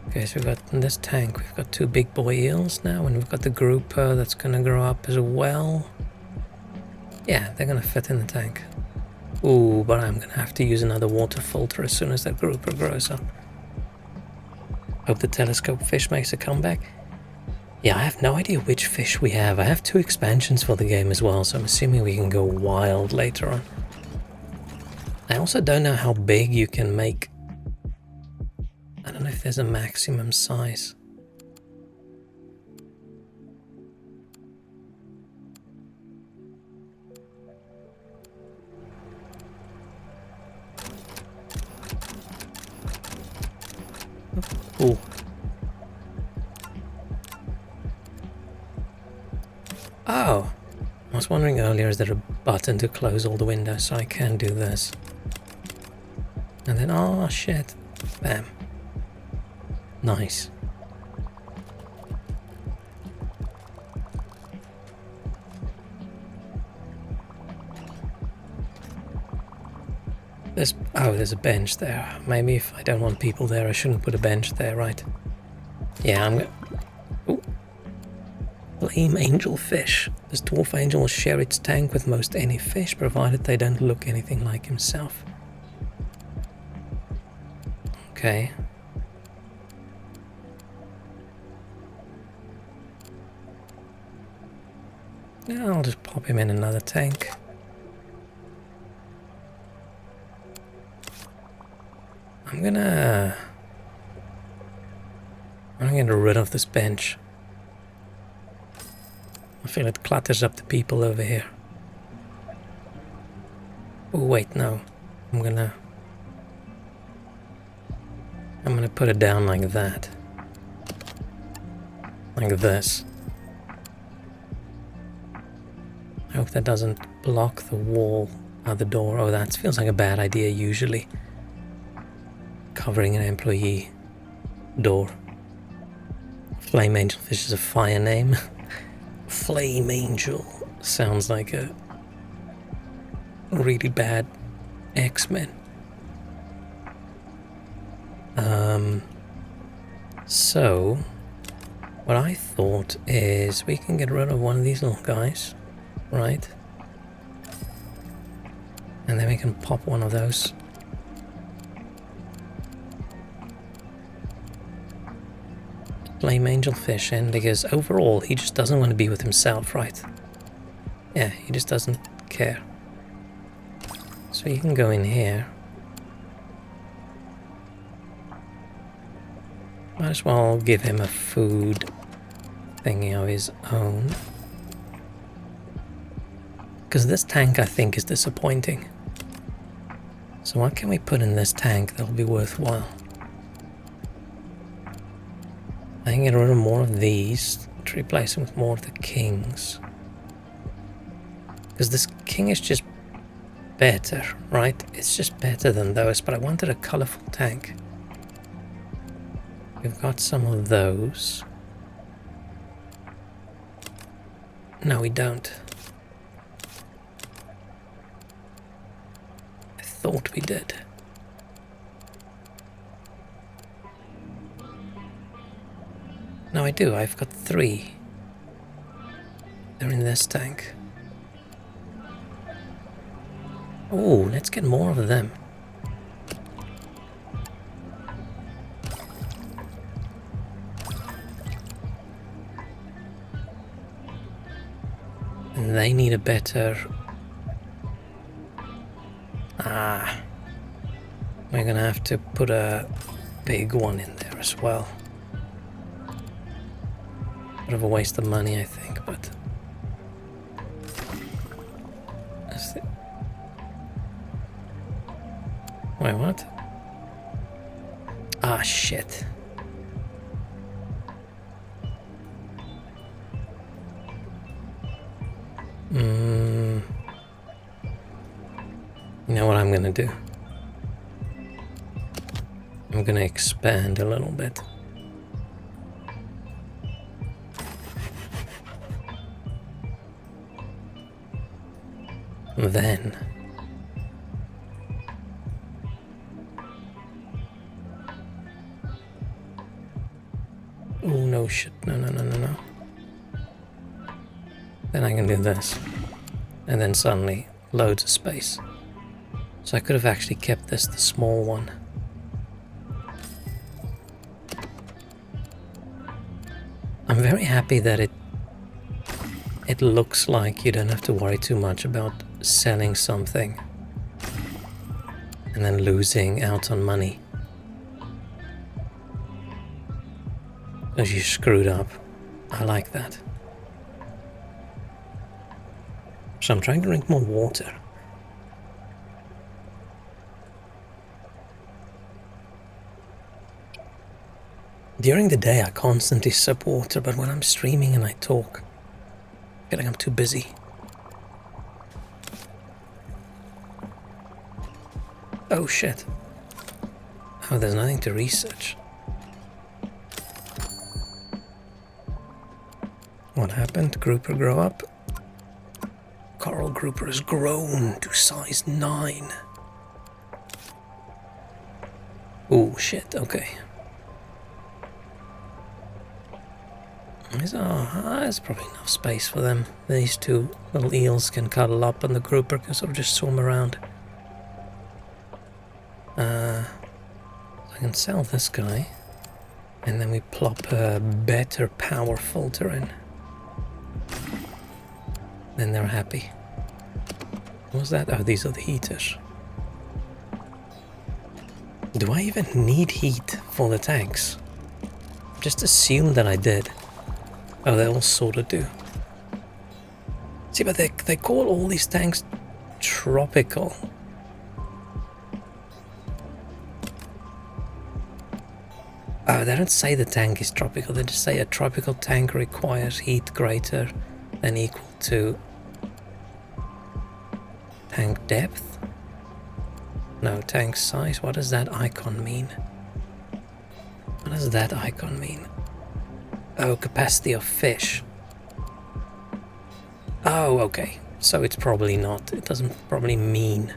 [SPEAKER 1] Okay, so we've got in this tank, we've got 2 big boy eels now, and we've got the grouper that's gonna grow up as well. Yeah, they're gonna fit in the tank. Ooh, but I'm gonna have to use another water filter as soon as that grouper grows up. Hope the telescope fish makes a comeback. Yeah, I have no idea which fish we have. I have 2 expansions for the game as well, so I'm assuming we can go wild later on. I also don't know how big you can make. I don't know if there's a maximum size. Ooh. Oh, I was wondering earlier, is there a button to close all the windows so I can do this? And then, oh shit, bam. Nice. There's a bench there. Maybe if I don't want people there, I shouldn't put a bench there, right? Yeah, I'm gonna... Ooh. Flame angel fish. This dwarf angel will share its tank with most any fish, provided they don't look anything like himself. Okay. Yeah, I'll just pop him in another tank. I'm gonna get rid of this bench. I feel it clutters up the people over here. Oh wait, no. I'm gonna put it down like that. Like this. I hope that doesn't block the wall or the door. Oh, that feels like a bad idea usually. Covering an employee door. Flame Angelfish is a fire name. Flame Angel sounds like a really bad X-Men. So what I thought is we can get rid of one of these little guys, right? And then we can pop one of those. Flame Angelfish in, because overall he just doesn't want to be with himself, right? Yeah, he just doesn't care. So you can go in here. Might as well give him a food thingy of his own. Because this tank I think is disappointing. So what can we put in this tank that'll be worthwhile? I can get rid of more of these to replace them with more of the kings. Because this king is just better, right? It's just better than those, but I wanted a colorful tank. We've got some of those. No, we don't. I thought we did. No, I do. I've got 3. They're in this tank. Oh, let's get more of them. And they need a better... We're gonna have to put a big one in there as well. Bit of a waste of money, I think, but... Wait, what? Ah, shit. You know what I'm gonna do? I'm gonna expand a little bit. Then... Oh, no shit. No. Then I can do this. And then suddenly, loads of space. So I could have actually kept this the small one. I'm very happy that it looks like you don't have to worry too much about selling something and then losing out on money because you screwed up. I like that. So I'm trying to drink more water. During the day I constantly sip water, but when I'm streaming and I talk, I feel like I'm too busy. Oh shit. Oh, there's nothing to research. What happened? Grouper grow up? Coral grouper has grown to size 9. Oh shit, okay. There's probably enough space for them. These two little eels can cuddle up and the grouper can sort of just swim around. I can sell this guy. And then we plop a better power filter in. Then they're happy. What was that? Oh, these are the heaters. Do I even need heat for the tanks? Just assume that I did. Oh, they all sort of do. See, but they call all these tanks tropical. Oh, they don't say the tank is tropical. They just say a tropical tank requires heat greater than equal to tank depth. No, tank size. What does that icon mean? What does that icon mean? Oh, capacity of fish. Oh, okay. So it's probably not. It doesn't probably mean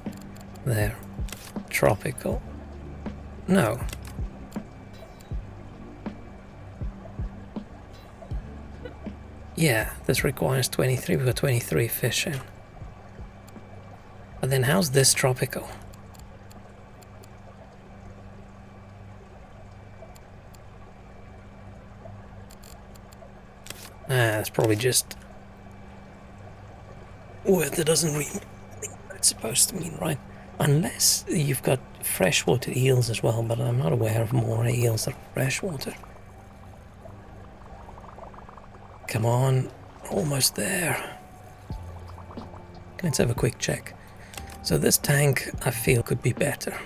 [SPEAKER 1] they're tropical. No. Yeah, this requires 23. We've got 23 fish in. But then how's this tropical? That's probably just word that doesn't mean what it's supposed to mean, right? Unless you've got freshwater eels as well, but I'm not aware of more eels that are freshwater. Come on, almost there. Let's have a quick check. So this tank, I feel, could be better.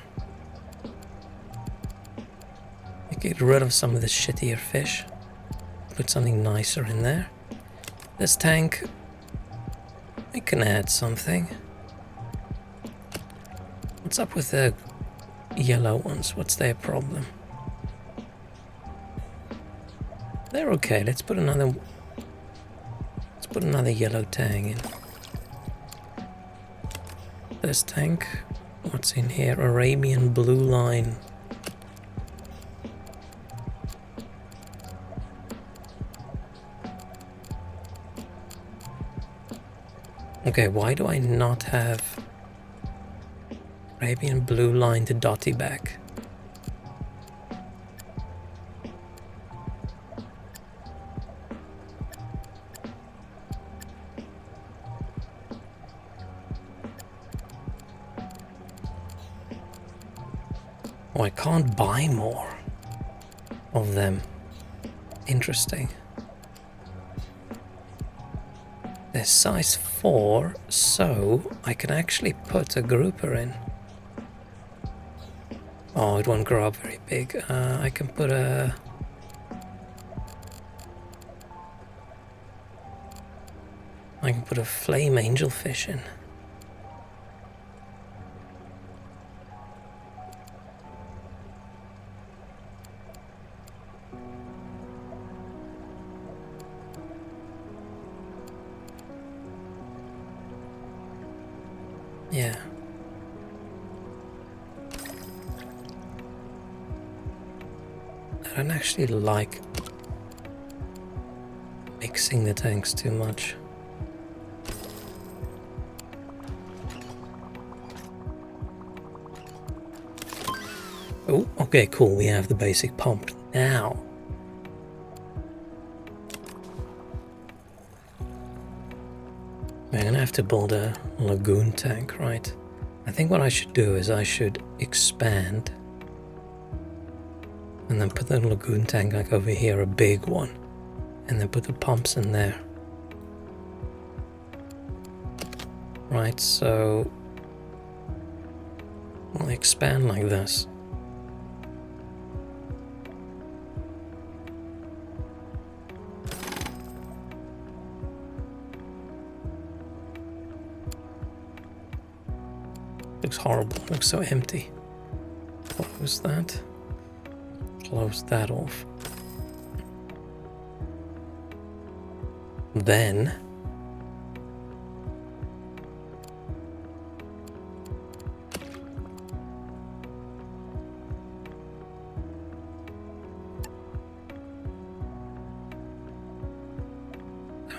[SPEAKER 1] Get rid of some of the shittier fish. Put something nicer in there. This tank, we can add something. What's up with the yellow ones? What's their problem? They're okay. Let's put another yellow tang in. This tank, what's in here? Arabian blue line. Okay, why do I not have Arabian blue line to dotty back? Oh, I can't buy more. of them. Interesting. They're size 4, so I can actually put a grouper in. Oh, it won't grow up very big. I can put a... I can put a flame angelfish in. Yeah. I don't actually like mixing the tanks too much. Oh, okay, cool. We have the basic pump now. I'm gonna have to build a lagoon tank, right? I think what I should do is I should expand and then put the lagoon tank like over here, a big one, and then put the pumps in there. Right, so I'll expand like this. Looks horrible, looks so empty. Close that. Close that off. Then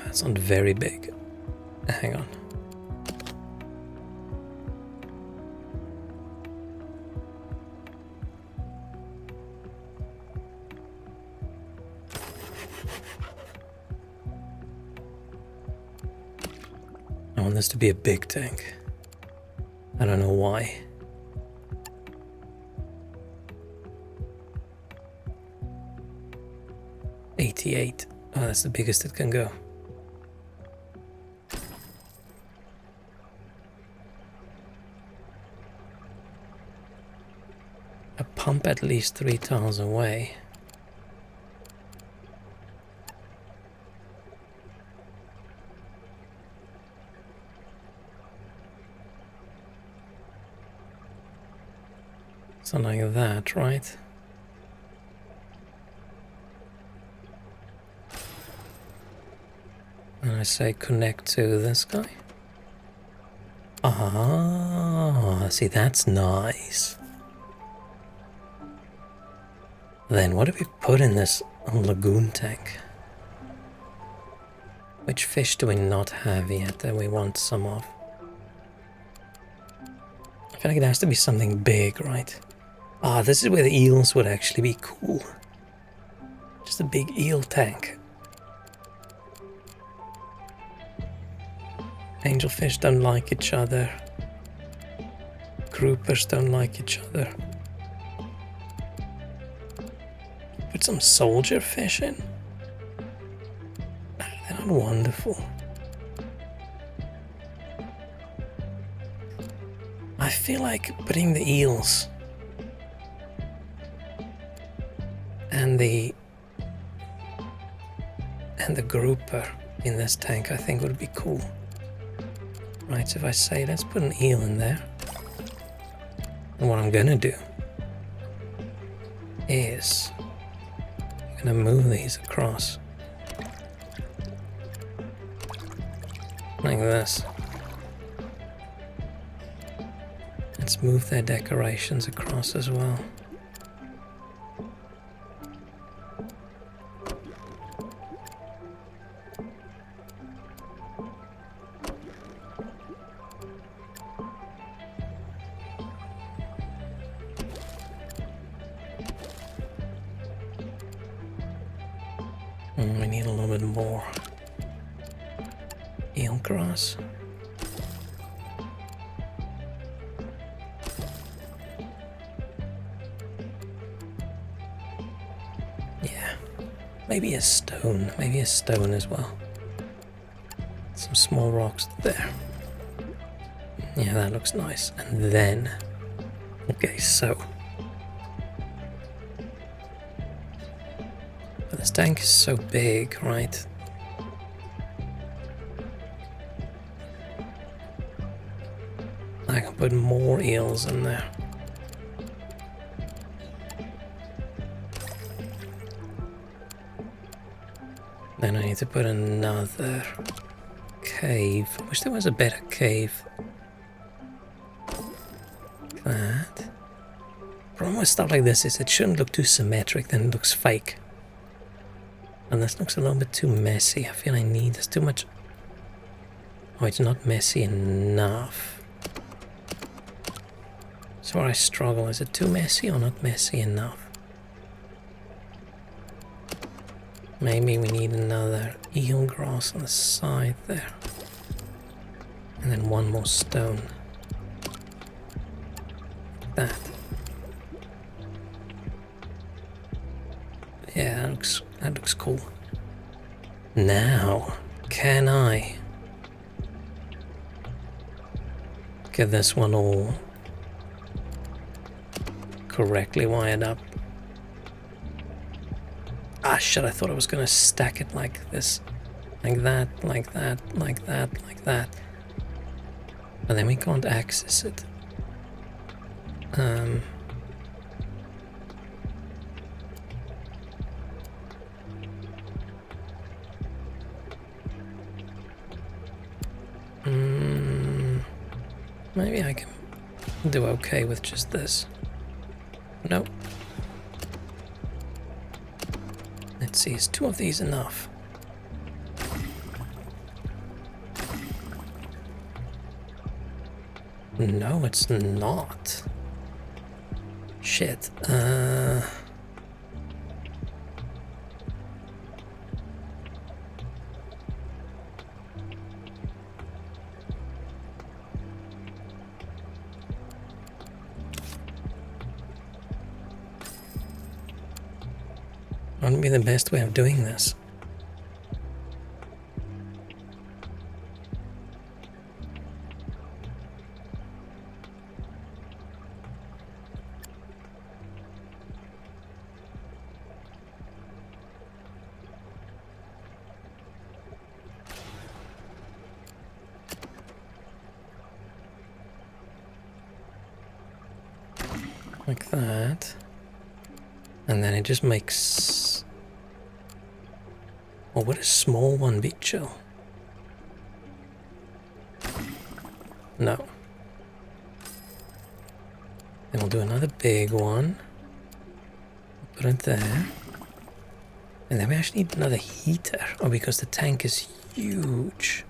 [SPEAKER 1] that's not very big. Hang on. I want this to be a big tank. I don't know why. $88. Oh, that's the biggest it can go. A pump at least 3 tiles away. Something like that, right? And I say connect to this guy. Ah, see, that's nice. Then what do we put in this lagoon tank? Which fish do we not have yet that we want some of? I feel like it has to be something big, right? Ah, this is where the eels would actually be cool. Just a big eel tank. Angelfish don't like each other. Groupers don't like each other. Put some soldier fish in. They're not wonderful. I feel like putting the eels and the grouper in this tank, I think would be cool. Right, so if I say let's put an eel in there, and what I'm gonna do is I'm gonna move these across like this. Let's move their decorations across as well. We need a little bit more eelgrass. Maybe a stone as well. Some small rocks there. Yeah, that looks nice. And then, okay, so but this tank is so big, right? I can put more eels in there. Then I need to put another cave. I wish there was a better cave. Like that. Problem with stuff like this is it shouldn't look too symmetric, then it looks fake. And this looks a little bit too messy. I feel there's too much. Oh, it's not messy enough. So where I struggle, is it too messy or not messy enough? Maybe we need another eel grass on the side there. And then one more stone. Like that. Yeah, that looks cool. Now, can I get this one all correctly wired up? Ah, shit, I thought I was gonna stack it like this. Like that, like that, like that, like that. But then we can't access it. Maybe I can do okay with just this. Nope. Let's see, is 2 of these enough? No, it's not. Shit. Wouldn't be the best way of doing this. Like that. And then it just makes... Well, would a small one be chill? No. Then we'll do another big one. Put it there. And then we actually need another heater. Oh, because the tank is huge.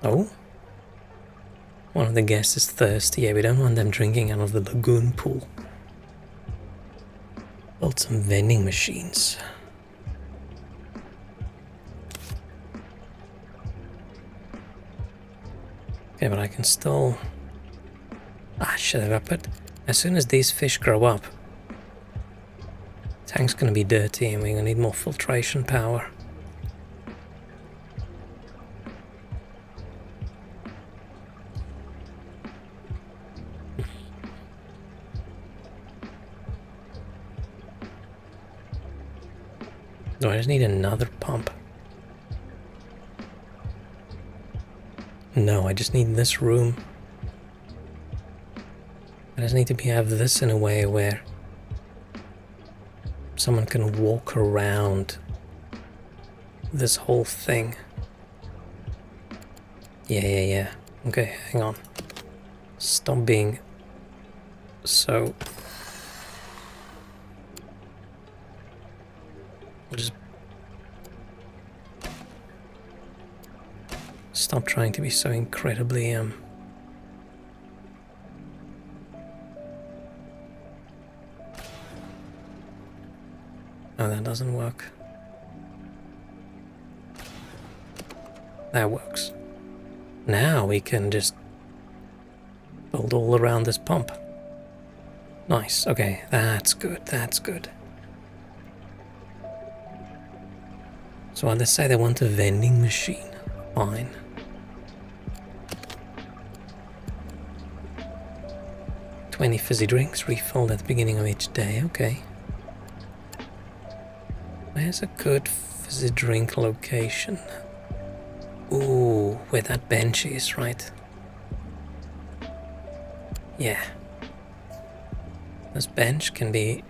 [SPEAKER 1] Oh? One of the guests is thirsty. Yeah, we don't want them drinking out of the lagoon pool. Build some vending machines. Okay, but I can still... Ah, shit, if I put... As soon as these fish grow up, tank's gonna be dirty and we're gonna need more filtration power. No, I just need another pump. No, I just need this room. I just need to have this in a way where someone can walk around this whole thing. Yeah. Okay, hang on. Stop being so... Just stop trying to be so incredibly Oh, that doesn't work. That works. Now we can just build all around this pump. Nice, okay, that's good, that's good. So let's say they want a vending machine. Fine. $20 fizzy drinks refilled at the beginning of each day, okay. Where's a good fizzy drink location? Ooh, where that bench is, right? Yeah. This bench can be...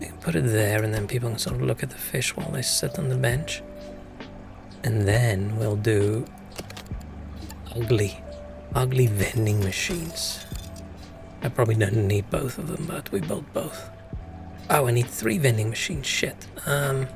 [SPEAKER 1] You can put it there and then people can sort of look at the fish while they sit on the bench. And then we'll do ugly vending machines. I probably don't need both of them, but we built both. Oh, I need 3 vending machines, shit. I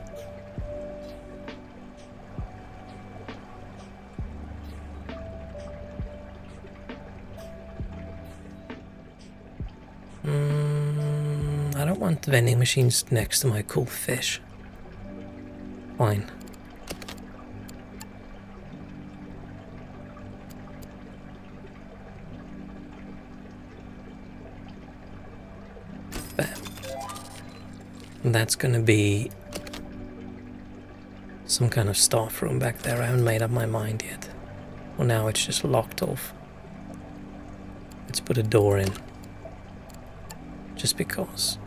[SPEAKER 1] don't want the vending machines next to my cool fish. Fine. Bam. And that's gonna be some kind of staff room back there. I haven't made up my mind yet. Well, now it's just locked off. Let's put a door in. Just because.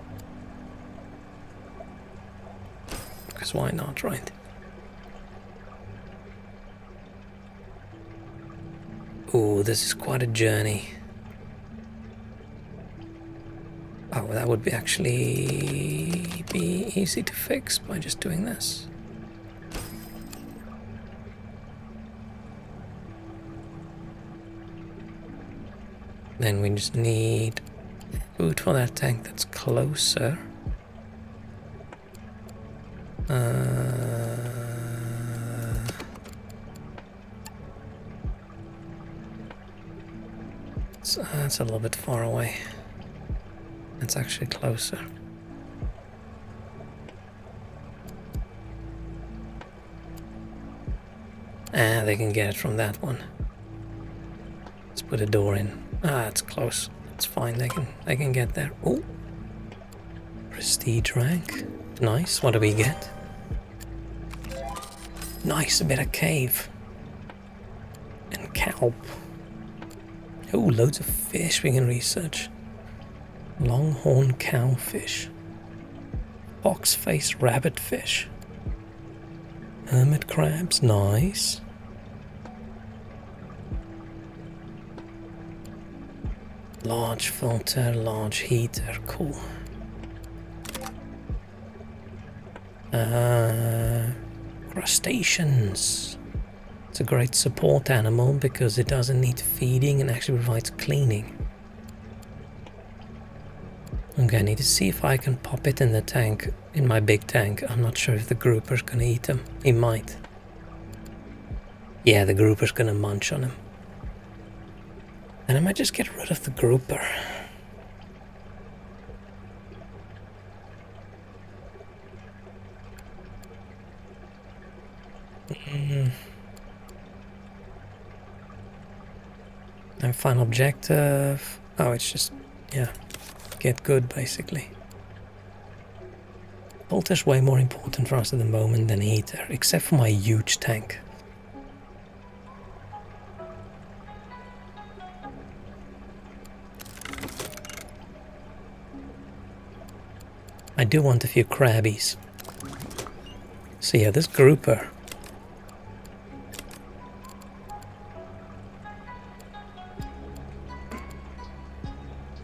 [SPEAKER 1] Because why not, right? Ooh, this is quite a journey. Oh, that would be actually be easy to fix by just doing this. Then we just need food for that tank that's closer. That's a little bit far away. It's actually closer. Ah, they can get it from that one. Let's put a door in. Ah, it's close. It's fine. They can get there. Oh, prestige rank. Nice. What do we get? Nice, a bit of cave and kelp. Oh, loads of fish we can research. Longhorn cowfish, box-face rabbitfish, hermit crabs, nice. Large filter, large heater, cool. Crustaceans. It's a great support animal because it doesn't need feeding and actually provides cleaning. Okay, I need to see if I can pop it in the tank, in my big tank. I'm not sure if the grouper's gonna eat him. He might. Yeah, the grouper's gonna munch on him. And I might just get rid of the grouper. And final objective. Oh, it's just, yeah, get good basically. Filter's way more important for us at the moment than heater, except for my huge tank. I do want a few crabbies. So yeah, this grouper.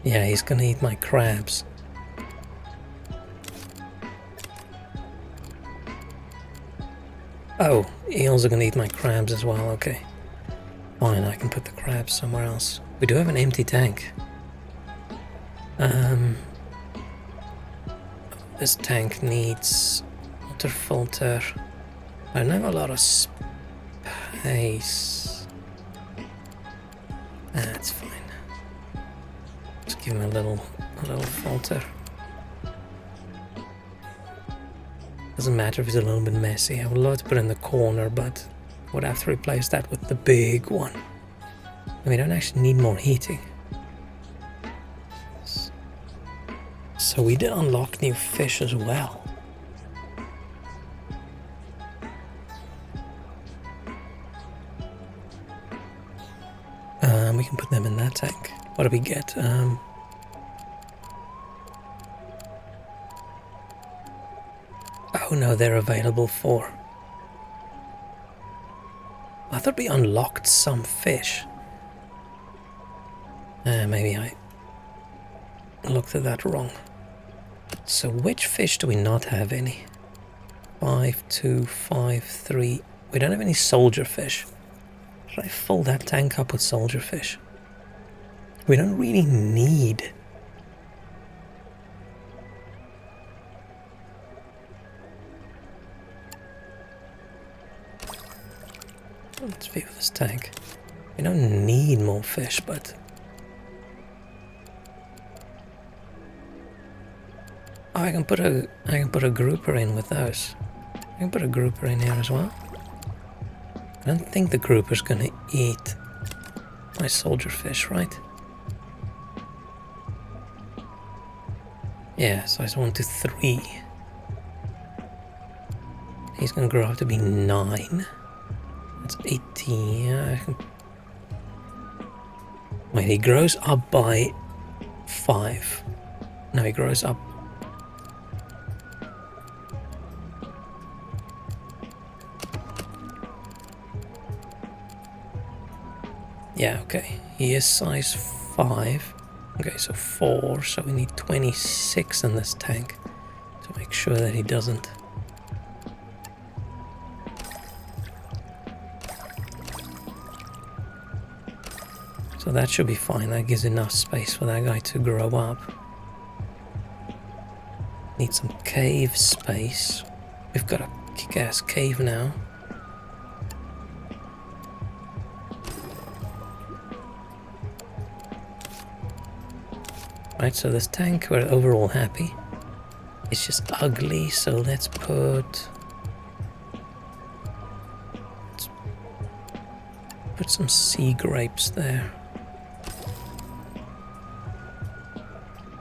[SPEAKER 1] Yeah, he's gonna eat my crabs. Oh, eels are gonna eat my crabs as well, okay. Fine, I can put the crabs somewhere else. We do have an empty tank. This tank needs water filter. I don't have a lot of space. That's fine. Just give him a little filter. Doesn't matter if it's a little bit messy. I would love to put it in the corner, but would have to replace that with the big one. And we don't actually need more heating. So we did unlock new fish as well. We can put them in that tank. What do we get? Oh no, they're available for... I thought we unlocked some fish. Maybe I looked at that wrong. So which fish do we not have any? 5, 2, 5, 3. We don't have any soldier fish. Should I fill that tank up with soldier fish? We don't really need... Let's view this tank. We don't need more fish, but... Oh, I can put a grouper in with those. I can put a grouper in here as well. I don't think the grouper's gonna eat my soldier fish, right? Yeah, size 1 to 3. He's gonna grow up to be 9. That's 18. Yeah, I can... Wait, he grows up by 5. No, he grows up... Yeah, okay. He is size 5. Okay, so 4. So we need 26 in this tank to make sure that he doesn't... So that should be fine. That gives enough space for that guy to grow up. Need some cave space. We've got a kick-ass cave now. Right, so this tank, we're overall happy. It's just ugly, so let's put some sea grapes there.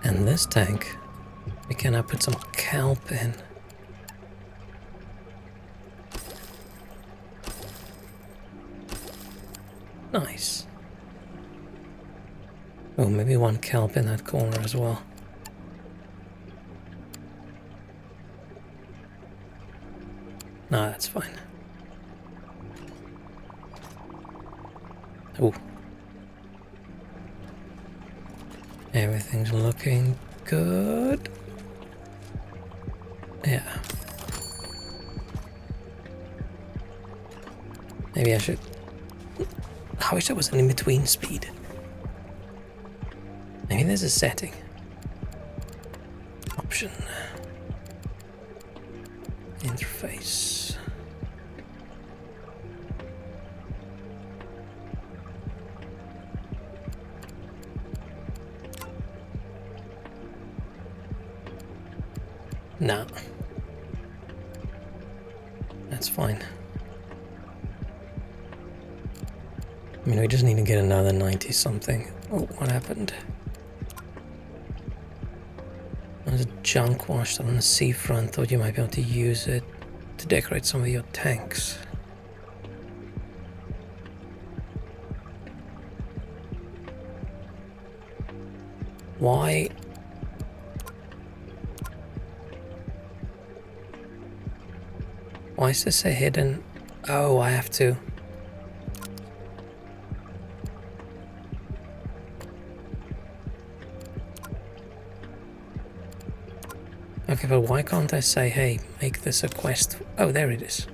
[SPEAKER 1] And this tank, we can now put some kelp in. Nice. Oh, maybe one kelp in that corner as well. No, that's fine. Oh. Everything's looking good. Yeah. Maybe I should... I wish there was an in-between speed. Maybe there's a setting. Option. Interface. No. That's fine. I mean, we just need to get another 90 something. Oh, what happened? There's a junk washed on the seafront. Thought you might be able to use it to decorate some of your tanks. Why? Why is this a hidden? Oh, I have to. Okay, but why can't I say, hey, make this a quest? Oh, there it is.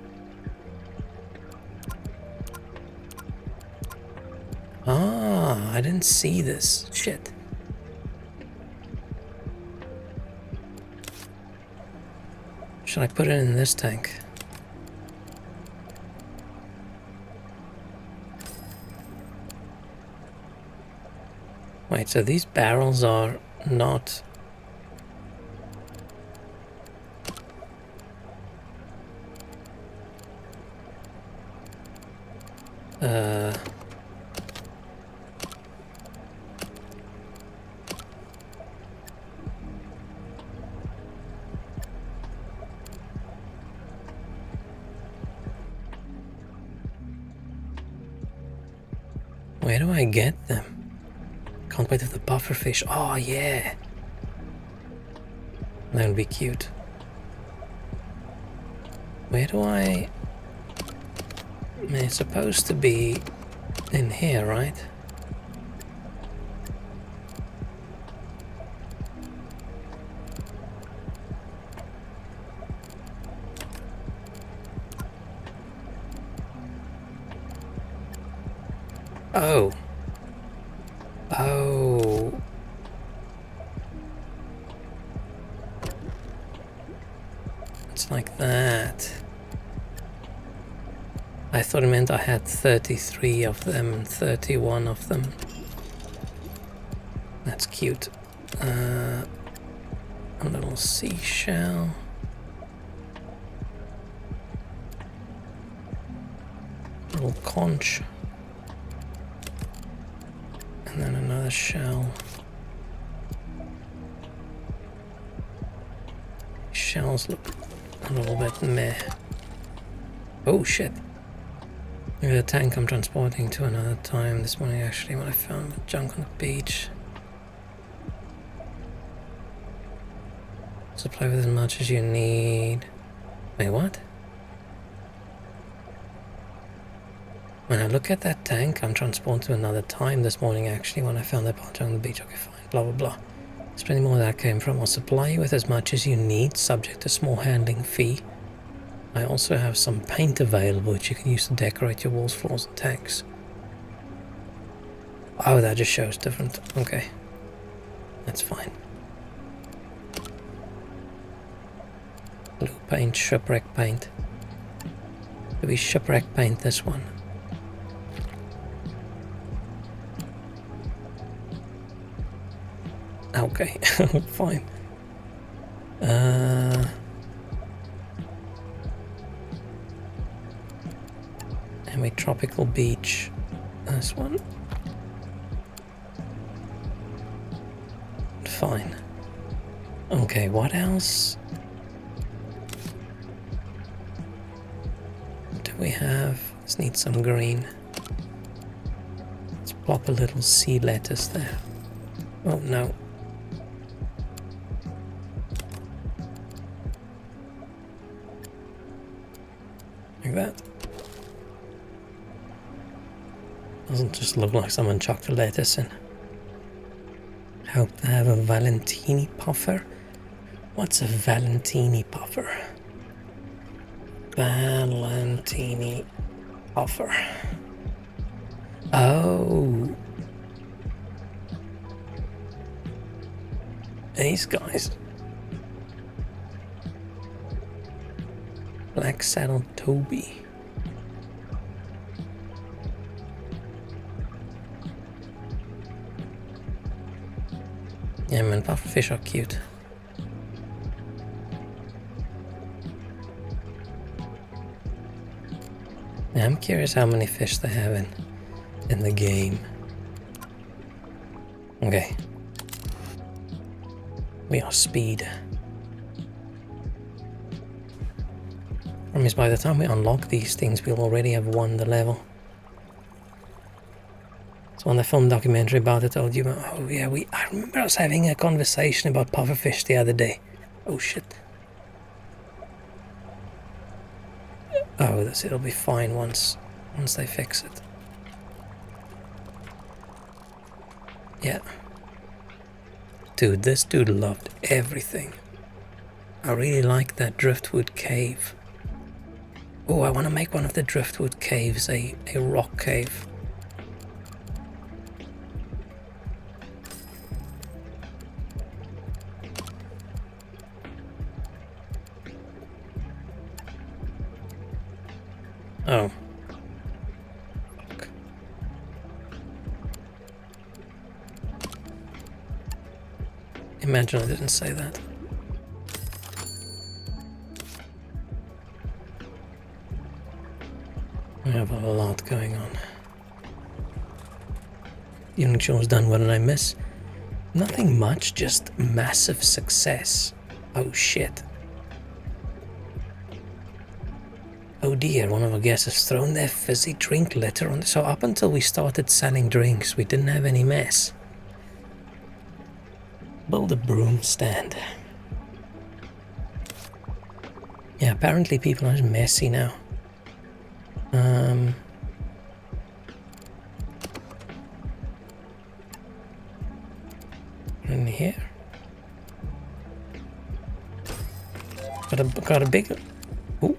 [SPEAKER 1] Ah, I didn't see this. Shit. Should I put it in this tank? Wait, so these barrels are not... Where do I get them? Can't wait for the pufferfish. Oh yeah. That would be cute. Where do I... It's supposed to be in here, right? Oh. Oh. It's like that. I thought it meant I had 33 of them and 31 of them. That's cute. A little seashell. Little conch. And then another shell. Shells look a little bit meh. Oh shit. Maybe the tank I'm transporting to another time this morning actually when I found the junk on the beach. Supply with as much as you need. Wait, what? When I look at that tank, I'm transported to another time this morning actually when I found that part on the beach. Okay, fine. Blah, blah, blah. There's plenty more where that came from. I'll supply you with as much as you need, subject to small handling fee. I also have some paint available which you can use to decorate your walls, floors, and tanks. Oh, that just shows different. Okay. That's fine. Blue paint, shipwreck paint. Do we shipwreck paint this one? Okay, fine. And we tropical beach. This one. Fine. Okay, what else do we have? Let's need some green. Let's plop a little sea lettuce there. Oh no. Like that. Doesn't just look like someone chucked a lettuce in. Hope to have a Valentini puffer. What's a Valentini puffer? Valentini puffer. Oh. These guys. Black Saddle Toby. Yeah, man, pufferfish are cute. Yeah, I'm curious how many fish they have in the game. Okay. We are speed. Promise by the time we unlock these things, we'll already have won the level. So when I filmed a documentary about it, I told you about, oh yeah, I remember us having a conversation about pufferfish the other day. Oh shit. Oh, it'll be fine once they fix it. Yeah. Dude, this dude loved everything. I really like that driftwood cave. Oh, I want to make one of the driftwood caves a rock cave. Oh. Fuck. Imagine I didn't say that. We have a lot going on. Evening show was done. What did I miss? Nothing much, just massive success. Oh shit. Oh dear, one of our guests has thrown their fizzy drink litter on. So up until we started selling drinks, we didn't have any mess. Build a broom stand. Yeah, apparently people are messy now. In here. Got a big... Ooh.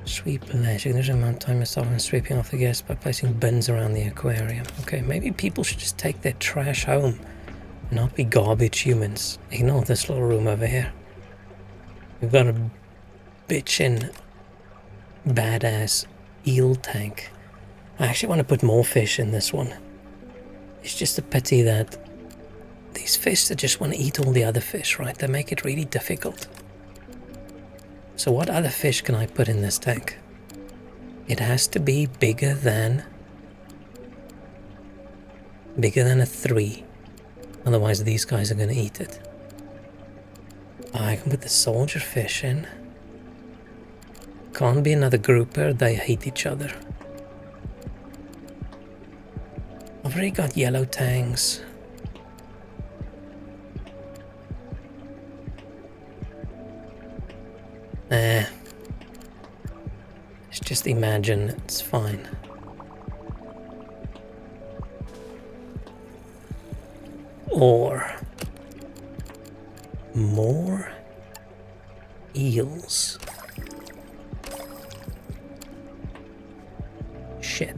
[SPEAKER 1] Sweep leisure. There's an amount of time myself in sweeping off the guests by placing bins around the aquarium. Okay, maybe people should just take their trash home and not be garbage humans. Ignore this little room over here. We've got a bitchin' badass eel tank. I actually want to put more fish in this one. It's just a pity that these fish that just want to eat all the other fish, right? They make it really difficult. So what other fish can I put in this tank? It has to be bigger than a 3. Otherwise these guys are going to eat it. I can put the soldier fish in. Can't be another grouper, they hate each other. I've already got yellow tangs. Let's just imagine, it's fine. Or more eels. Shit.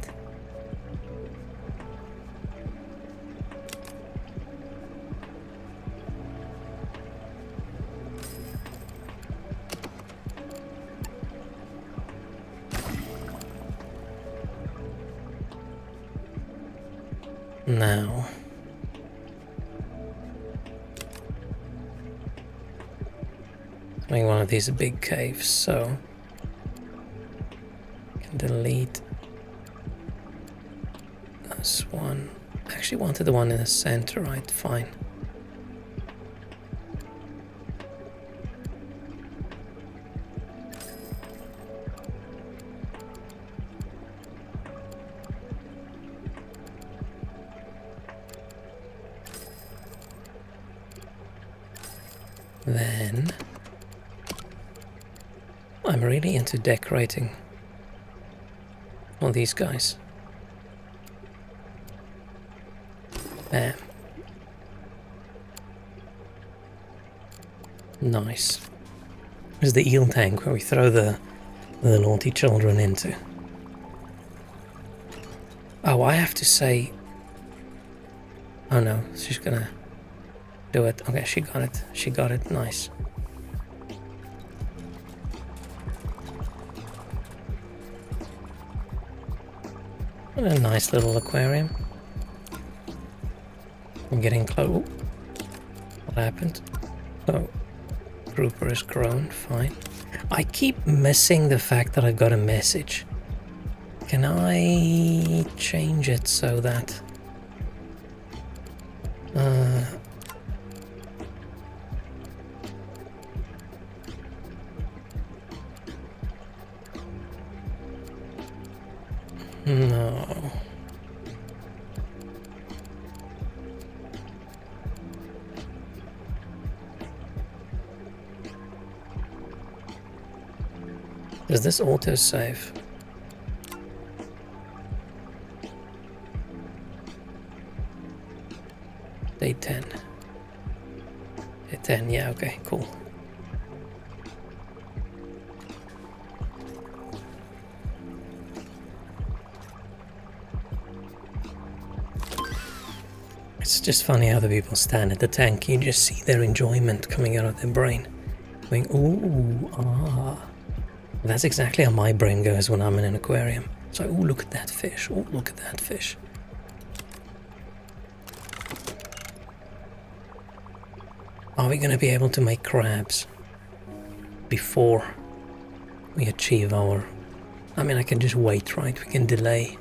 [SPEAKER 1] Now, make one of these a big cave, so I can delete this one. I actually wanted the one in the center, right? Fine. Then I'm really into decorating all these guys. Bam. Nice. There's the eel tank where we throw the naughty children into. Oh, I have to say... Oh no, she's gonna do it. Okay, she got it. She got it. Nice. What a nice little aquarium. I'm getting close. What happened? Oh, grouper has grown. Fine. I keep missing the fact that I got a message. Can I change it so that... No. Does this auto-save? Day 10. Day 10, yeah, okay, cool. It's just funny how the people stand at the tank. You just see their enjoyment coming out of their brain. Going, ooh, ah. That's exactly how my brain goes when I'm in an aquarium. It's like, ooh, look at that fish. Ooh, look at that fish. Are we going to be able to make crabs before we achieve our... I mean, I can just wait, right? We can delay.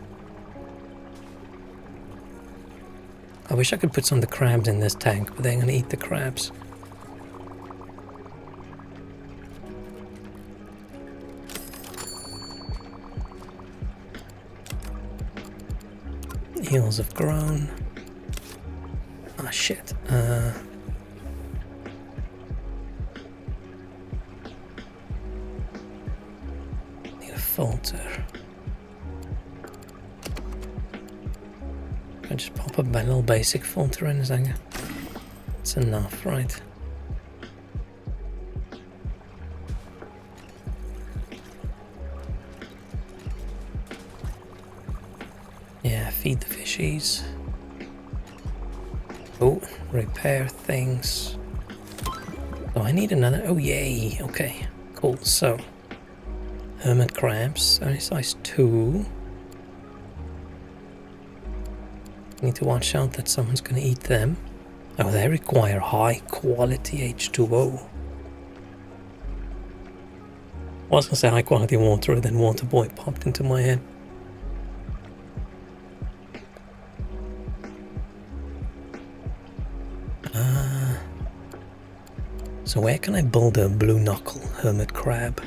[SPEAKER 1] I wish I could put some of the crabs in this tank, but they're going to eat the crabs. Eels have grown. Ah, shit. Need a filter. I just pop a little basic filter in, Zanga. It's enough, right? Yeah, feed the fishies. Oh, repair things. Oh, I need another. Oh, yay. Okay, cool. So, hermit crabs, only size 2. Need to watch out that someone's going to eat them. Oh, they require high quality H2O. I was going to say high quality water, then water boy popped into my head. So where can I build a blue knuckle hermit crab?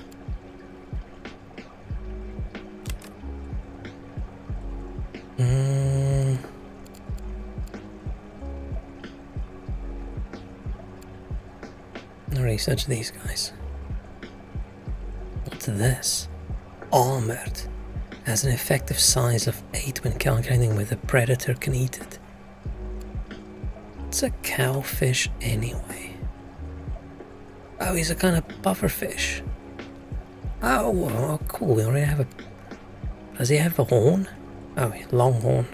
[SPEAKER 1] I'll research these guys. What's this? Armored. Has an effective size of 8 when calculating whether a predator can eat it. It's a cowfish anyway. Oh, he's a kind of pufferfish. Oh, cool. We already have a... Does he have a horn? Oh, long horn.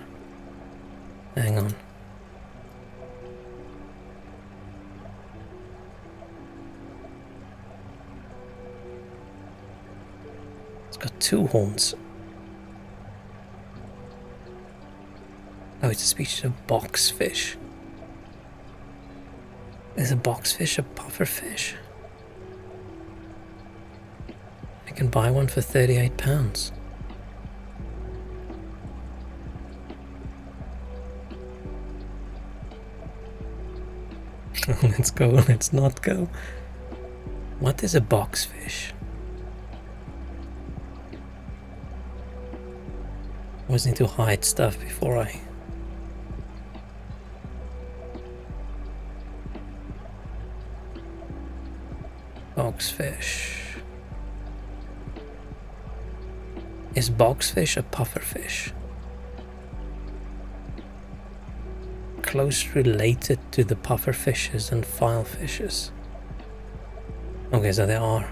[SPEAKER 1] Hang on. It's got 2 horns. Oh, it's a species of boxfish. Is a boxfish a pufferfish? I can buy one for £38. Let's go, let's not go. What is a boxfish? I always need to hide stuff before I... Boxfish. Is boxfish a pufferfish? Close related to the pufferfishes and filefishes. Okay, so they are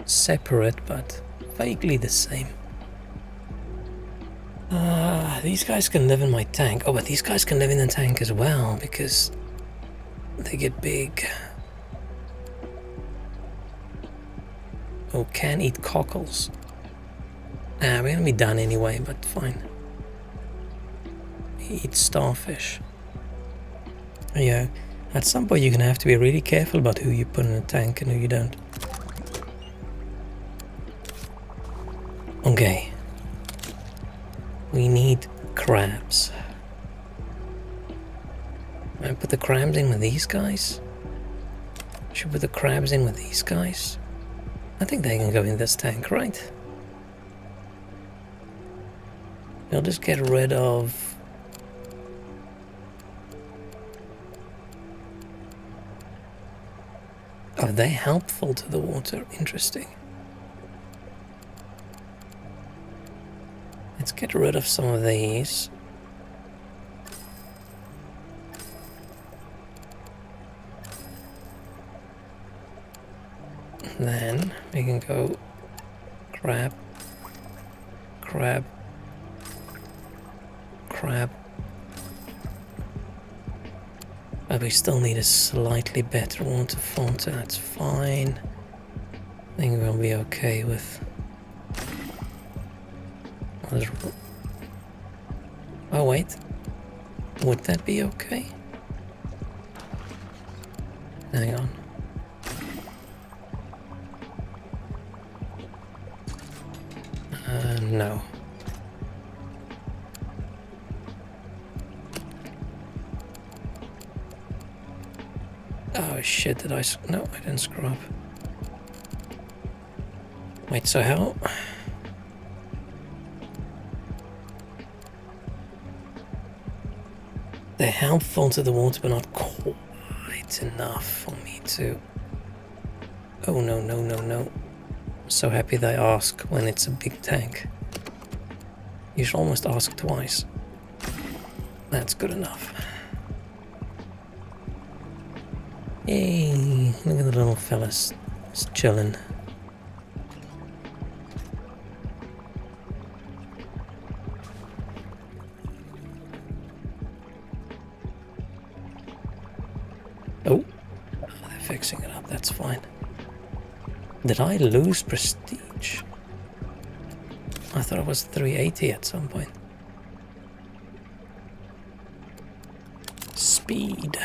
[SPEAKER 1] separate but vaguely the same. These guys can live in my tank. Oh, but these guys can live in the tank as well because they get big. Oh, can eat cockles. We're gonna be done anyway, but fine. Eat starfish. Yeah, at some point you're gonna have to be really careful about who you put in a tank and who you don't. Okay. We need crabs. I put the crabs in with these guys? Should put the crabs in with these guys? I think they can go in this tank, right? We'll just get rid of... Are they helpful to the water? Interesting. Let's get rid of some of these. Then we can go crab, crab, crab. But we still need a slightly better water filter, that's fine. I think we'll be okay with... Oh wait, would that be okay? Hang on. No. Oh shit, did I... No, I didn't screw up. Wait, so how... They're helpful to the water, but not quite enough for me to... Oh no, no, no, no. So happy they ask when it's a big tank. You should almost ask twice. That's good enough. Yay, look at the little fellas just chilling. Oh, they're fixing it up, that's fine. Did I lose prestige? I thought it was 380 at some point. Speed.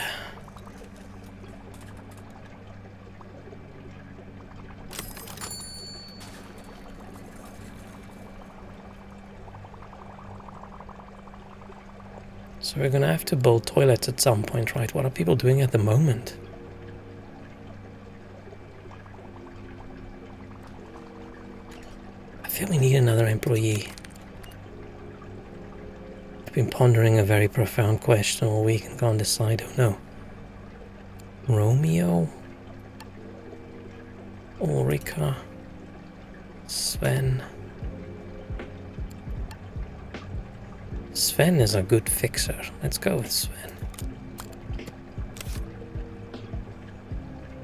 [SPEAKER 1] So we're gonna have to build toilets at some point, right? What are people doing at the moment? I feel we need another employee. I've been pondering a very profound question all week and can't decide. Oh no. Romeo? Ulrika? Sven? Sven is a good fixer. Let's go with Sven.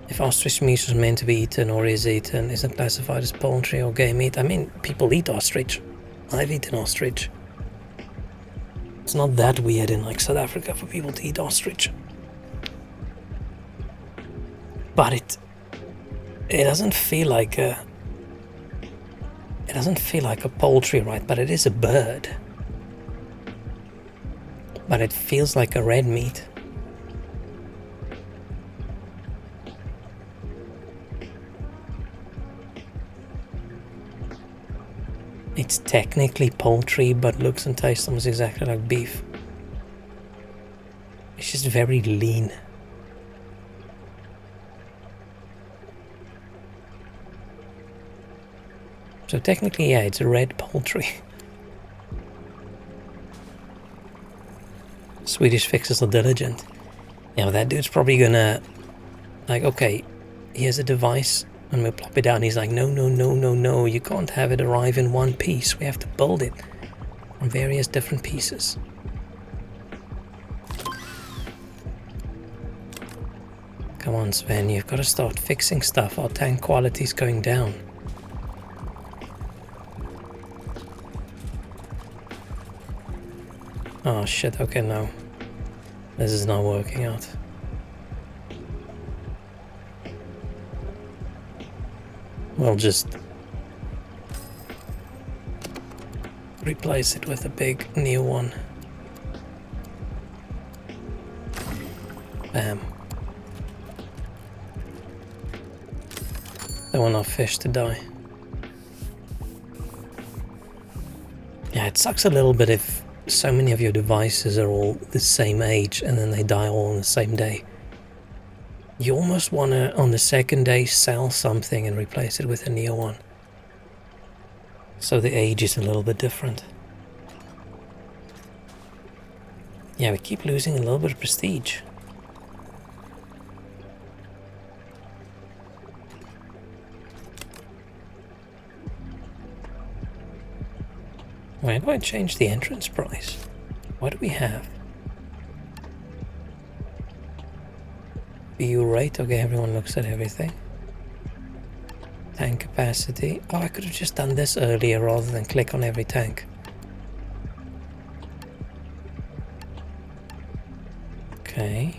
[SPEAKER 1] If ostrich meat was meant to be eaten or is eaten, isn't classified as poultry or game meat. I mean, people eat ostrich. I've eaten ostrich. It's not that weird in like South Africa for people to eat ostrich. But it doesn't feel like a... It doesn't feel like a poultry, right? But it is a bird. But it feels like a red meat. It's technically poultry, but looks and tastes almost exactly like beef. It's just very lean. So technically, yeah, it's a red poultry. Swedish fixers are diligent. Yeah, but that dude's probably gonna... Like, okay, here's a device, and we'll plop it down. He's like, no, no, no, no, no, you can't have it arrive in one piece. We have to build it from various different pieces. Come on, Sven, you've got to start fixing stuff. Our tank quality's going down. Oh shit, okay, no. This is not working out. We'll just replace it with a big new one. Bam. Don't want our fish to die. Yeah, it sucks a little bit if so many of your devices are all the same age and then they die all on the same day. You almost want to, on the second day, sell something and replace it with a new one. So the age is a little bit different. Yeah, we keep losing a little bit of prestige. Why do I change the entrance price? What do we have? View rate, okay, everyone looks at everything. Tank capacity. Oh, I could have just done this earlier rather than click on every tank. Okay.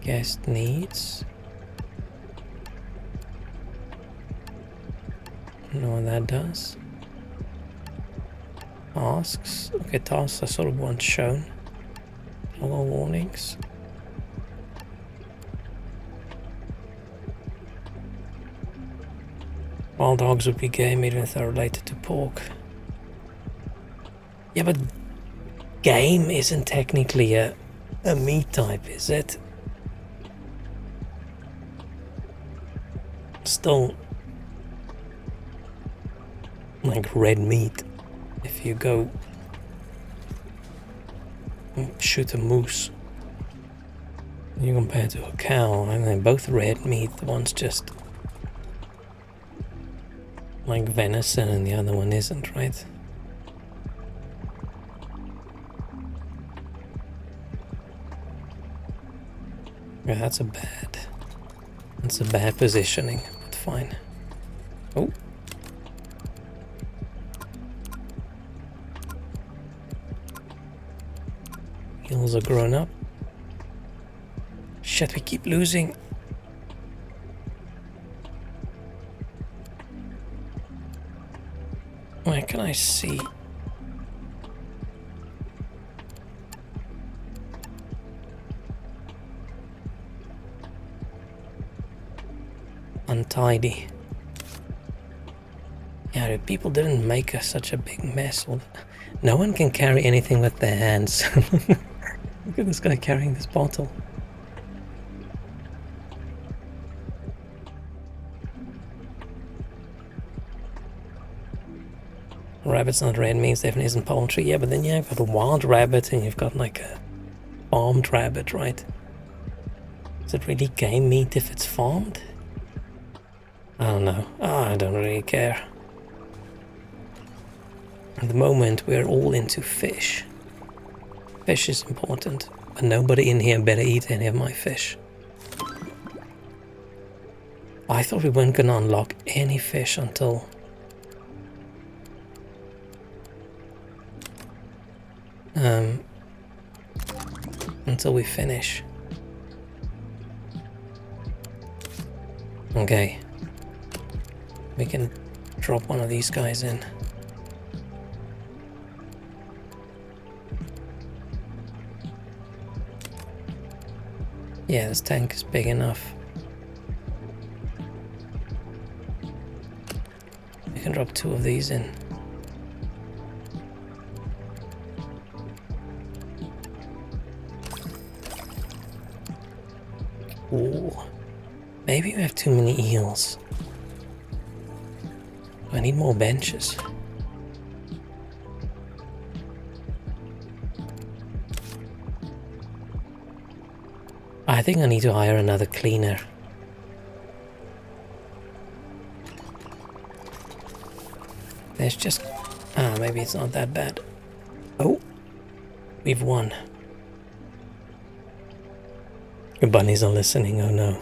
[SPEAKER 1] Guest needs. Don't know what that does. Tasks. Okay, tasks are sort of once shown. Hello warnings. Wild dogs would be game even if they're related to pork. Yeah, but game isn't technically a meat type, is it? Still like red meat. If you go shoot a moose. You compare to a cow, and they're both red meat. The one's just like venison and the other one isn't, right? Yeah, that's a bad positioning, but fine. Oh. Heels are grown up. Shit, we keep losing. Where can I see? Untidy. Yeah, the people didn't make such a big mess. No one can carry anything with their hands. Look at this guy carrying this bottle. Rabbit's not red meat, definitely isn't poultry. Yeah, but then you've got a wild rabbit and you've got like a farmed rabbit, right? Is it really game meat if it's farmed? I don't know. I don't really care. At the moment, we're all into fish. Fish is important, but nobody in here better eat any of my fish. I thought we weren't gonna unlock any fish until we finish. Okay. We can drop one of these guys in. Yeah, this tank is big enough. We can drop 2 of these in. Ooh. Maybe we have too many eels. I need more benches. I think I need to hire another cleaner. There's just... maybe it's not that bad. Oh! We've won. The bunnies are listening, oh no.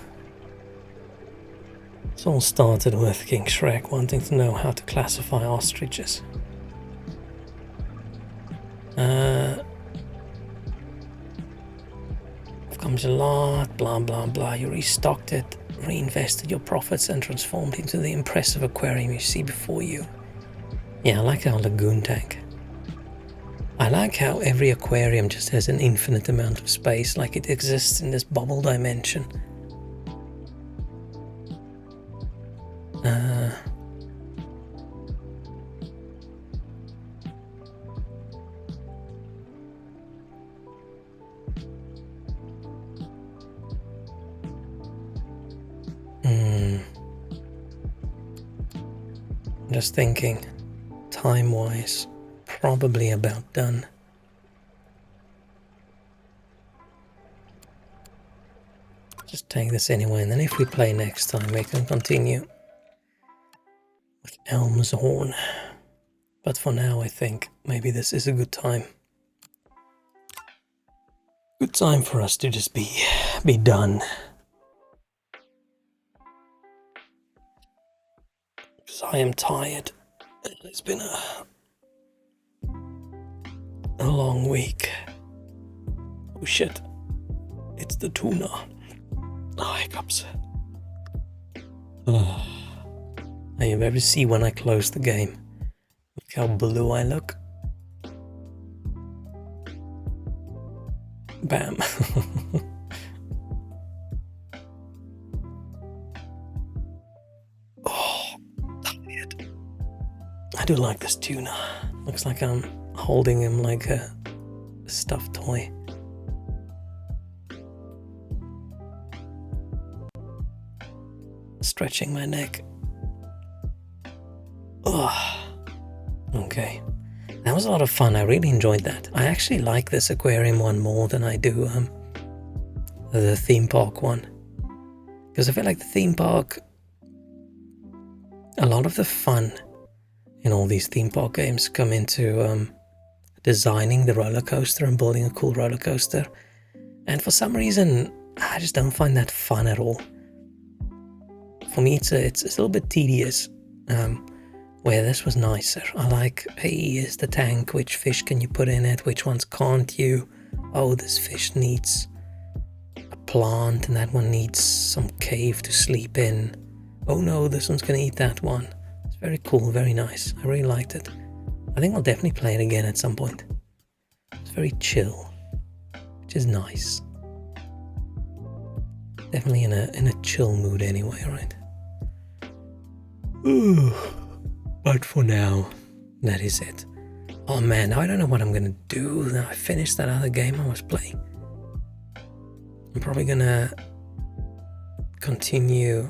[SPEAKER 1] It all started with King Shrek wanting to know how to classify ostriches. Comes a lot, blah blah blah. You restocked it, reinvested your profits and transformed into the impressive aquarium you see before you. Yeah, I like our lagoon tank. I like how every aquarium just has an infinite amount of space, like it exists in this bubble dimension. Just thinking, time-wise, probably about done. Just take this anyway, and then if we play next time, we can continue with Elm's Horn. But for now, I think maybe this is a good time. Good time for us to just be done. Because I am tired. It's been a long week. Oh shit. It's the tuna. Hiccups. Oh. Now you ever see when I close the game. Look how blue I look. Bam. Oh, tired. I do like this tuna. Looks like I'm holding him like a stuffed toy. Stretching my neck. Ugh. Okay. That was a lot of fun. I really enjoyed that. I actually like this aquarium one more than I do the theme park one. Because I feel like the theme park, a lot of the fun in all these theme park games come into designing the roller coaster and building a cool roller coaster. And for some reason, I just don't find that fun at all. For me, it's a little bit tedious. Where this was nicer. I like, hey, here's the tank, which fish can you put in it, which ones can't you? Oh, this fish needs a plant and that one needs some cave to sleep in. Oh no, this one's gonna eat that one. It's very cool, very nice. I really liked it. I think I'll definitely play it again at some point. It's very chill, which is nice. Definitely in a chill mood anyway, right? Ooh. But for now, that is it. Oh man, now I don't know what I'm gonna do now I finished that other game I was playing. I'm probably gonna continue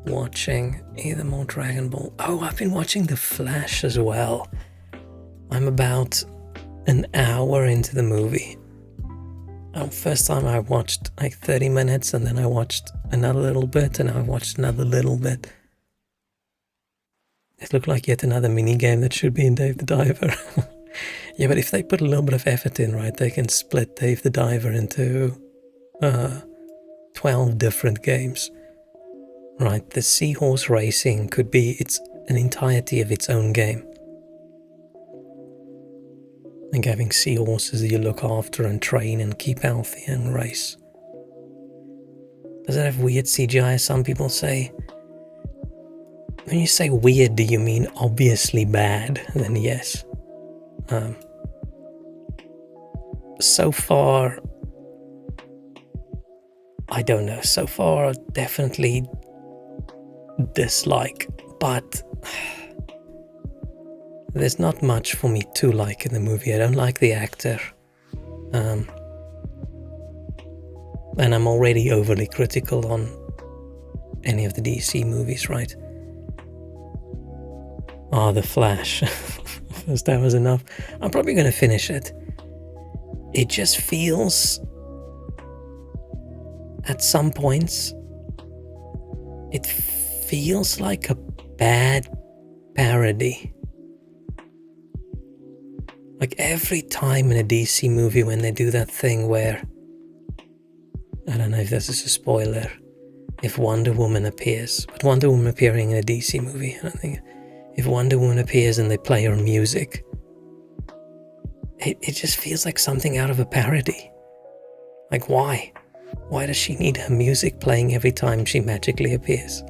[SPEAKER 1] watching either more Dragon Ball. Oh, I've been watching The Flash as well. I'm about an hour into the movie. First time I watched like 30 minutes and then I watched another little bit and I watched another little bit. It looked like yet another mini game that should be in Dave the Diver. Yeah, but if they put a little bit of effort in, right, they can split Dave the Diver into 12 different games. Right, the seahorse racing could be an entirety of its own game. Like having seahorses that you look after and train and keep healthy and race. Does it have weird CGI, as some people say? When you say weird, do you mean obviously bad? Then yes. So far, I don't know. So far, definitely dislike, but there's not much for me to like in the movie. I don't like the actor. And I'm already overly critical on any of the DC movies, right? The Flash. First that was enough. I'm probably going to finish it. It just feels, at some points, it feels like a bad parody. Like every time in a DC movie when they do that thing where, I don't know if this is a spoiler, if Wonder Woman appears, but Wonder Woman appearing in a DC movie, I don't think. If Wonder Woman appears and they play her music, it just feels like something out of a parody. Like why? Why does she need her music playing every time she magically appears?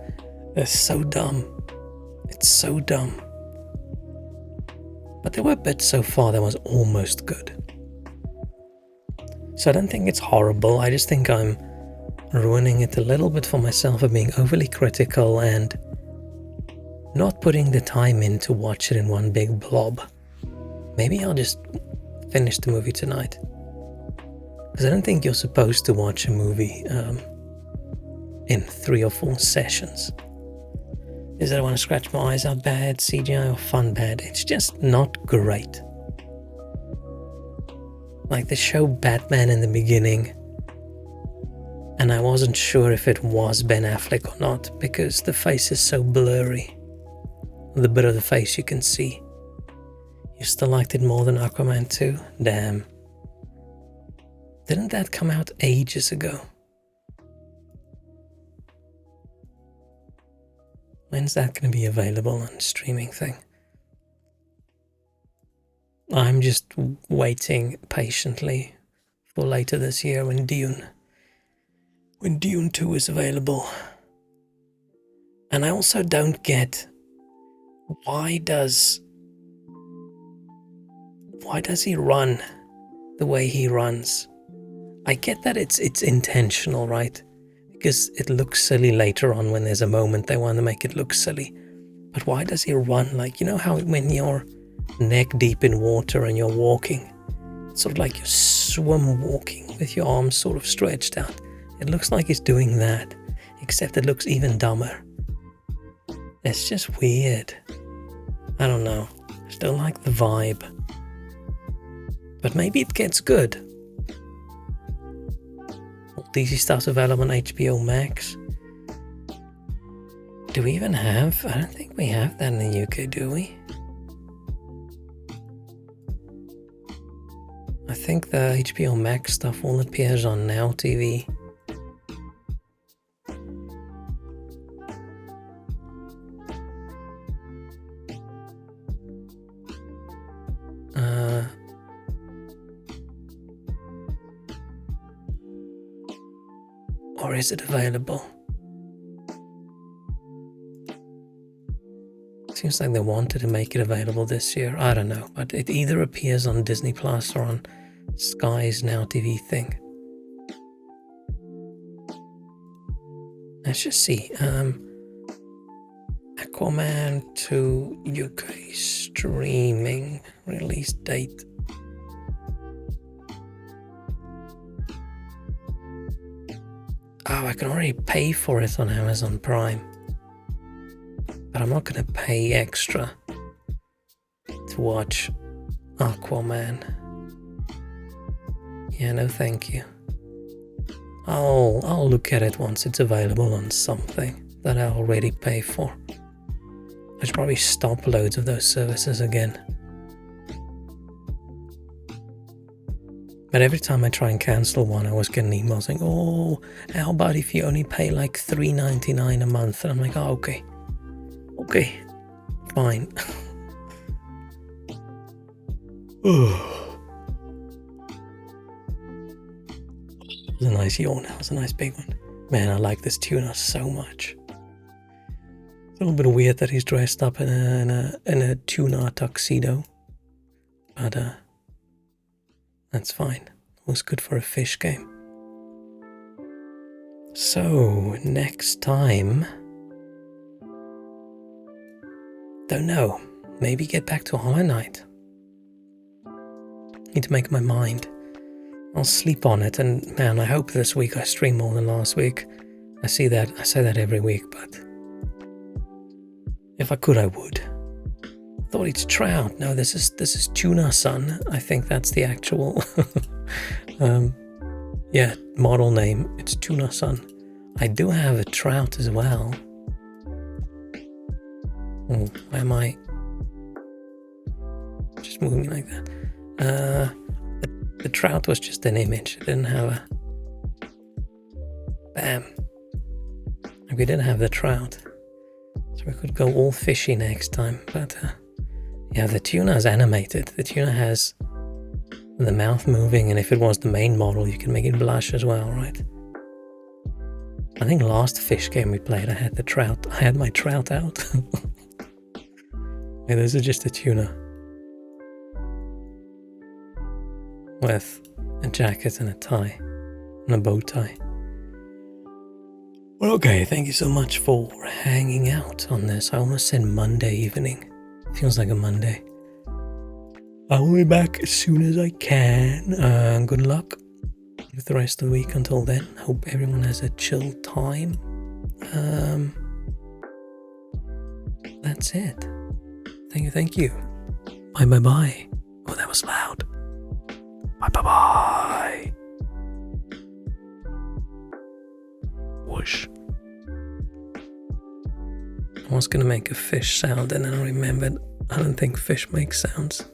[SPEAKER 1] That's so dumb. It's so dumb. But there were bits so far that was almost good. So I don't think it's horrible. I just think I'm ruining it a little bit for myself of being overly critical and not putting the time in to watch it in one big blob. Maybe I'll just finish the movie tonight. Because I don't think you're supposed to watch a movie in 3 or 4 sessions. Is that I want to scratch my eyes out bad, CGI or fun bad? It's just not great. Like they show Batman in the beginning, and I wasn't sure if it was Ben Affleck or not, because the face is so blurry. The bit of the face you can see. You still liked it more than Aquaman 2? Damn. Didn't that come out ages ago? When's that going to be available on a streaming thing? I'm just waiting patiently for later this year when Dune 2 is available. And I also don't get why does he run the way he runs? I get that it's intentional, right? Because it looks silly later on when there's a moment they want to make it look silly. But why does he run? Like, you know how when you're neck deep in water and you're walking, it's sort of like you're swim walking with your arms sort of stretched out. It looks like he's doing that, except it looks even dumber. It's just weird. I don't know. don't like the vibe. But maybe it gets good. All DC stuff's available on HBO Max. Do we even have? I don't think we have that in the UK, do we? I think the HBO Max stuff all appears on Now TV. Or is it available? Seems like they wanted to make it available this year. I don't know, but it either appears on Disney Plus or on Sky's Now TV thing. Let's just see. Aquaman 2 UK streaming release date. Oh, I can already pay for it on Amazon Prime. But I'm not going to pay extra to watch Aquaman. Yeah, no thank you. I'll look at it once it's available on something that I already pay for. I should probably stop loads of those services again. But every time I try and cancel one, I always get an email saying, oh, how about if you only pay like $3.99 a month? And I'm like, oh, okay. Okay, fine. It was a nice yawn. That was a nice big one. Man, I like this tuna so much. It's a little bit weird that he's dressed up in a tuna tuxedo. But that's fine. It was good for a fish game. So, next time... Don't know. Maybe get back to Hollow Knight. Need to make my mind. I'll sleep on it, and man, I hope this week I stream more than last week. I say that every week, but if I could, I would. Thought it's trout. No, this is tuna, son. I think that's the actual model name. It's tuna, son. I do have a trout as well. Oh, why am I just moving like that? The trout was just an image. It didn't have a... Bam. We didn't have the trout. So we could go all fishy next time. But yeah, the tuna is animated. The tuna has the mouth moving, and if it was the main model, you can make it blush as well, right? I think last fish game we played, I had the trout. I had my trout out. Yeah, this is just a tuna with a jacket and a tie and a bow tie. Well, okay, thank you so much for hanging out on this. I almost said Monday evening. Feels like a Monday. I will be back as soon as I can. Good luck with the rest of the week until then. Hope everyone has a chill time. That's it. Thank you. Bye. Oh, that was loud. Bye. Whoosh. I was gonna make a fish sound and then I remembered I don't think fish make sounds.